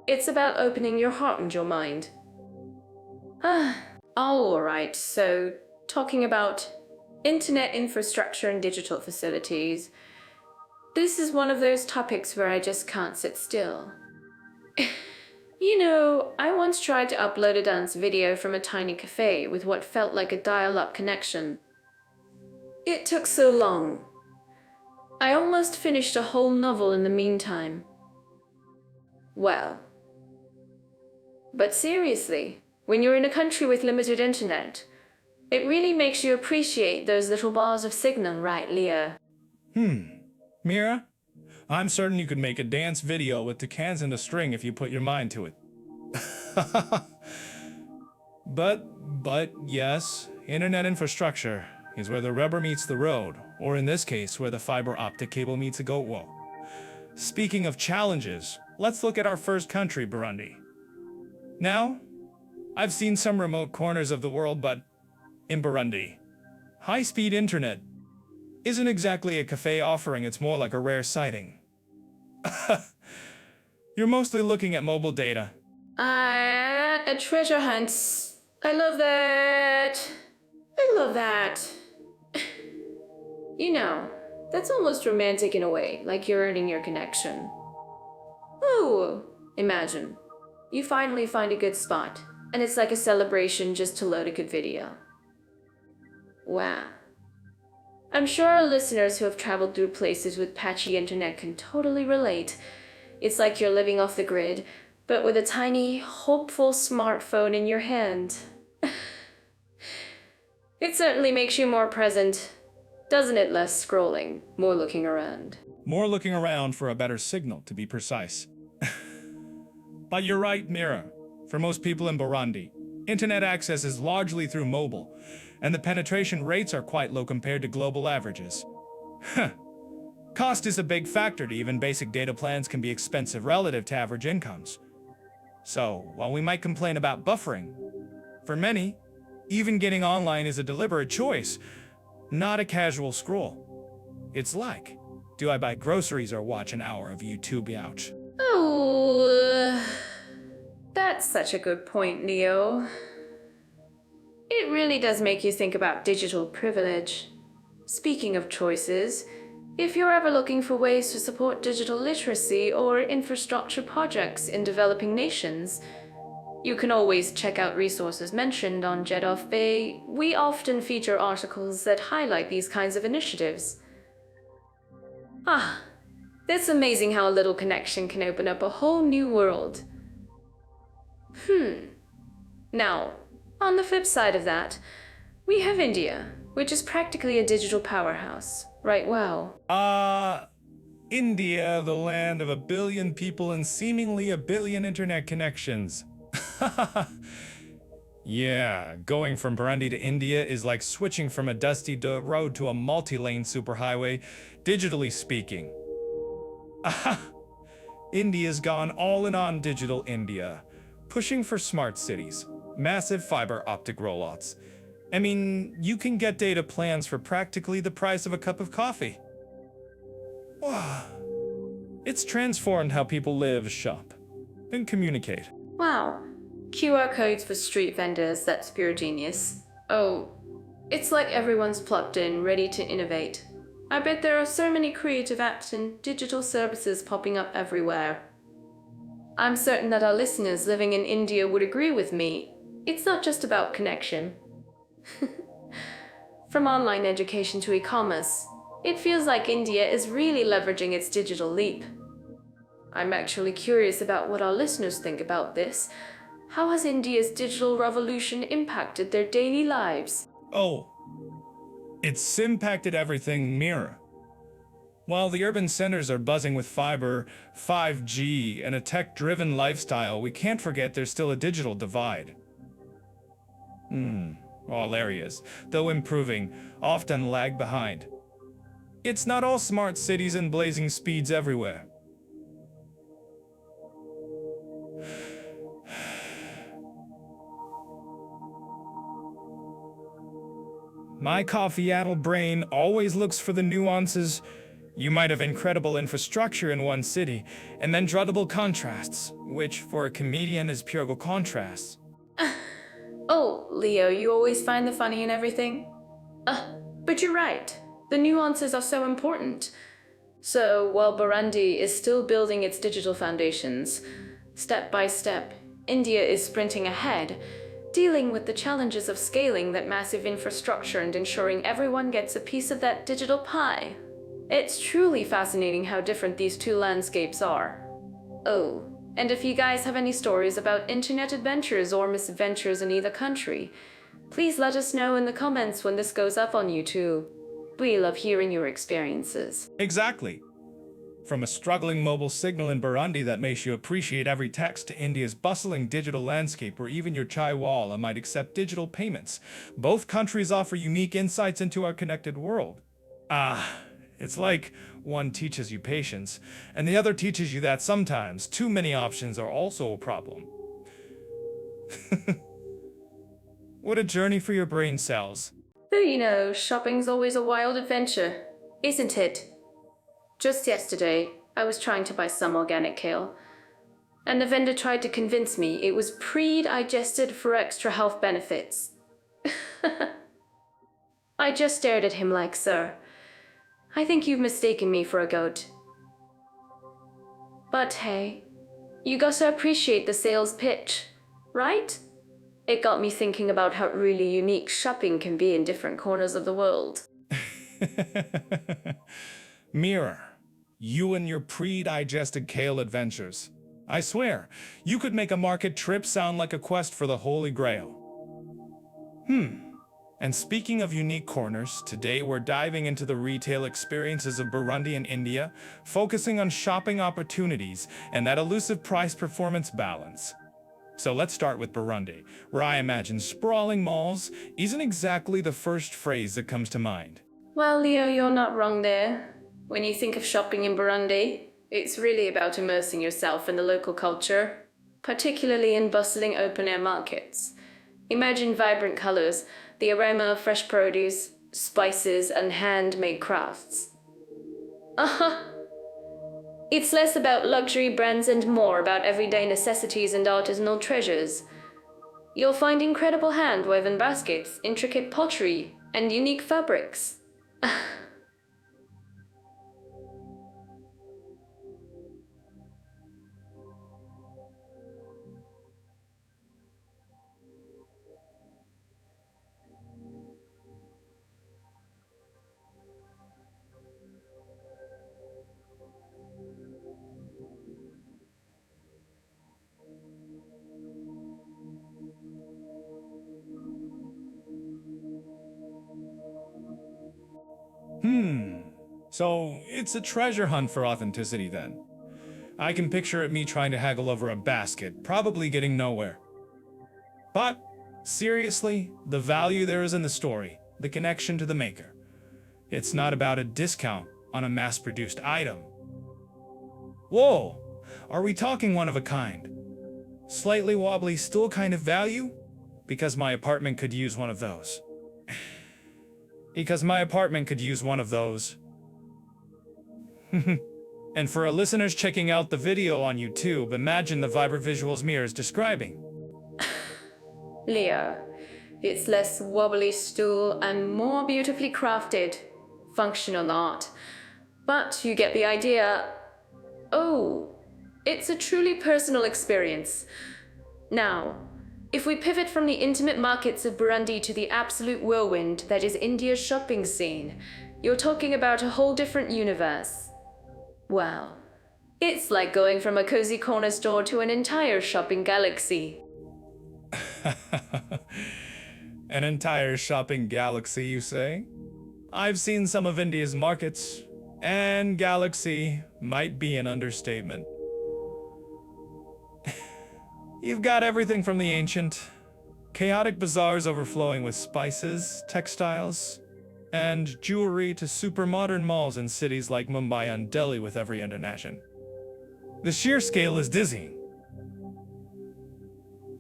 It's about opening your heart and your mind. Alright, so talking about internet infrastructure and digital facilities, this is one of those topics where I just can't sit still. You know, I once tried to upload a dance video from a tiny cafe with what felt like a dial-up connection. It took so long. I almost finished a whole novel in the meantime. Well. But seriously, when you're in a country with limited internet, it really makes you appreciate those little bars of signal, right, Leah? Mira, I'm certain you could make a dance video with the cans and a string if you put your mind to it. But yes, internet infrastructure is where the rubber meets the road, or in this case, where the fiber optic cable meets a goat wool. Speaking of challenges, let's look at our first country, Burundi. Now, I've seen some remote corners of the world, but in Burundi, high-speed internet isn't exactly a cafe offering, it's more like a rare sighting. You're mostly looking at mobile data. A treasure hunt. I love that. I love that. You know, that's almost romantic in a way, like you're earning your connection. Oh, imagine. You finally find a good spot, and it's like a celebration just to load a good video. Wow. I'm sure our listeners who have traveled through places with patchy internet can totally relate. It's like you're living off the grid, but with a tiny, hopeful smartphone in your hand. It certainly makes you more present, doesn't it? Less scrolling, more looking around. More looking around for a better signal, to be precise. But you're right, Mira. For most people in Burundi, internet access is largely through mobile, and the penetration rates are quite low compared to global averages. Cost is a big factor. To even basic data plans can be expensive relative to average incomes. So, while we might complain about buffering, for many, even getting online is a deliberate choice, not a casual scroll. It's like, do I buy groceries or watch an hour of YouTube? Ouch. Oh, that's such a good point, Leo. It really does make you think about digital privilege. Speaking of choices, if you're ever looking for ways to support digital literacy or infrastructure projects in developing nations, you can always check out resources mentioned on Jeddah Bay. We often feature articles that highlight these kinds of initiatives. It's amazing how a little connection can open up a whole new world. Now, on the flip side of that, we have India, which is practically a digital powerhouse. Right, wow. India, the land of 1 billion people and seemingly 1 billion internet connections. Yeah, going from Burundi to India is like switching from a dusty dirt road to a multi-lane superhighway, digitally speaking. India's gone all in on digital India, pushing for smart cities, massive fiber optic rollouts. I mean, you can get data plans for practically the price of a cup of coffee. Wow. It's transformed how people live, shop, and communicate. Wow. QR codes for street vendors, that's pure genius. Oh, it's like everyone's plugged in, ready to innovate. I bet there are so many creative apps and digital services popping up everywhere. I'm certain that our listeners living in India would agree with me. It's not just about connection. From online education to e-commerce, it feels like India is really leveraging its digital leap. I'm actually curious about what our listeners think about this. How has India's digital revolution impacted their daily lives? Oh, it's impacted everything, Mira. While the urban centers are buzzing with fiber, 5G, and a tech-driven lifestyle, we can't forget there's still a digital divide. All areas, though improving, often lag behind. It's not all smart cities and blazing speeds everywhere. My coffee-addled brain always looks for the nuances. You might have incredible infrastructure in one city, and then dreadable contrasts, which for a comedian is pure contrasts. Oh, Leo, you always find the funny in everything? But you're right. The nuances are so important. So, while Burundi is still building its digital foundations, step by step, India is sprinting ahead, dealing with the challenges of scaling that massive infrastructure and ensuring everyone gets a piece of that digital pie. It's truly fascinating how different these two landscapes are. Oh, and if you guys have any stories about internet adventures or misadventures in either country, please let us know in the comments when this goes up on YouTube. We love hearing your experiences. Exactly. From a struggling mobile signal in Burundi that makes you appreciate every text to India's bustling digital landscape where even your chai walla might accept digital payments, both countries offer unique insights into our connected world. It's like one teaches you patience, and the other teaches you that sometimes too many options are also a problem. What a journey for your brain cells. But shopping's always a wild adventure, isn't it? Just yesterday, I was trying to buy some organic kale, and the vendor tried to convince me it was pre-digested for extra health benefits. I just stared at him like, "Sir, I think you've mistaken me for a goat." But hey, you gotta appreciate the sales pitch, right? It got me thinking about how really unique shopping can be in different corners of the world. Mirror, You and your pre-digested kale adventures. I swear, you could make a market trip sound like a quest for the Holy Grail. And speaking of unique corners, today we're diving into the retail experiences of Burundi and India, focusing on shopping opportunities and that elusive price-performance balance. So let's start with Burundi, where I imagine sprawling malls isn't exactly the first phrase that comes to mind. Well, Leo, you're not wrong there. When you think of shopping in Burundi, it's really about immersing yourself in the local culture, particularly in bustling open-air markets. Imagine vibrant colors, the aroma of fresh produce, spices, and handmade crafts. It's less about luxury brands and more about everyday necessities and artisanal treasures. You'll find incredible hand-woven baskets, intricate pottery, and unique fabrics. So it's a treasure hunt for authenticity then. I can picture it me trying to haggle over a basket, probably getting nowhere. But, seriously, the value there is in the story, the connection to the maker. It's not about a discount on a mass-produced item. Whoa! Are we talking one of a kind? Slightly wobbly, still kind of value? Because my apartment could use one of those. Because my apartment could use one of those. And for our listeners checking out the video on YouTube, imagine the vibrant visuals Mia is describing. Leo, it's less wobbly stool and more beautifully crafted, functional art. But you get the idea. Oh, it's a truly personal experience. Now, if we pivot from the intimate markets of Burundi to the absolute whirlwind that is India's shopping scene, you're talking about a whole different universe. Wow. It's like going from a cozy corner store to an entire shopping galaxy. An entire shopping galaxy, you say? I've seen some of India's markets, and galaxy might be an understatement. You've got everything from the ancient, chaotic bazaars overflowing with spices, textiles, and jewelry to super modern malls in cities like Mumbai and Delhi with every internation. The sheer scale is dizzying.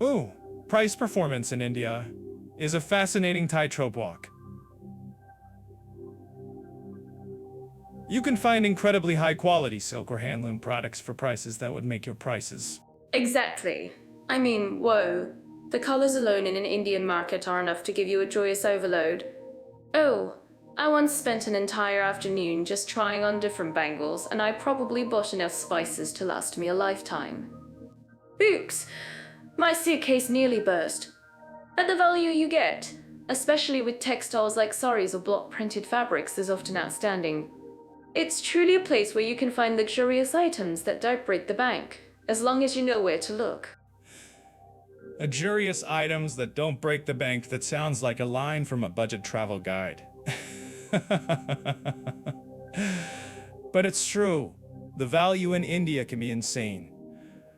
Ooh, price performance in India is a fascinating tightrope walk. You can find incredibly high quality silk or handloom products for prices that would make your prices. Exactly. I mean, whoa. The colors alone in an Indian market are enough to give you a joyous overload. Oh, I once spent an entire afternoon just trying on different bangles, and I probably bought enough spices to last me a lifetime. Oops! My suitcase nearly burst. At the value you get, especially with textiles like saris or block-printed fabrics, is often outstanding. It's truly a place where you can find luxurious items that don't break the bank, as long as you know where to look. Luxurious items that don't break the bank, that sounds like a line from a budget travel guide. But it's true. The value in India can be insane.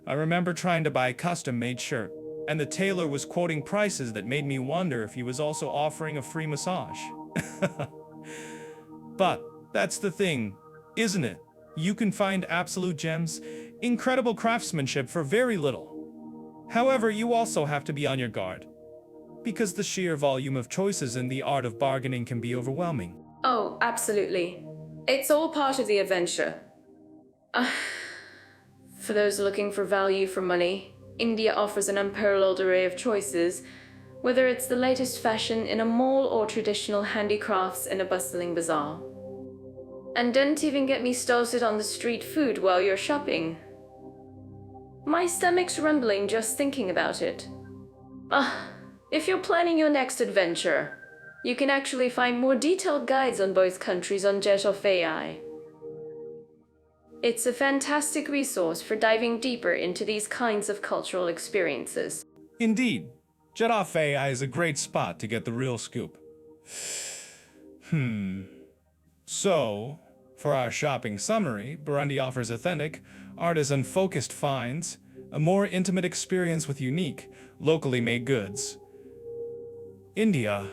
I remember trying to buy a custom-made shirt, and the tailor was quoting prices that made me wonder if he was also offering a free massage. But that's the thing, isn't it? You can find absolute gems, incredible craftsmanship for very little. However, you also have to be on your guard, because the sheer volume of choices in the art of bargaining can be overwhelming. Oh, absolutely. It's all part of the adventure. For those looking for value for money, India offers an unparalleled array of choices, whether it's the latest fashion in a mall or traditional handicrafts in a bustling bazaar. And don't even get me started on the street food while you're shopping. My stomach's rumbling just thinking about it. If you're planning your next adventure, you can actually find more detailed guides on both countries on Jet of AI. It's a fantastic resource for diving deeper into these kinds of cultural experiences. Indeed, Jeddah AI is a great spot to get the real scoop. So, for our shopping summary, Burundi offers authentic, artisan-focused finds, a more intimate experience with unique, locally made goods. India,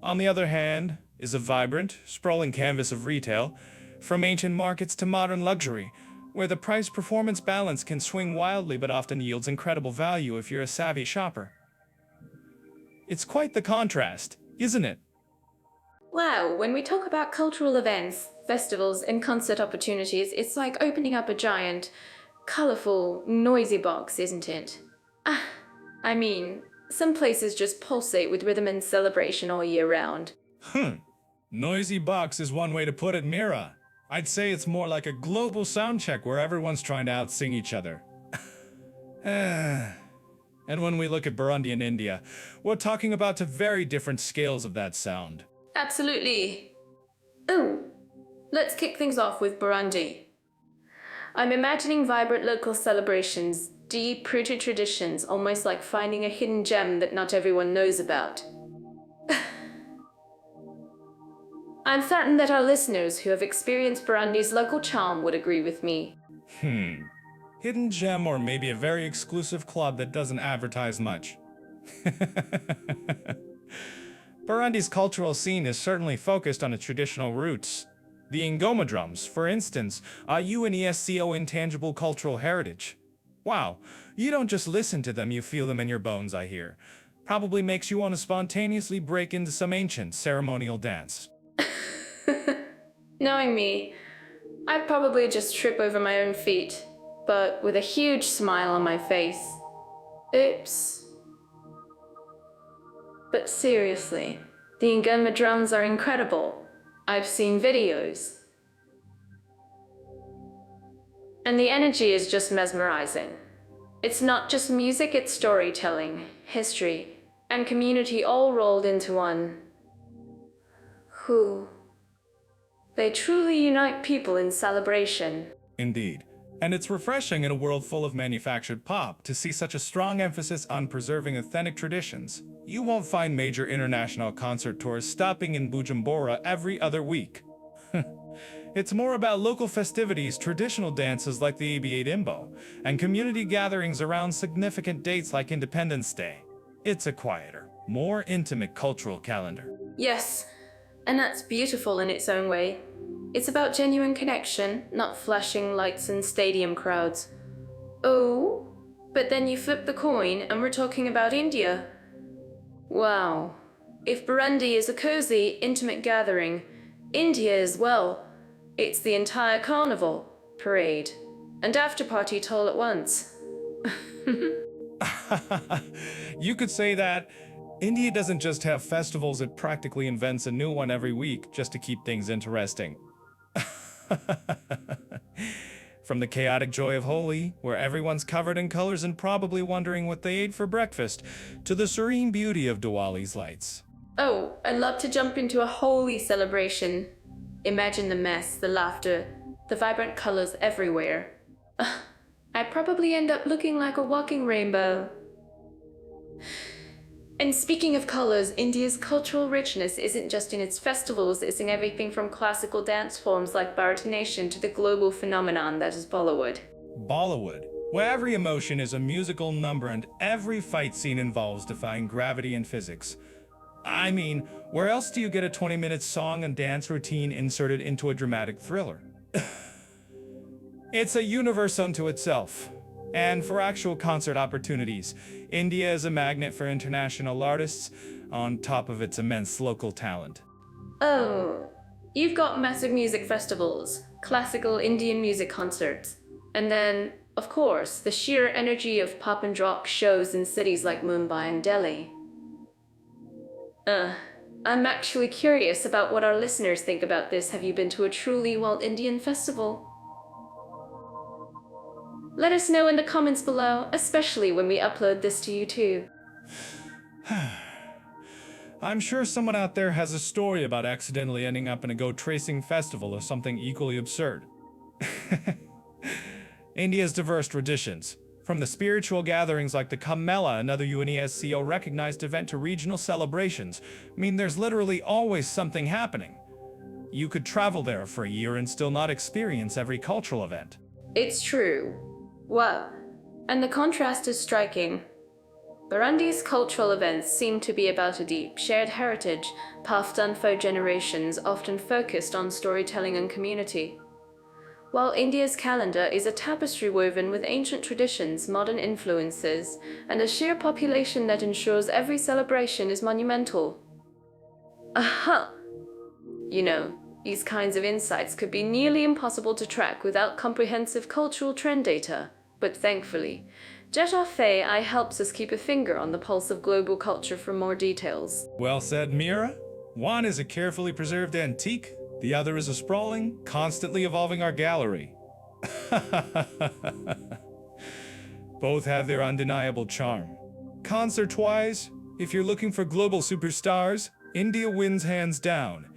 on the other hand, is a vibrant, sprawling canvas of retail, from ancient markets to modern luxury, where the price-performance balance can swing wildly but often yields incredible value if you're a savvy shopper. It's quite the contrast, isn't it? Wow, when we talk about cultural events, festivals, and concert opportunities, it's like opening up a giant, colorful, noisy box, isn't it? I mean, some places just pulsate with rhythm and celebration all year round. Noisy box is one way to put it, Mira. I'd say it's more like a global sound check where everyone's trying to outsing each other. And when we look at Burundi and India, we're talking about two very different scales of that sound. Absolutely. Oh, let's kick things off with Burundi. I'm imagining vibrant local celebrations, deep-rooted traditions, almost like finding a hidden gem that not everyone knows about. I'm certain that our listeners who have experienced Burundi's local charm would agree with me. Hidden gem or maybe a very exclusive club that doesn't advertise much. Burundi's cultural scene is certainly focused on its traditional roots. The Ngoma drums, for instance, are UNESCO intangible cultural heritage. Wow, you don't just listen to them, you feel them in your bones, I hear. Probably makes you want to spontaneously break into some ancient ceremonial dance. Knowing me, I'd probably just trip over my own feet, but with a huge smile on my face. Oops. But seriously, the Ngoma drums are incredible. I've seen videos. And the energy is just mesmerizing. It's not just music, it's storytelling, history, and community all rolled into one. They truly unite people in celebration. Indeed. And it's refreshing in a world full of manufactured pop to see such a strong emphasis on preserving authentic traditions. You won't find major international concert tours stopping in Bujumbura every other week. It's more about local festivities, traditional dances like the Ibi Imbo, and community gatherings around significant dates like Independence Day. It's a quieter, more intimate cultural calendar. Yes, and that's beautiful in its own way. It's about genuine connection, not flashing lights and stadium crowds. Oh, but then you flip the coin and we're talking about India. Wow. If Burundi is a cozy, intimate gathering, India as well. It's the entire carnival, parade, and after-party all at once. You could say that. India doesn't just have festivals, it practically invents a new one every week just to keep things interesting. From the chaotic joy of Holi, where everyone's covered in colors and probably wondering what they ate for breakfast, to the serene beauty of Diwali's lights. Oh, I'd love to jump into a holy celebration. Imagine the mess, the laughter, the vibrant colors everywhere. I'd probably end up looking like a walking rainbow. And speaking of colors, India's cultural richness isn't just in its festivals, it's in everything from classical dance forms like Bharatanatyam to the global phenomenon that is Bollywood. Bollywood, where every emotion is a musical number and every fight scene involves defying gravity and physics. I mean, where else do you get a 20-minute song and dance routine inserted into a dramatic thriller? It's a universe unto itself. And for actual concert opportunities, India is a magnet for international artists, on top of its immense local talent. Oh, you've got massive music festivals, classical Indian music concerts, and then, of course, the sheer energy of pop and rock shows in cities like Mumbai and Delhi. I'm actually curious about what our listeners think about this. Have you been to a truly Walt Indian festival? Let us know in the comments below, especially when we upload this to YouTube. I'm sure someone out there has a story about accidentally ending up in a goat tracing festival or something equally absurd. India's diverse traditions, from the spiritual gatherings like the Kumbh Mela, another UNESCO-recognized event, to regional celebrations, mean there's literally always something happening. You could travel there for a year and still not experience every cultural event. It's true. Well, and the contrast is striking. Burundi's cultural events seem to be about a deep, shared heritage, passed on for generations, often focused on storytelling and community. While India's calendar is a tapestry woven with ancient traditions, modern influences, and a sheer population that ensures every celebration is monumental. Aha! You know, these kinds of insights could be nearly impossible to track without comprehensive cultural trend data, but thankfully, Jet Off AI helps us keep a finger on the pulse of global culture for more details. Well said, Mira. One is a carefully preserved antique, the other is a sprawling, constantly evolving art gallery. Both have their undeniable charm. Concert-wise, if you're looking for global superstars, India wins hands down.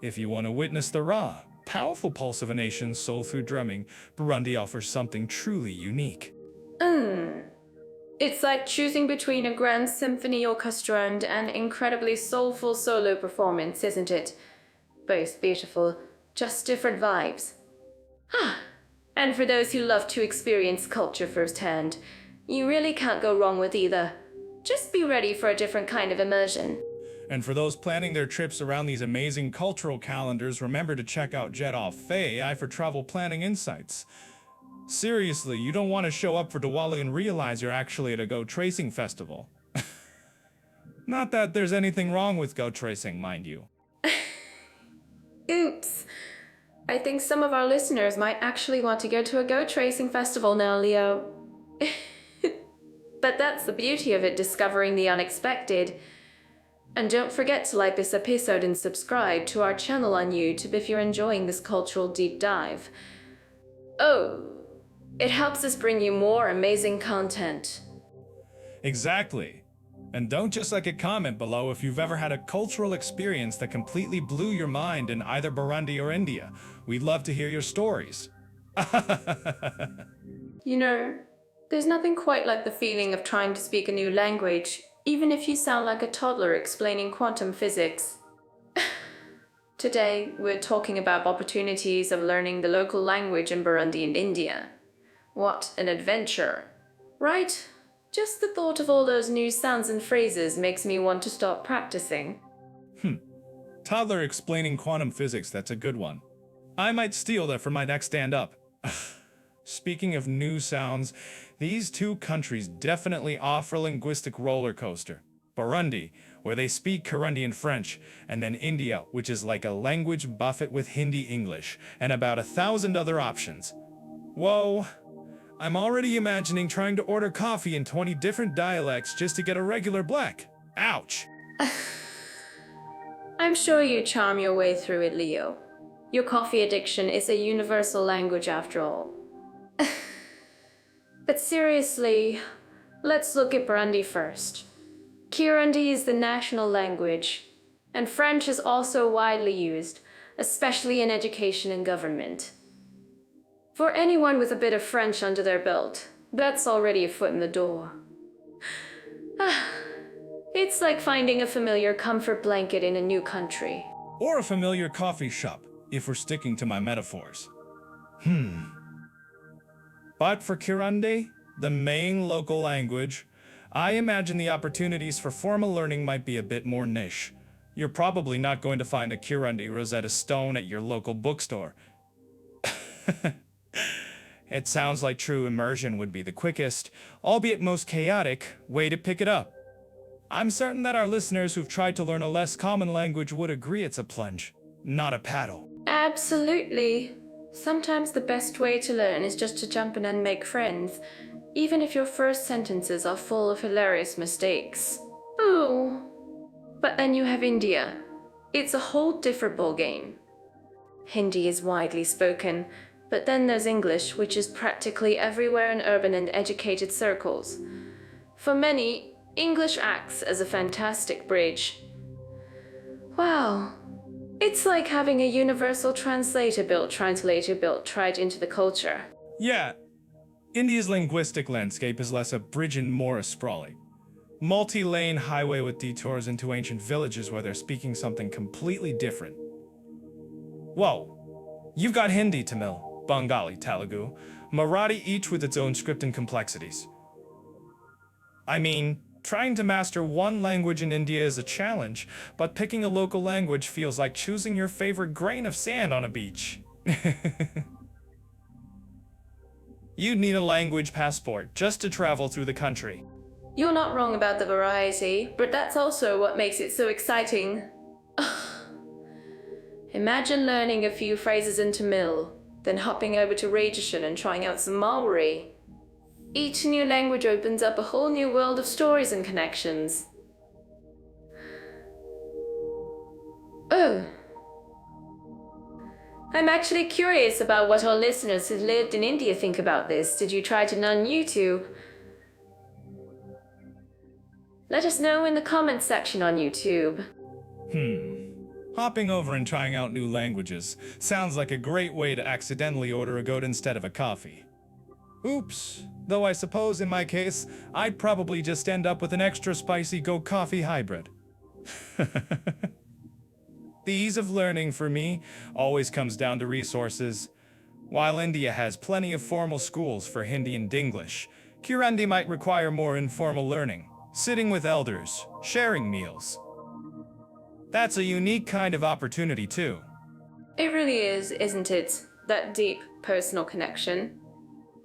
If you want to witness the raw, powerful pulse of a nation's soul through drumming, Burundi offers something truly unique. It's like choosing between a grand symphony orchestra and an incredibly soulful solo performance, isn't it? Both beautiful, just different vibes. And for those who love to experience culture firsthand, you really can't go wrong with either. Just be ready for a different kind of immersion. And for those planning their trips around these amazing cultural calendars, remember to check out Jet Off AI for travel planning insights. Seriously, you don't want to show up for Diwali and realize you're actually at a Go Tracing festival. Not that there's anything wrong with Go Tracing, mind you. Oops. I think some of our listeners might actually want to go to a Go Tracing festival now, Leo. But that's the beauty of it, discovering the unexpected. And don't forget to like this episode and subscribe to our channel on YouTube if you're enjoying this cultural deep dive. Oh, it helps us bring you more amazing content. Exactly. And don't just like a comment below if you've ever had a cultural experience that completely blew your mind in either Burundi or India. We'd love to hear your stories. You know, there's nothing quite like the feeling of trying to speak a new language, even if you sound like a toddler explaining quantum physics. Today, we're talking about opportunities of learning the local language in Burundi and India. What an adventure, right? Just the thought of all those new sounds and phrases makes me want to start practicing. Toddler explaining quantum physics, that's a good one. I might steal that for my next stand-up. Speaking of new sounds, these two countries definitely offer a linguistic roller coaster. Burundi, where they speak Kurundian French, and then India, which is like a language buffet with Hindi English, and about 1,000 other options. Whoa, I'm already imagining trying to order coffee in 20 different dialects just to get a regular black. Ouch. I'm sure you charm your way through it, Leo. Your coffee addiction is a universal language after all. But seriously, let's look at Burundi first. Kirundi is the national language, and French is also widely used, especially in education and government. For anyone with a bit of French under their belt, that's already a foot in the door. It's like finding a familiar comfort blanket in a new country. Or a familiar coffee shop, if we're sticking to my metaphors. But for Kirundi, the main local language, I imagine the opportunities for formal learning might be a bit more niche. You're probably not going to find a Kirundi Rosetta Stone at your local bookstore. It sounds like true immersion would be the quickest, albeit most chaotic, way to pick it up. I'm certain that our listeners who've tried to learn a less common language would agree it's a plunge, not a paddle. Absolutely. Sometimes the best way to learn is just to jump in and make friends, even if your first sentences are full of hilarious mistakes. Ooh. But then you have India. It's a whole different ballgame. Hindi is widely spoken, but then there's English, which is practically everywhere in urban and educated circles. For many, English acts as a fantastic bridge. Wow. It's like having a universal translator built right into the culture. Yeah, India's linguistic landscape is less a bridge and more a sprawling, multi-lane highway with detours into ancient villages where they're speaking something completely different. Whoa, you've got Hindi, Tamil, Bengali, Telugu, Marathi, each with its own script and complexities. I mean, trying to master one language in India is a challenge, but picking a local language feels like choosing your favorite grain of sand on a beach. You'd need a language passport just to travel through the country. You're not wrong about the variety, but that's also what makes it so exciting. Imagine learning a few phrases in Tamil, then hopping over to Rajasthan and trying out some Maori. Each new language opens up a whole new world of stories and connections. Oh. I'm actually curious about what our listeners who lived in India think about this. Did you try to learn YouTube? Let us know in the comments section on YouTube. Hopping over and trying out new languages sounds like a great way to accidentally order a goat instead of a coffee. Oops. Though I suppose in my case, I'd probably just end up with an extra spicy goat coffee hybrid. The ease of learning for me always comes down to resources. While India has plenty of formal schools for Hindi and English, Kirundi might require more informal learning, sitting with elders, sharing meals. That's a unique kind of opportunity too. It really is, isn't it? That deep personal connection.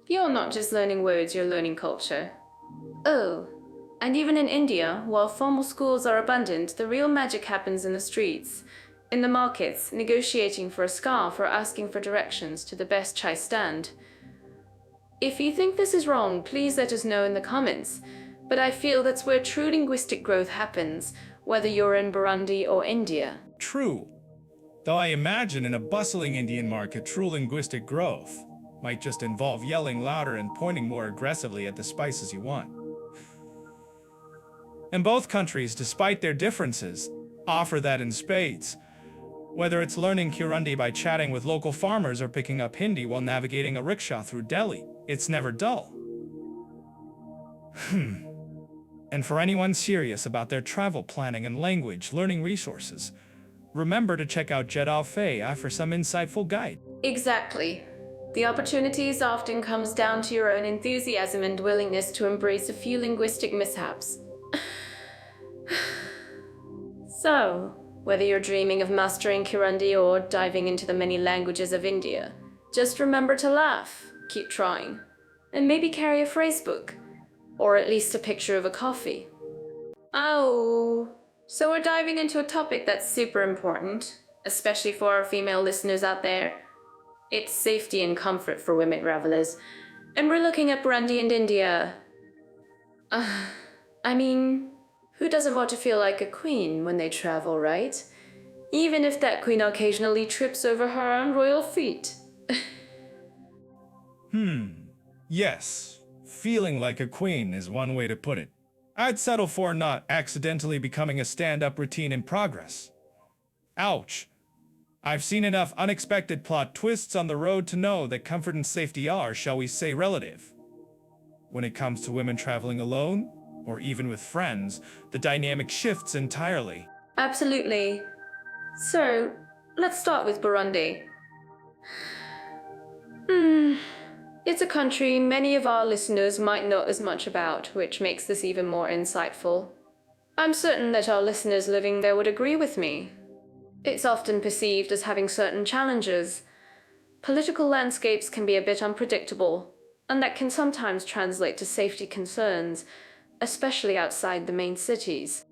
You're not just learning words, you're learning culture. Oh, and even in India, while formal schools are abundant, the real magic happens in the streets, in the markets, negotiating for a scarf or asking for directions to the best chai stand. If you think this is wrong, please let us know in the comments, but I feel that's where true linguistic growth happens, whether you're in Burundi or India. True. Though I imagine in a bustling Indian market, true linguistic growth might just involve yelling louder and pointing more aggressively at the spices you want. And both countries, despite their differences, offer that in spades. Whether it's learning Kirundi by chatting with local farmers or picking up Hindi while navigating a rickshaw through Delhi, it's never dull. And for anyone serious about their travel planning and language learning resources, remember to check out Jeddah Faya for some insightful guide. Exactly. The opportunities often comes down to your own enthusiasm and willingness to embrace a few linguistic mishaps. So, whether you're dreaming of mastering Kirundi or diving into the many languages of India, just remember to laugh, keep trying, and maybe carry a phrasebook, or at least a picture of a coffee. Oh, so we're diving into a topic that's super important, especially for our female listeners out there. It's safety and comfort for women travelers, and we're looking at Burundi and India. I mean, who doesn't want to feel like a queen when they travel, right? Even if that queen occasionally trips over her own royal feet. Yes, feeling like a queen is one way to put it. I'd settle for not accidentally becoming a stand-up routine in progress. Ouch. I've seen enough unexpected plot twists on the road to know that comfort and safety are, shall we say, relative. When it comes to women traveling alone, or even with friends, the dynamic shifts entirely. Absolutely. So, let's start with Burundi. It's a country many of our listeners might know as much about, which makes this even more insightful. I'm certain that our listeners living there would agree with me. It's often perceived as having certain challenges. Political landscapes can be a bit unpredictable, and that can sometimes translate to safety concerns, especially outside the main cities.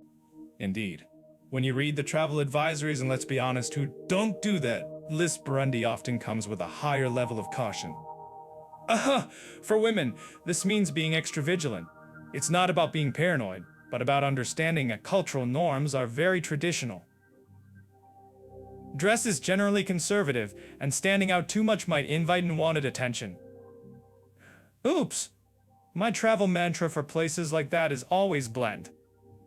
Indeed. When you read the travel advisories, and let's be honest, who don't do that, list Burundi often comes with a higher level of caution. For women, this means being extra vigilant. It's not about being paranoid, but about understanding that cultural norms are very traditional. Dress is generally conservative, and standing out too much might invite unwanted attention. Oops! My travel mantra for places like that is always blend.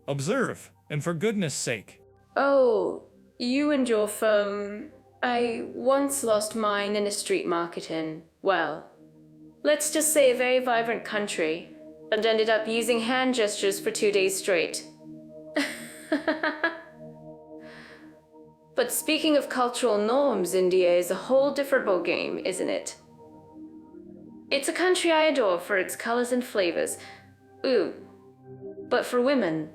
Observe, and for goodness sake. Oh, you and your phone. I once lost mine in a street market in, well, Let's just say a very vibrant country, and ended up using hand gestures for 2 days straight. But speaking of cultural norms, India is a whole different ballgame, isn't it? It's a country I adore for its colors and flavors. Ooh. But for women,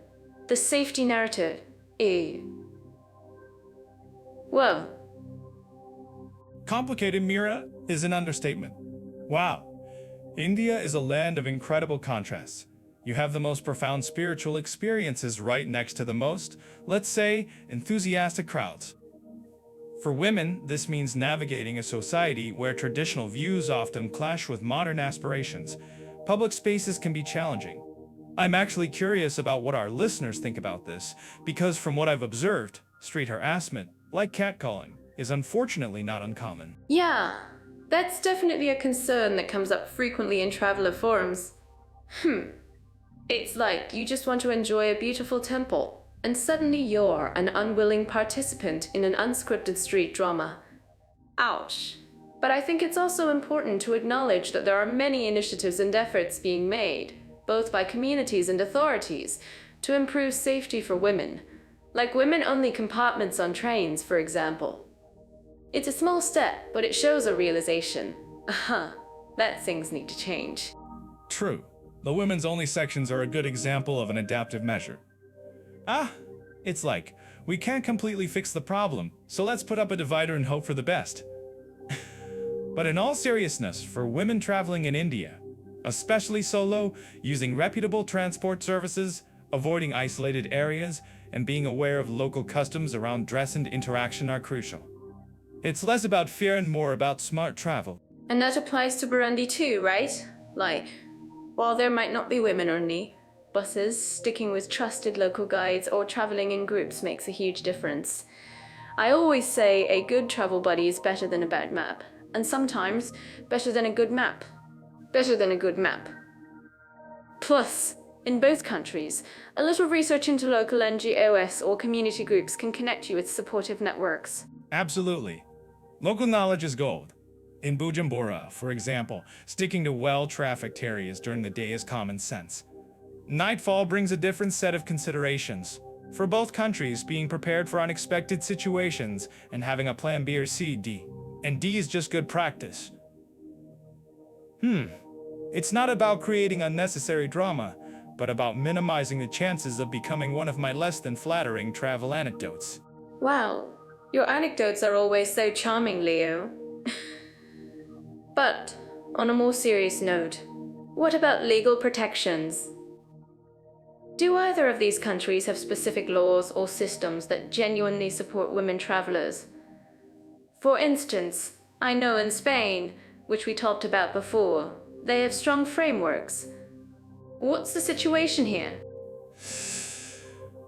the safety narrative, ew. Well, Complicated, Mira, is an understatement. Wow. India is a land of incredible contrasts. You have the most profound spiritual experiences right next to the most, let's say, enthusiastic crowds. For women, this means navigating a society where traditional views often clash with modern aspirations. Public spaces can be challenging. I'm actually curious about what our listeners think about this, because from what I've observed, street harassment, like catcalling, is unfortunately not uncommon. yeah, that's definitely a concern that comes up frequently in traveler forums. It's like you just want to enjoy a beautiful temple, and suddenly you're an unwilling participant in an unscripted street drama. Ouch. But I think it's also important to acknowledge that there are many initiatives and efforts being made, both by communities and authorities, to improve safety for women, like women-only compartments on trains, for example. It's a small step, but it shows a realization. That things need to change. True. The women's only sections are a good example of an adaptive measure. It's like, we can't completely fix the problem, so let's put up a divider and hope for the best. But in all seriousness, for women traveling in India, especially solo, using reputable transport services, avoiding isolated areas, and being aware of local customs around dress and interaction are crucial. It's less about fear and more about smart travel. And that applies to Burundi too, right? Like, while there might not be women only, buses, sticking with trusted local guides, or traveling in groups makes a huge difference. I always say a good travel buddy is better than a bad map, and sometimes better than a good map. Better than a good map. Plus, in both countries, a little research into local NGOs or community groups can connect you with supportive networks. Absolutely. Local knowledge is gold. In Bujumbura, for example, sticking to well-trafficked areas during the day is common sense. Nightfall brings a different set of considerations. For both countries, being prepared for unexpected situations and having a plan B or C, D. And D is just good practice. It's not about creating unnecessary drama, but about minimizing the chances of becoming one of my less than flattering travel anecdotes. Wow, your anecdotes are always so charming, Leo. But, on a more serious note, what about legal protections? Do either of these countries have specific laws or systems that genuinely support women travelers? For instance, I know in Spain, which we talked about before, they have strong frameworks. What's the situation here?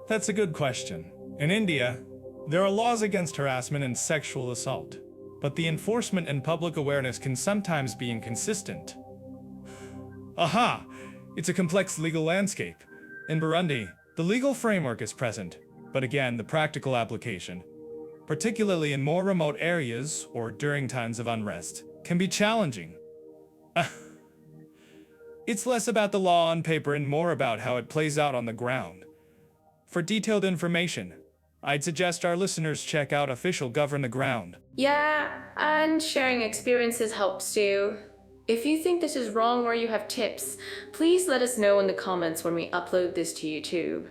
That's a good question. In India, there are laws against harassment and sexual assault, but the enforcement and public awareness can sometimes be inconsistent. Aha! It's a complex legal landscape. In Burundi, the legal framework is present, but again, the practical application, particularly in more remote areas or during times of unrest, can be challenging. It's less about the law on paper and more about how it plays out on the ground. For detailed information, I'd suggest our listeners check out official Govern the Ground. Yeah, and sharing experiences helps too. If you think this is wrong or you have tips, please let us know in the comments when we upload this to YouTube.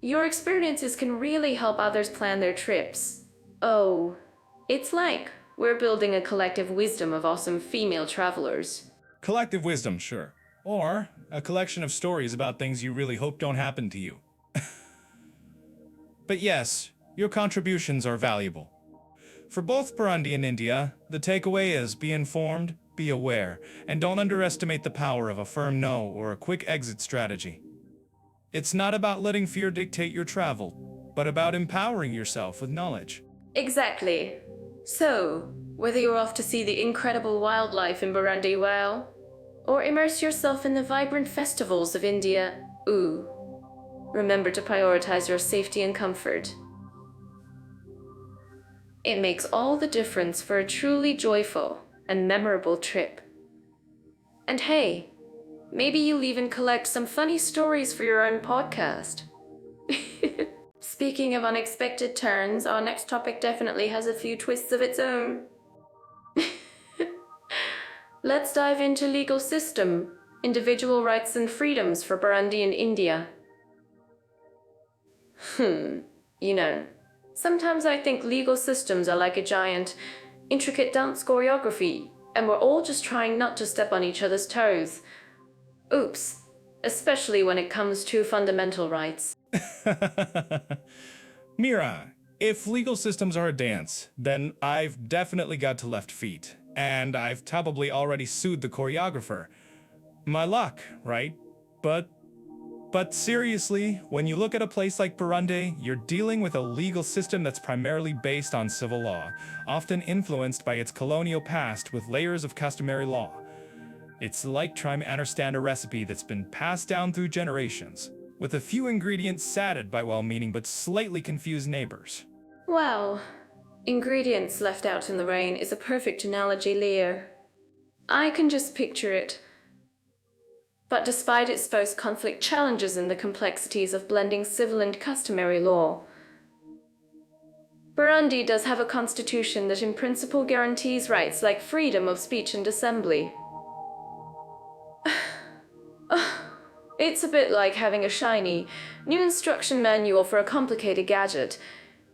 Your experiences can really help others plan their trips. Oh, it's like we're building a collective wisdom of awesome female travelers. Collective wisdom, sure. Or a collection of stories about things you really hope don't happen to you. But yes, your contributions are valuable. For both Burundi and India, the takeaway is be informed, be aware, and don't underestimate the power of a firm no or a quick exit strategy. It's not about letting fear dictate your travel, but about empowering yourself with knowledge. Exactly. So, whether you're off to see the incredible wildlife in Burundi, well, or immerse yourself in the vibrant festivals of India, ooh, remember to prioritize your safety and comfort. It makes all the difference for a truly joyful and memorable trip. And hey, maybe you'll even collect some funny stories for your own podcast. Speaking of unexpected turns, our next topic definitely has a few twists of its own. Let's dive into legal system, individual rights and freedoms for Burundi and India. You know, sometimes I think legal systems are like a giant, intricate dance choreography, and we're all just trying not to step on each other's toes. Oops, especially when it comes to fundamental rights. Mira, if legal systems are a dance, then I've definitely got to left feet, and I've probably already sued the choreographer. My luck, right? But seriously, when you look at a place like Burundi, you're dealing with a legal system that's primarily based on civil law, often influenced by its colonial past with layers of customary law. It's like trying to understand a recipe that's been passed down through generations, with a few ingredients sated by well-meaning but slightly confused neighbors. Wow, ingredients left out in the rain is a perfect analogy, Leo. I can just picture it. But despite its post-conflict challenges and the complexities of blending civil and customary law, Burundi does have a constitution that in principle guarantees rights like freedom of speech and assembly. It's a bit like having a shiny, new instruction manual for a complicated gadget,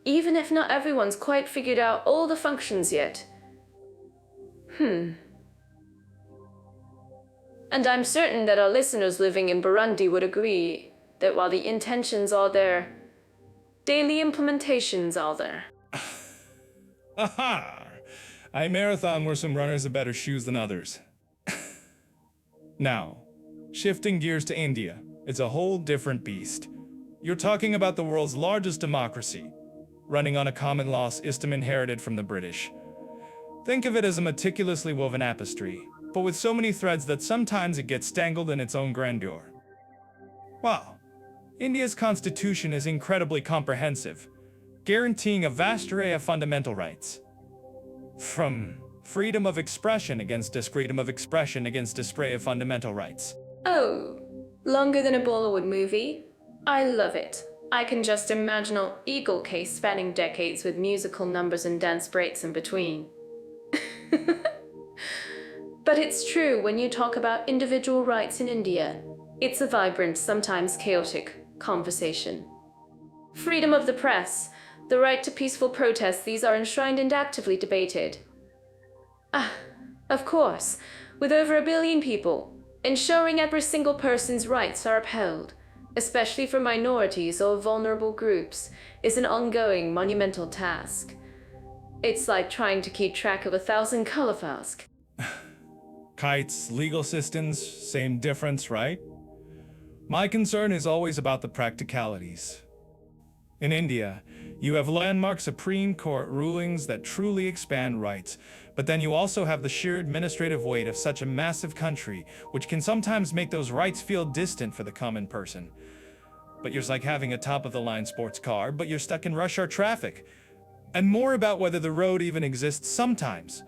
even if not everyone's quite figured out all the functions yet. And I'm certain that our listeners living in Burundi would agree that while the intentions are there, daily implementations are there. Aha! I marathon where some runners have better shoes than others. Now, shifting gears to India, it's a whole different beast. You're talking about the world's largest democracy, running on a common law system inherited from the British. Think of it as a meticulously woven tapestry, but with so many threads that sometimes it gets tangled in its own grandeur. Wow, India's constitution is incredibly comprehensive, guaranteeing a vast array of fundamental rights. From freedom of expression against freedom of expression against display of fundamental rights. Oh, longer than a Bollywood movie? I love it. I can just imagine an Eagle case spanning decades with musical numbers and dance breaks in between. But it's true when you talk about individual rights in India. It's a vibrant, sometimes chaotic, conversation. Freedom of the press, the right to peaceful protest, these are enshrined and actively debated. Of course, with over 1 billion people, ensuring every single person's rights are upheld, especially for minorities or vulnerable groups, is an ongoing, monumental task. It's like trying to keep track of 1,000 color files. Kites, legal systems, same difference, right? My concern is always about the practicalities. In India, you have landmark Supreme Court rulings that truly expand rights, but then you also have the sheer administrative weight of such a massive country, which can sometimes make those rights feel distant for the common person. But it's like having a top-of-the-line sports car, but you're stuck in rush hour traffic. And more about whether the road even exists sometimes.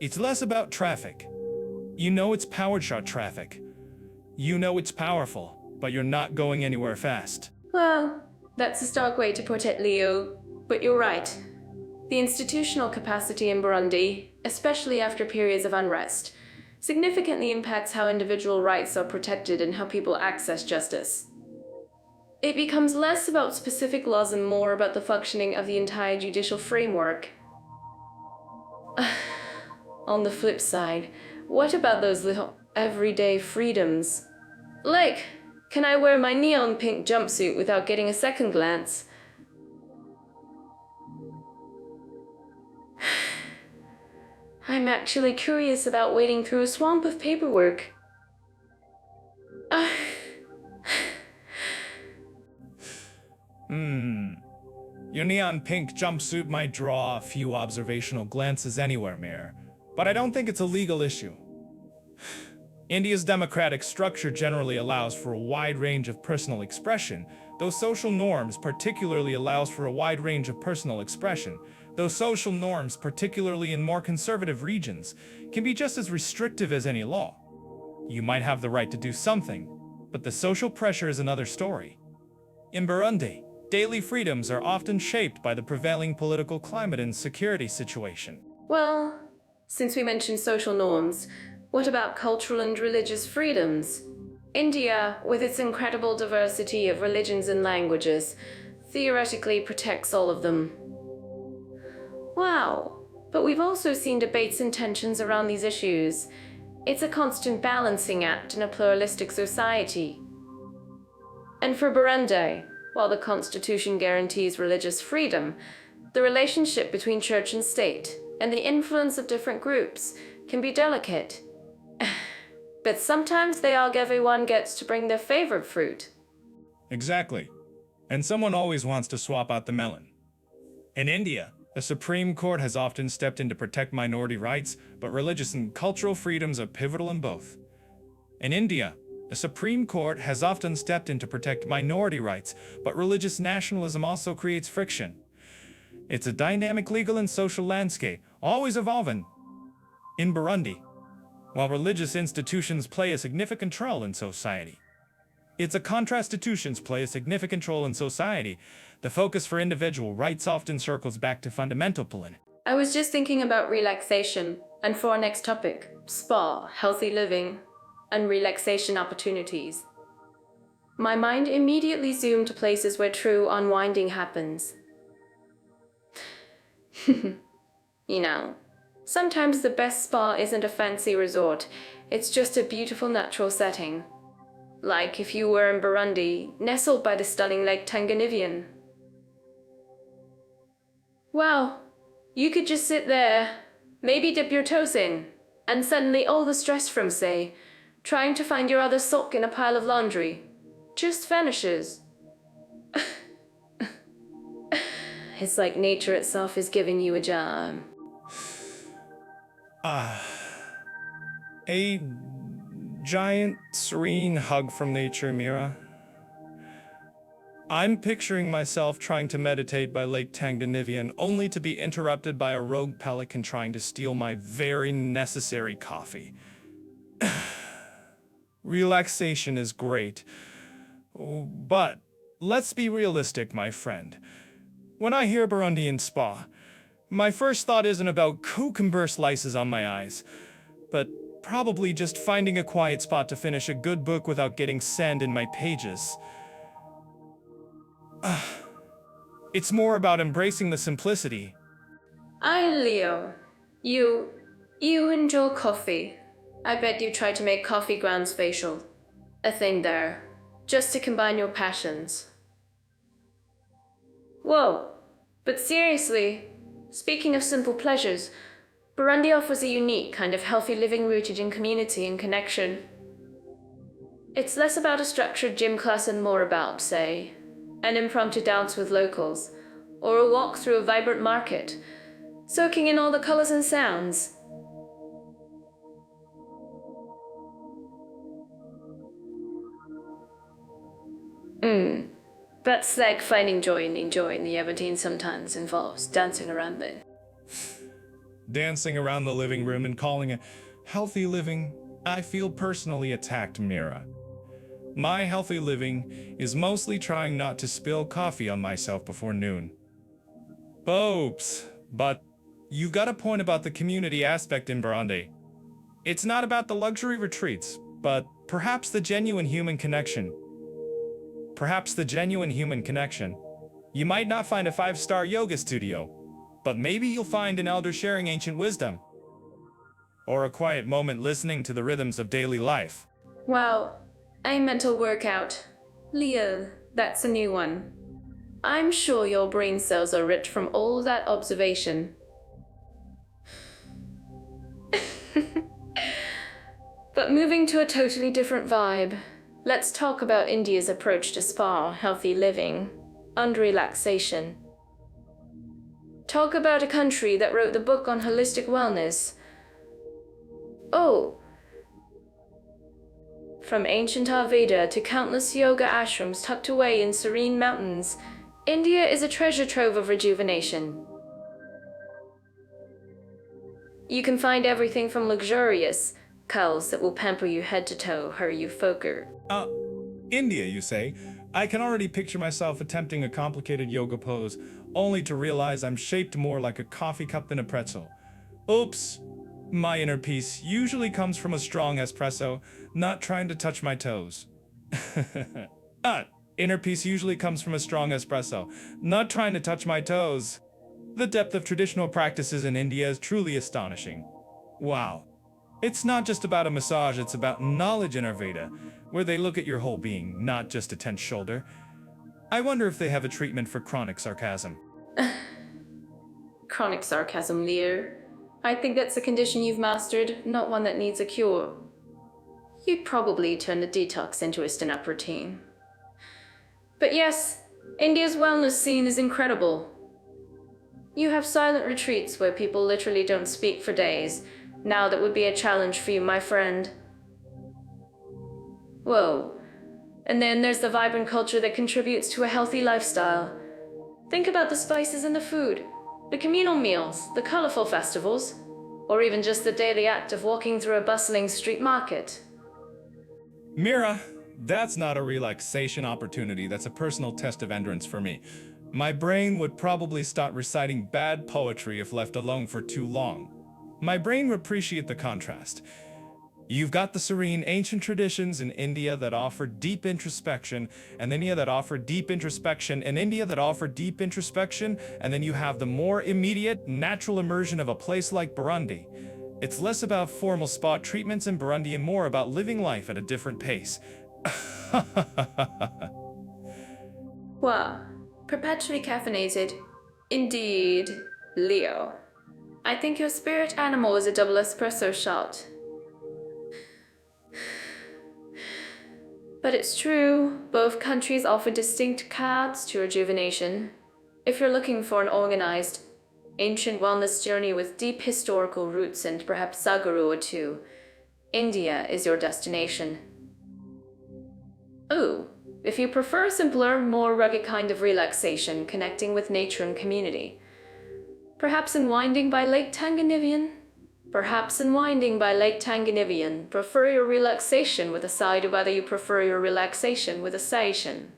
It's less about traffic. You know it's powered shot traffic. You know it's powerful, but you're not going anywhere fast. Well, that's a stark way to put it, Leo, but you're right. The institutional capacity in Burundi, especially after periods of unrest, significantly impacts how individual rights are protected and how people access justice. It becomes less about specific laws and more about the functioning of the entire judicial framework. On the flip side, what about those little everyday freedoms? Like, can I wear my neon pink jumpsuit without getting a second glance? I'm actually curious about wading through a swamp of paperwork. Your neon pink jumpsuit might draw a few observational glances anywhere, Mayor, but I don't think it's a legal issue. India's democratic structure generally allows for a wide range of personal expression, though social norms particularly allows for a wide range of personal expression, though social norms, particularly in more conservative regions, can be just as restrictive as any law. You might have the right to do something, but the social pressure is another story. In Burundi, daily freedoms are often shaped by the prevailing political climate and security situation. Well, since we mentioned social norms, what about cultural and religious freedoms? India, with its incredible diversity of religions and languages, theoretically protects all of them. Wow, but we've also seen debates and tensions around these issues. It's a constant balancing act in a pluralistic society. And for Burundi, while the constitution guarantees religious freedom, the relationship between church and state and the influence of different groups can be delicate. But sometimes they argue everyone gets to bring their favorite fruit. Exactly. And someone always wants to swap out the melon. In India, the Supreme Court has often stepped in to protect minority rights, but religious and cultural freedoms are pivotal in both. In India, the Supreme Court has often stepped in to protect minority rights, but religious nationalism also creates friction. It's a dynamic legal and social landscape, always evolving. In Burundi, while religious institutions play a significant role in society, the focus for individual rights often circles back to fundamental politics. I was just thinking about relaxation, and for our next topic, spa, healthy living, and relaxation opportunities. My mind immediately zoomed to places where true unwinding happens. You know, sometimes the best spa isn't a fancy resort, it's just a beautiful natural setting. Like if you were in Burundi, nestled by the stunning Lake Tanganyika. Wow, you could just sit there, maybe dip your toes in, and suddenly all the stress from, say, trying to find your other sock in a pile of laundry just vanishes. It's like nature itself is giving you a job. A giant, serene hug from nature, Mira. I'm picturing myself trying to meditate by Lake Tanganyika only to be interrupted by a rogue pelican trying to steal my very necessary coffee. Relaxation is great, but let's be realistic, my friend. When I hear Burundian spa, my first thought isn't about cucumber slices on my eyes, but probably just finding a quiet spot to finish a good book without getting sand in my pages. It's more about embracing the simplicity. Leo, you enjoy coffee. I bet you tried to make coffee grounds facial. A thing there, just to combine your passions. Whoa, but seriously, speaking of simple pleasures, Burundi offers a unique kind of healthy living rooted in community and connection. It's less about a structured gym class and more about, say, an impromptu dance with locals, or a walk through a vibrant market, soaking in all the colors and sounds. That's like finding joy in enjoying the everything sometimes involves dancing around it. Dancing around the living room and calling it healthy living, I feel personally attacked, Mira. My healthy living is mostly trying not to spill coffee on myself before noon. Oops, but you got a point about the community aspect in Burundi. It's not about the luxury retreats, but perhaps the genuine human connection. You might not find a 5-star yoga studio, but maybe you'll find an elder sharing ancient wisdom. Or a quiet moment listening to the rhythms of daily life. Wow, a mental workout. Leo, that's a new one. I'm sure your brain cells are rich from all that observation. But moving to a totally different vibe, let's talk about India's approach to spa, healthy living, and relaxation. Talk about a country that wrote the book on holistic wellness. Oh, from ancient Ayurveda to countless yoga ashrams tucked away in serene mountains, India is a treasure trove of rejuvenation. You can find everything from luxurious, Cows that will pamper you head to toe, hurry you foker. India, you say? I can already picture myself attempting a complicated yoga pose, only to realize I'm shaped more like a coffee cup than a pretzel. Oops. My inner peace usually comes from a strong espresso, not trying to touch my toes. Inner peace usually comes from a strong espresso, not trying to touch my toes. The depth of traditional practices in India is truly astonishing. Wow. It's not just about a massage, it's about knowledge in Ayurveda, where they look at your whole being, not just a tense shoulder. I wonder if they have a treatment for chronic sarcasm. Chronic sarcasm, Leo. I think that's a condition you've mastered, not one that needs a cure. You'd probably turn the detox into a stand-up routine. But yes, India's wellness scene is incredible. You have silent retreats where people literally don't speak for days. Now that would be a challenge for you, my friend. Whoa. And then there's the vibrant culture that contributes to a healthy lifestyle. Think about the spices in the food, the communal meals, the colorful festivals, or even just the daily act of walking through a bustling street market. Mira, that's not a relaxation opportunity, that's a personal test of endurance for me. My brain would probably start reciting bad poetry if left alone for too long. My brain would appreciate the contrast. You've got the serene ancient traditions in India that offer deep introspection, and India that offer deep introspection, and India that offer deep introspection, and then you have the more immediate, natural immersion of a place like Burundi. It's less about formal spa treatments in Burundi and more about living life at a different pace. Wow, perpetually caffeinated. Indeed, Leo. I think your spirit animal is a double espresso shot. But it's true, both countries offer distinct paths to rejuvenation. If you're looking for an organized, ancient wellness journey with deep historical roots and perhaps a guru or two, India is your destination. Ooh, if you prefer a simpler, more rugged kind of relaxation connecting with nature and community, perhaps unwinding by Lake Tanganyika? Prefer your relaxation with a side, or whether you prefer your relaxation with a station.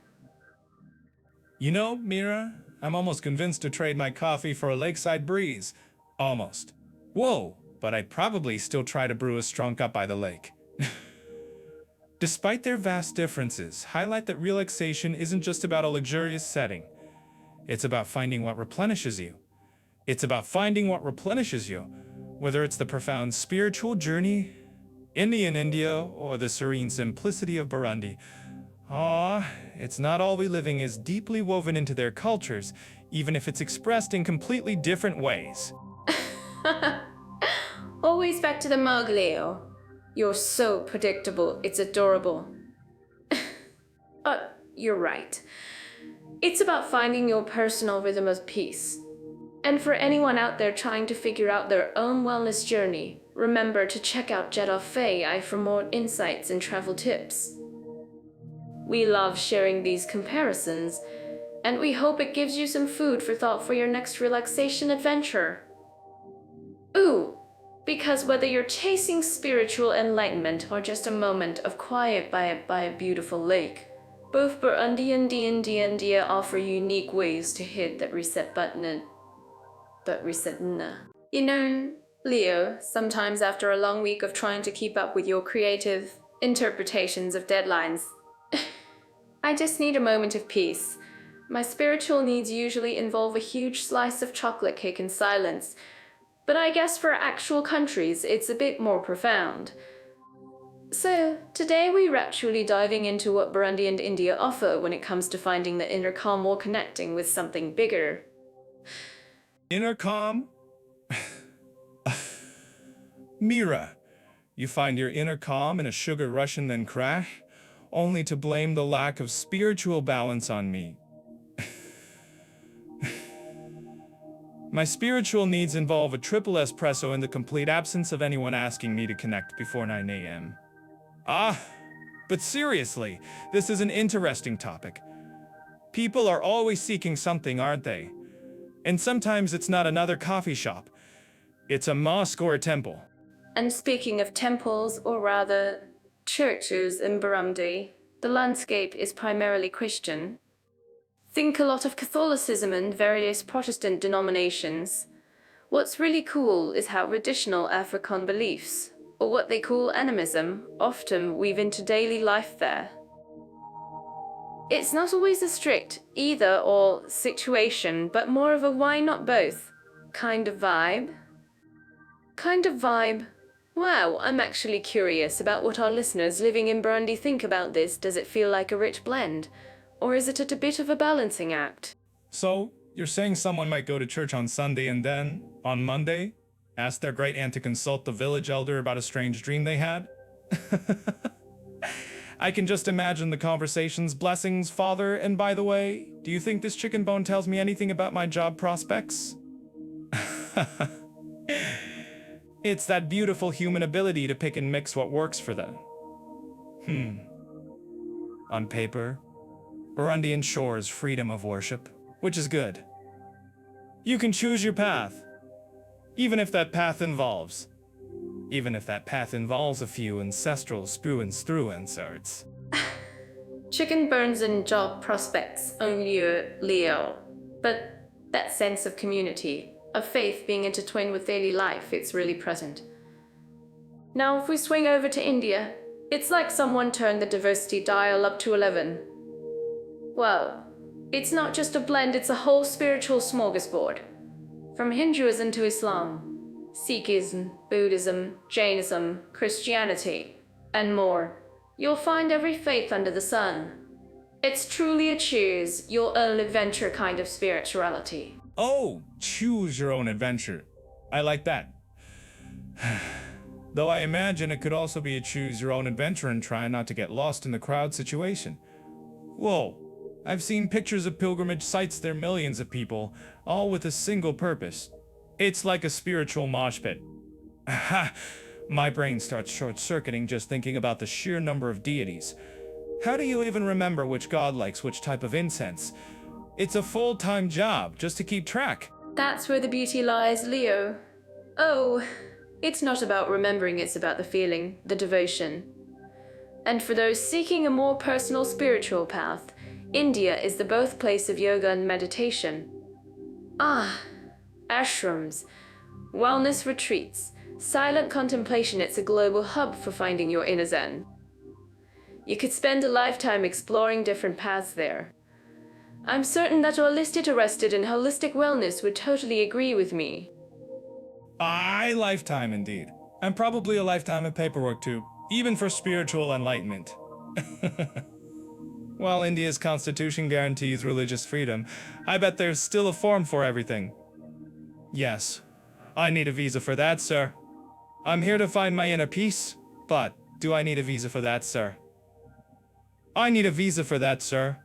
You know, Mira, I'm almost convinced to trade my coffee for a lakeside breeze. Almost. Whoa, but I'd probably still try to brew a strong cup by the lake. Despite their vast differences, highlight that relaxation isn't just about a luxurious setting. It's about finding what replenishes you. Whether it's the profound spiritual journey, Indian India, or the serene simplicity of Burundi. It's not all we living is deeply woven into their cultures, even if it's expressed in completely different ways. Always back to the mug, Leo. You're so predictable, it's adorable. You're right. It's about finding your personal rhythm of peace. And for anyone out there trying to figure out their own wellness journey, remember to check out Jet Off AI for more insights and travel tips. We love sharing these comparisons, and we hope it gives you some food for thought for your next relaxation adventure. Ooh, because whether you're chasing spiritual enlightenment or just a moment of quiet by a beautiful lake, both Burundi and India offer unique ways to hit that reset button. You know, Leo, sometimes after a long week of trying to keep up with your creative interpretations of deadlines, I just need a moment of peace. My spiritual needs usually involve a huge slice of chocolate cake in silence, but I guess for actual countries, it's a bit more profound. So, today we're actually diving into what Burundi and India offer when it comes to finding the inner calm while connecting with something bigger. Inner calm? Mira, you find your inner calm in a sugar rush and then crash, only to blame the lack of spiritual balance on me. My spiritual needs involve a triple espresso in the complete absence of anyone asking me to connect before 9 a.m. But seriously, this is an interesting topic. People are always seeking something, aren't they? And sometimes it's not another coffee shop. It's a mosque or a temple. And speaking of temples, or rather, churches in Burundi, the landscape is primarily Christian. Think a lot of Catholicism and various Protestant denominations. What's really cool is how traditional African beliefs, or what they call animism, often weave into daily life there. It's not always a strict either or situation, but more of a why not both kind of vibe. Kind of vibe. Wow, I'm actually curious about what our listeners living in Burundi think about this. Does it feel like a rich blend? Or is it a bit of a balancing act? So, you're saying someone might go to church on Sunday and then, on Monday, ask their great aunt to consult the village elder about a strange dream they had? I can just imagine the conversations. Blessings, Father, and by the way, do you think this chicken bone tells me anything about my job prospects? It's that beautiful human ability to pick and mix what works for them. On paper, Burundi ensures freedom of worship, which is good. You can choose your path, even if that path involves a few ancestral spruance through inserts. Chicken bones and job prospects only Leo, but that sense of community, of faith being intertwined with daily life, it's really present. Now, if we swing over to India, it's like someone turned the diversity dial up to 11. Well, it's not just a blend, it's a whole spiritual smorgasbord. From Hinduism to Islam, Sikhism, Buddhism, Jainism, Christianity, and more. You'll find every faith under the sun. It's truly a choose your own adventure kind of spirituality. Oh, choose your own adventure. I like that. Though I imagine it could also be a choose your own adventure and try not to get lost in the crowd situation. Whoa, I've seen pictures of pilgrimage sites, there are millions of people, all with a single purpose. It's like a spiritual mosh pit. My brain starts short-circuiting just thinking about the sheer number of deities. How do you even remember which god likes which type of incense? It's a full-time job just to keep track. That's where the beauty lies, Leo. Oh, it's not about remembering, it's about the feeling, the devotion. And for those seeking a more personal spiritual path, India is the birthplace of yoga and meditation. Ashrams, wellness retreats, silent contemplation, it's a global hub for finding your inner Zen. You could spend a lifetime exploring different paths there. I'm certain that our list interested in holistic wellness would totally agree with me. A lifetime indeed. And probably a lifetime of paperwork too, even for spiritual enlightenment. While India's constitution guarantees religious freedom, I bet there's still a form for everything. Yes, I need a visa for that, sir. I'm here to find my inner peace, but do I need a visa for that, sir? I need a visa for that, sir.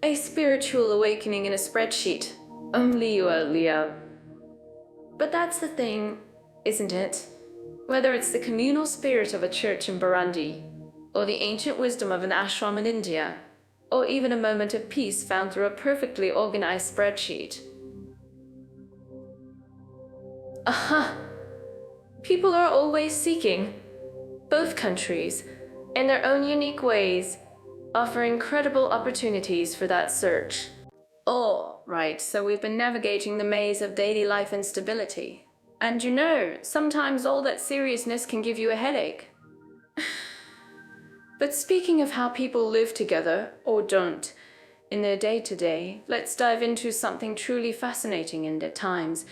A spiritual awakening in a spreadsheet. Only you are Leo. But that's the thing, isn't it? Whether it's the communal spirit of a church in Burundi, or the ancient wisdom of an ashram in India, or even a moment of peace found through a perfectly organized spreadsheet. People are always seeking. Both countries, in their own unique ways, offer incredible opportunities for that search. Oh, right, so we've been navigating the maze of daily life instability. And you know, sometimes all that seriousness can give you a headache. But speaking of how people live together, or don't, in their day-to-day, let's dive into something truly fascinating and at times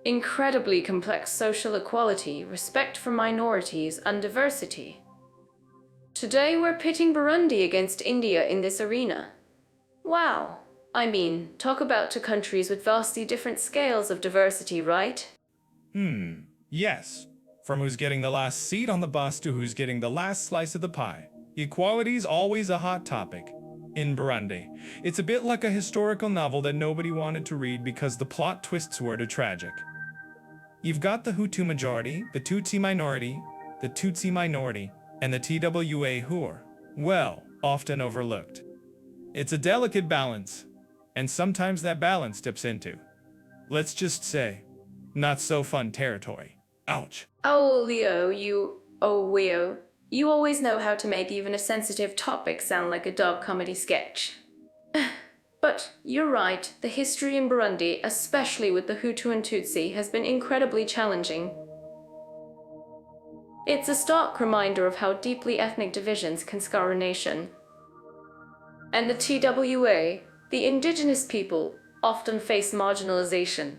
incredibly complex: social equality, respect for minorities, and diversity. Today we're pitting Burundi against India in this arena. Wow. I mean, talk about two countries with vastly different scales of diversity, right? Yes. From who's getting the last seat on the bus to who's getting the last slice of the pie, equality's always a hot topic. In Burundi, it's a bit like a historical novel that nobody wanted to read because the plot twists were too tragic. You've got the Hutu majority, the Tutsi minority, and the TWA who are, well, often overlooked. It's a delicate balance, and sometimes that balance dips into, let's just say, not so fun territory. Ouch. Oh, Leo, you always know how to make even a sensitive topic sound like a dog comedy sketch. But you're right, the history in Burundi, especially with the Hutu and Tutsi, has been incredibly challenging. It's a stark reminder of how deeply ethnic divisions can scar a nation. And the TWA, the indigenous people, often face marginalization.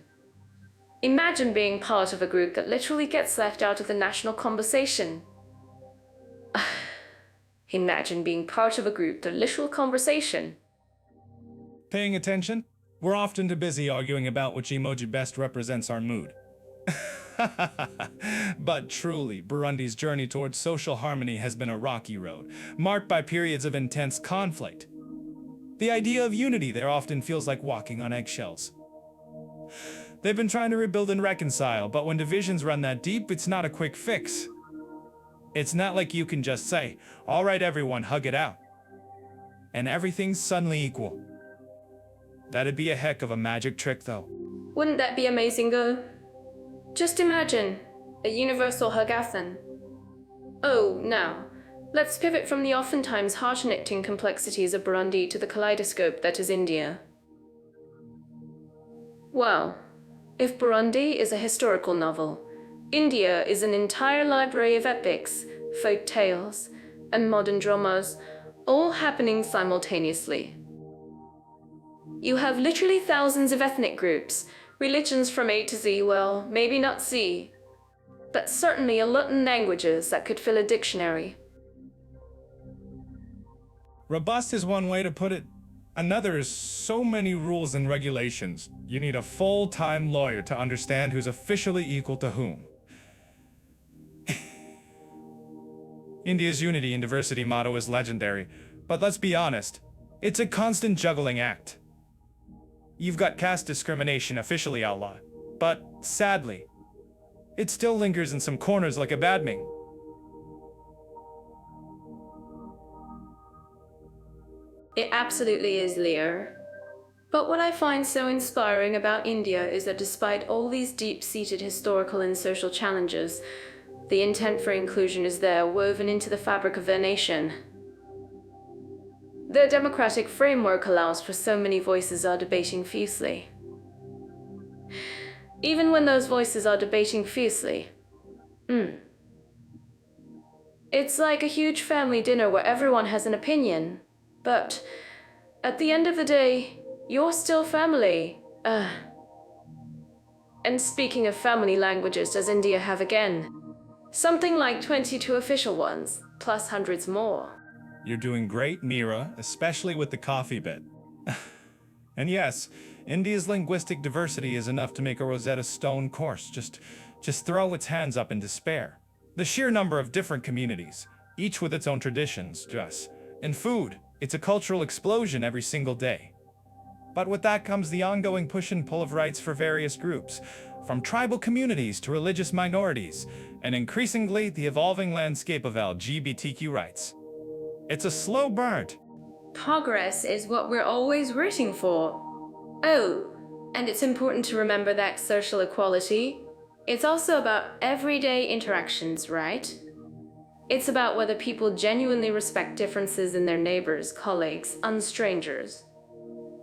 Imagine being part of a group that literally gets left out of the national conversation. Imagine being part of a group, the literal conversation. Paying attention? We're often too busy arguing about which emoji best represents our mood. But truly, Burundi's journey towards social harmony has been a rocky road, marked by periods of intense conflict. The idea of unity there often feels like walking on eggshells. They've been trying to rebuild and reconcile, but when divisions run that deep, it's not a quick fix. It's not like you can just say, all right, everyone, hug it out, and everything's suddenly equal. That'd be a heck of a magic trick, though. Wouldn't that be amazing, though? Just imagine a universal hugathon. Oh, now, let's pivot from the oftentimes heart-knitting complexities of Burundi to the kaleidoscope that is India. Well, if Burundi is a historical novel, India is an entire library of epics, folk tales, and modern dramas, all happening simultaneously. You have literally thousands of ethnic groups, religions from A to Z, well, maybe not Z, but certainly a lot in languages that could fill a dictionary. Robust is one way to put it. Another is so many rules and regulations. You need a full-time lawyer to understand who's officially equal to whom. India's unity and diversity motto is legendary, but let's be honest, it's a constant juggling act. You've got caste discrimination officially outlawed, but sadly, it still lingers in some corners like a badming. It absolutely is, Leo. But what I find so inspiring about India is that despite all these deep-seated historical and social challenges, the intent for inclusion is there, woven into the fabric of their nation. Their democratic framework allows for so many voices are debating fiercely. Even when those voices are debating fiercely, it's like a huge family dinner where everyone has an opinion, but at the end of the day, you're still family. And speaking of family languages, does India have again? Something like 22 official ones, plus hundreds more. You're doing great, Mira, especially with the coffee bit. And yes, India's linguistic diversity is enough to make a Rosetta Stone course just throw its hands up in despair. The sheer number of different communities, each with its own traditions, dress, and food, it's a cultural explosion every single day. But with that comes the ongoing push and pull of rights for various groups, from tribal communities to religious minorities, and increasingly the evolving landscape of LGBTQ rights. It's a slow burn. Progress is what we're always rooting for. Oh, and it's important to remember that social equality, it's also about everyday interactions, right? It's about whether people genuinely respect differences in their neighbors, colleagues, and strangers.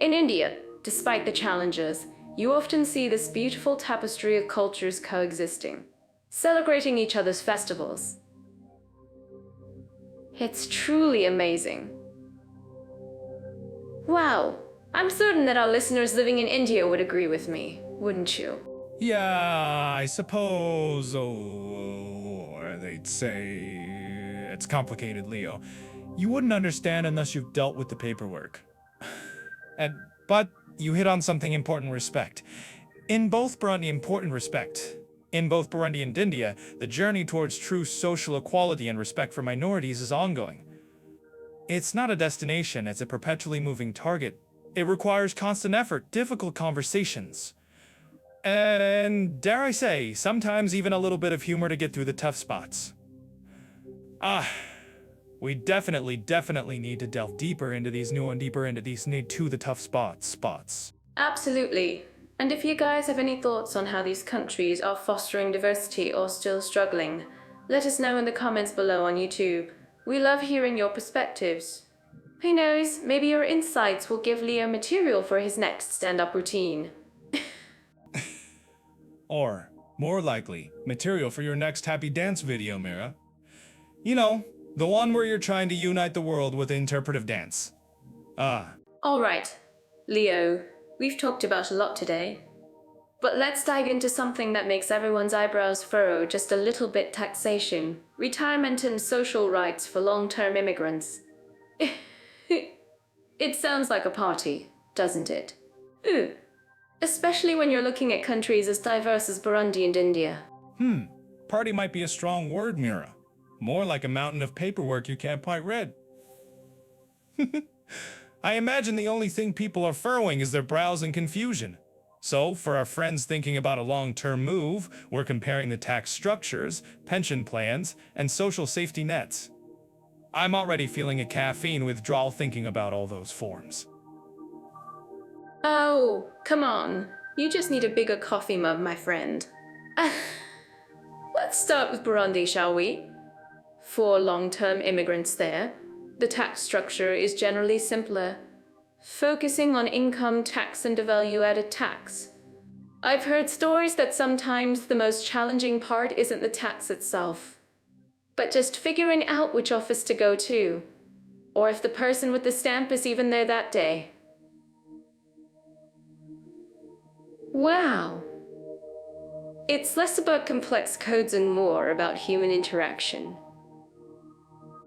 In India, despite the challenges, you often see this beautiful tapestry of cultures coexisting, celebrating each other's festivals. It's truly amazing. Wow, I'm certain that our listeners living in India would agree with me, wouldn't you? Yeah, I suppose, or they'd say, it's complicated, Leo. You wouldn't understand unless you've dealt with the paperwork. But you hit on something important, respect. In both Burundi, important respect. In both Burundi and India, the journey towards true social equality and respect for minorities is ongoing. It's not a destination, it's a perpetually moving target. It requires constant effort, difficult conversations, and dare I say, sometimes even a little bit of humor to get through the tough spots. We definitely need to delve deeper into these the tough spots. Absolutely. And if you guys have any thoughts on how these countries are fostering diversity or still struggling, let us know in the comments below on YouTube. We love hearing your perspectives. Who knows, maybe your insights will give Leo material for his next stand-up routine. Or, more likely, material for your next happy dance video, Mira. You know, the one where you're trying to unite the world with interpretive dance. Alright, Leo, we've talked about a lot today. But let's dive into something that makes everyone's eyebrows furrow just a little bit: taxation, retirement and social rights for long-term immigrants. It sounds like a party, doesn't it? Ooh. Especially when you're looking at countries as diverse as Burundi and India. Party might be a strong word, Mira. More like a mountain of paperwork you can't quite read. I imagine the only thing people are furrowing is their brows in confusion. So, for our friends thinking about a long-term move, we're comparing the tax structures, pension plans, and social safety nets. I'm already feeling a caffeine withdrawal thinking about all those forms. Oh, come on. You just need a bigger coffee mug, my friend. Let's start with Burundi, shall we? For long-term immigrants there, the tax structure is generally simpler, focusing on income tax and a value-added tax. I've heard stories that sometimes the most challenging part isn't the tax itself, but just figuring out which office to go to, or if the person with the stamp is even there that day. Wow. It's less about complex codes and more about human interaction.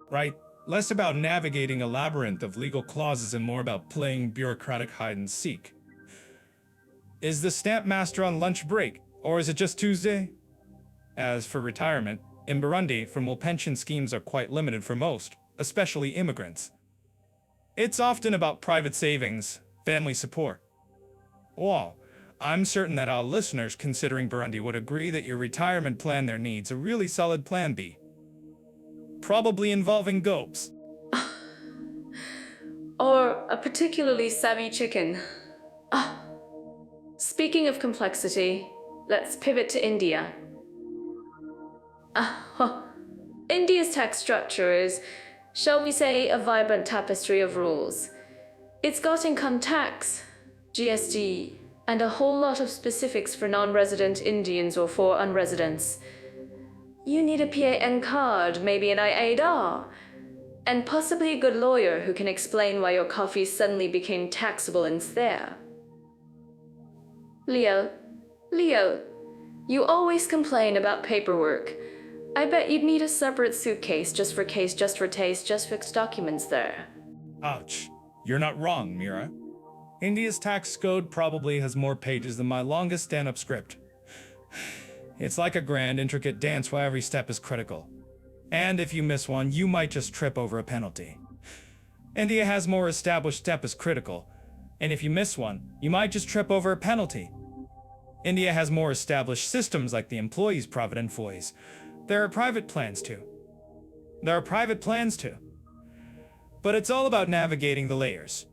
Right? Less about navigating a labyrinth of legal clauses and more about playing bureaucratic hide-and-seek. Is the stamp master on lunch break, or is it just Tuesday? As for retirement, in Burundi, formal pension schemes are quite limited for most, especially immigrants. It's often about private savings, family support. Well, I'm certain that our listeners considering Burundi would agree that your retirement plan there needs a really solid plan B. Probably involving goats. Or a particularly savvy chicken. Speaking of complexity, let's pivot to India. India's tax structure is, shall we say, a vibrant tapestry of rules. It's got income tax, GST, and a whole lot of specifics for non-resident Indians or for unresidents. You need a PAN card, maybe an IADAR, and possibly a good lawyer who can explain why your coffee suddenly became taxable in there. Leo, you always complain about paperwork. I bet you'd need a separate suitcase just for taste, just fixed documents there. Ouch. You're not wrong, Mira. India's tax code probably has more pages than my longest stand-up script. It's like a grand, intricate dance where every step is critical. And if you miss one, you might just trip over a penalty. India has more established step as critical, and if you miss one, you might just trip over a penalty. India has more established systems like the Employees Provident Fund. There are private plans too. But it's all about navigating the layers.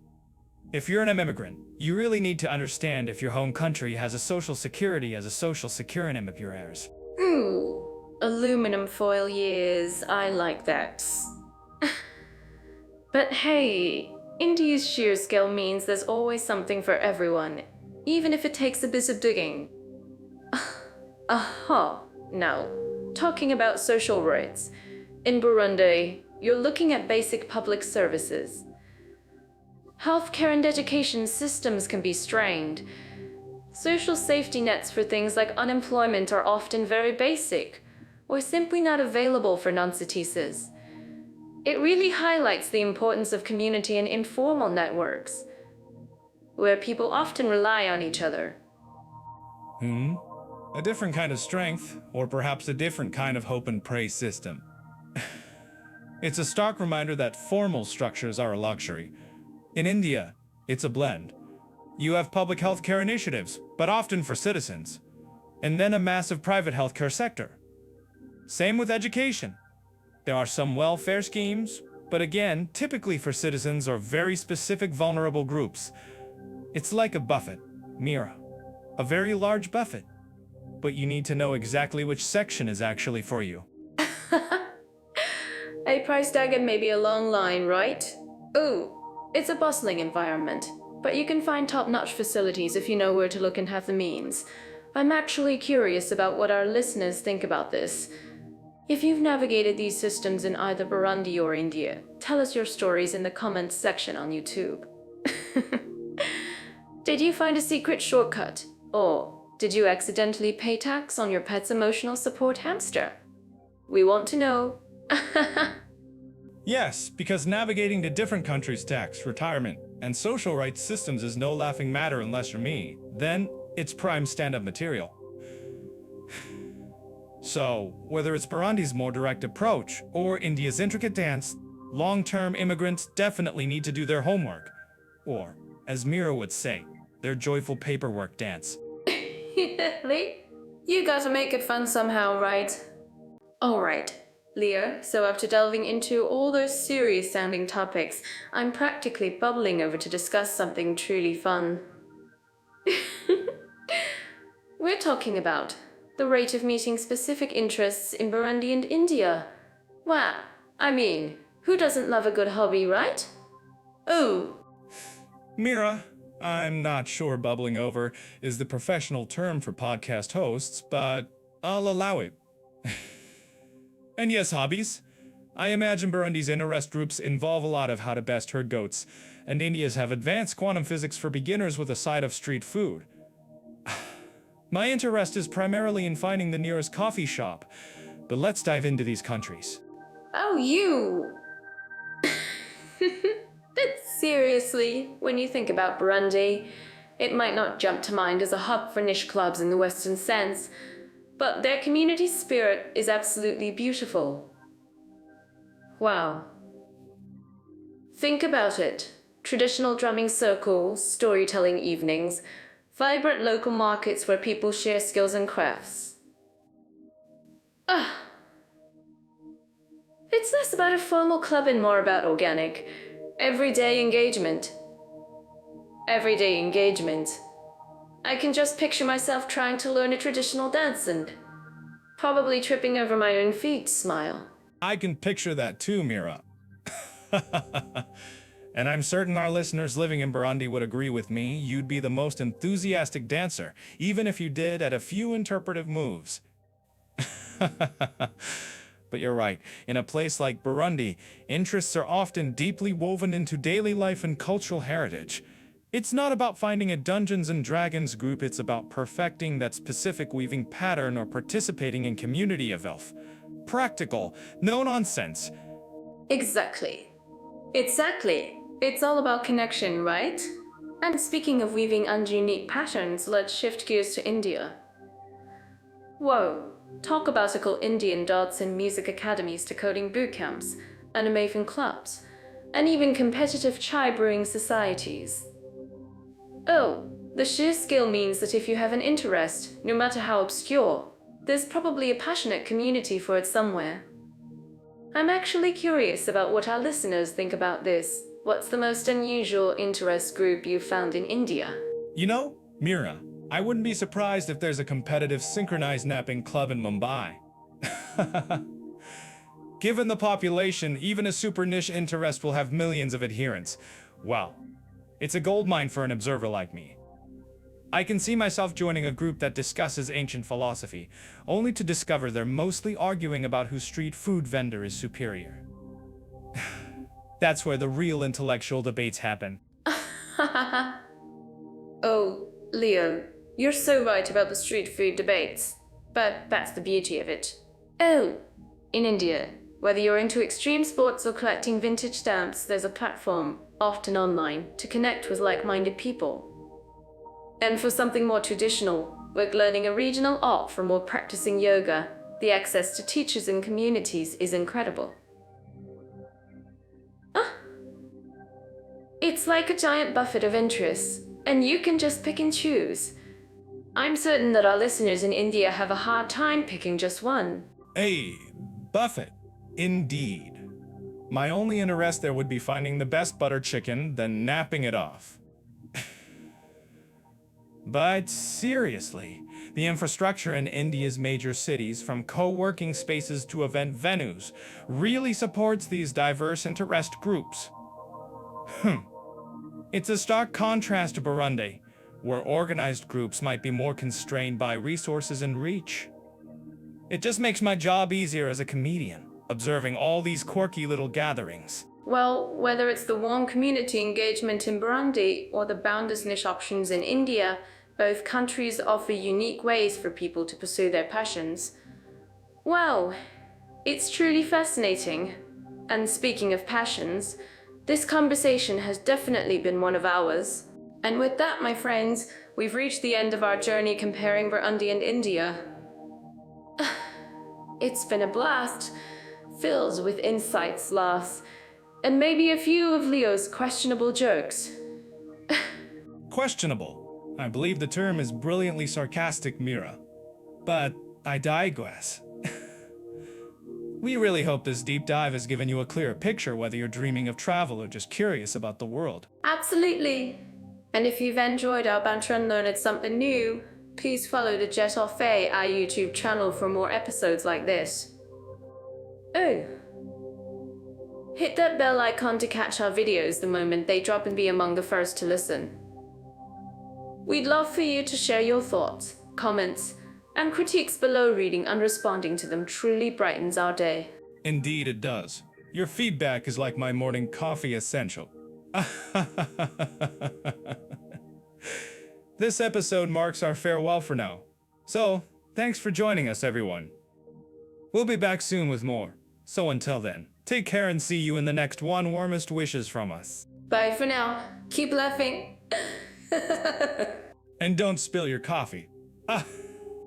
If you're an immigrant, you really need to understand if your home country has a social security as a social securonym of your heirs. Ooh, aluminum foil years, I like that. But hey, India's sheer scale means there's always something for everyone, even if it takes a bit of digging. Now, talking about social rights, in Burundi, you're looking at basic public services. Healthcare and education systems can be strained. Social safety nets for things like unemployment are often very basic, or simply not available for non-citizens. It really highlights the importance of community and informal networks, where people often rely on each other. A different kind of strength, or perhaps a different kind of hope and praise system. It's a stark reminder that formal structures are a luxury. In India, it's a blend. You have public healthcare initiatives, but often for citizens, and then a massive private healthcare sector. Same with education. There are some welfare schemes, but again, typically for citizens or very specific vulnerable groups. It's like a buffet, Mira. A very large buffet. But you need to know exactly which section is actually for you. A price tag and maybe a long line, right? Ooh, it's a bustling environment, but you can find top-notch facilities if you know where to look and have the means. I'm actually curious about what our listeners think about this. If you've navigated these systems in either Burundi or India, tell us your stories in the comments section on YouTube. Did you find a secret shortcut? Or did you accidentally pay tax on your pet's emotional support hamster? We want to know. Yes, because navigating the different countries' tax, retirement, and social rights systems is no laughing matter unless you're me. Then, it's prime stand-up material. So, whether it's Burundi's more direct approach or India's intricate dance, long-term immigrants definitely need to do their homework. Or, as Mira would say, their joyful paperwork dance. Lee, you gotta make it fun somehow, right? Alright, Leo, so after delving into all those serious-sounding topics, I'm practically bubbling over to discuss something truly fun. We're talking about the rate of meeting specific interests in Burundi and India. Wow, I mean, who doesn't love a good hobby, right? Ooh. Mira, I'm not sure bubbling over is the professional term for podcast hosts, but I'll allow it. And yes, hobbies. I imagine Burundi's interest groups involve a lot of how to best herd goats, and India's have advanced quantum physics for beginners with a side of street food. My interest is primarily in finding the nearest coffee shop, but let's dive into these countries. Oh, you! But seriously, when you think about Burundi, it might not jump to mind as a hub for niche clubs in the Western sense, but their community spirit is absolutely beautiful. Wow. Think about it. Traditional drumming circles, storytelling evenings, vibrant local markets where people share skills and crafts. It's less about a formal club and more about organic, everyday engagement. Everyday engagement. I can just picture myself trying to learn a traditional dance and probably tripping over my own feet, smile. I can picture that too, Mira. And I'm certain our listeners living in Burundi would agree with me. You'd be the most enthusiastic dancer, even if you did at a few interpretive moves. But you're right. In a place like Burundi, interests are often deeply woven into daily life and cultural heritage. It's not about finding a Dungeons and Dragons group, it's about perfecting that specific weaving pattern or participating in community events. Practical, no nonsense. Exactly. It's all about connection, right? And speaking of weaving unique patterns, let's shift gears to India. Whoa, talk about Indian dance and music academies to coding boot camps, anime clubs, and even competitive chai brewing societies. Oh, the sheer skill means that if you have an interest, no matter how obscure, there's probably a passionate community for it somewhere. I'm actually curious about what our listeners think about this. What's the most unusual interest group you've found in India? You know, Mira, I wouldn't be surprised if there's a competitive synchronized napping club in Mumbai. Given the population, even a super niche interest will have millions of adherents. Wow, it's a goldmine for an observer like me. I can see myself joining a group that discusses ancient philosophy, only to discover they're mostly arguing about whose street food vendor is superior. That's where the real intellectual debates happen. Oh, Leo, you're so right about the street food debates. But that's the beauty of it. Oh, in India, whether you're into extreme sports or collecting vintage stamps, there's a platform, often online, to connect with like-minded people. And for something more traditional, like learning a regional art from or practicing yoga, the access to teachers and communities is incredible. It's like a giant buffet of interests, and you can just pick and choose. I'm certain that our listeners in India have a hard time picking just one. A buffet, indeed. My only interest there would be finding the best butter chicken, then napping it off. But seriously, the infrastructure in India's major cities, from co-working spaces to event venues, really supports these diverse interest groups. It's a stark contrast to Burundi, where organized groups might be more constrained by resources and reach. It just makes my job easier as a comedian, observing all these quirky little gatherings. Well, whether it's the warm community engagement in Burundi or the boundless niche options in India, both countries offer unique ways for people to pursue their passions. Well, it's truly fascinating. And speaking of passions, this conversation has definitely been one of ours. And with that, my friends, we've reached the end of our journey comparing Burundi and India. It's been a blast, filled with insights, laughs, and maybe a few of Leo's questionable jokes. Questionable. I believe the term is brilliantly sarcastic, Mira. But I digress. We really hope this deep dive has given you a clearer picture whether you're dreaming of travel or just curious about the world. Absolutely. And if you've enjoyed our banter and learned something new, please follow the Jet Off A, our YouTube channel, for more episodes like this. Oh. Hit that bell icon to catch our videos the moment they drop and be among the first to listen. We'd love for you to share your thoughts, comments, and critiques below. Reading and responding to them truly brightens our day. Indeed it does. Your feedback is like my morning coffee essential. This episode marks our farewell for now. So, thanks for joining us, everyone. We'll be back soon with more. So until then, take care and see you in the next one. Warmest wishes from us. Bye for now. Keep laughing. And don't spill your coffee.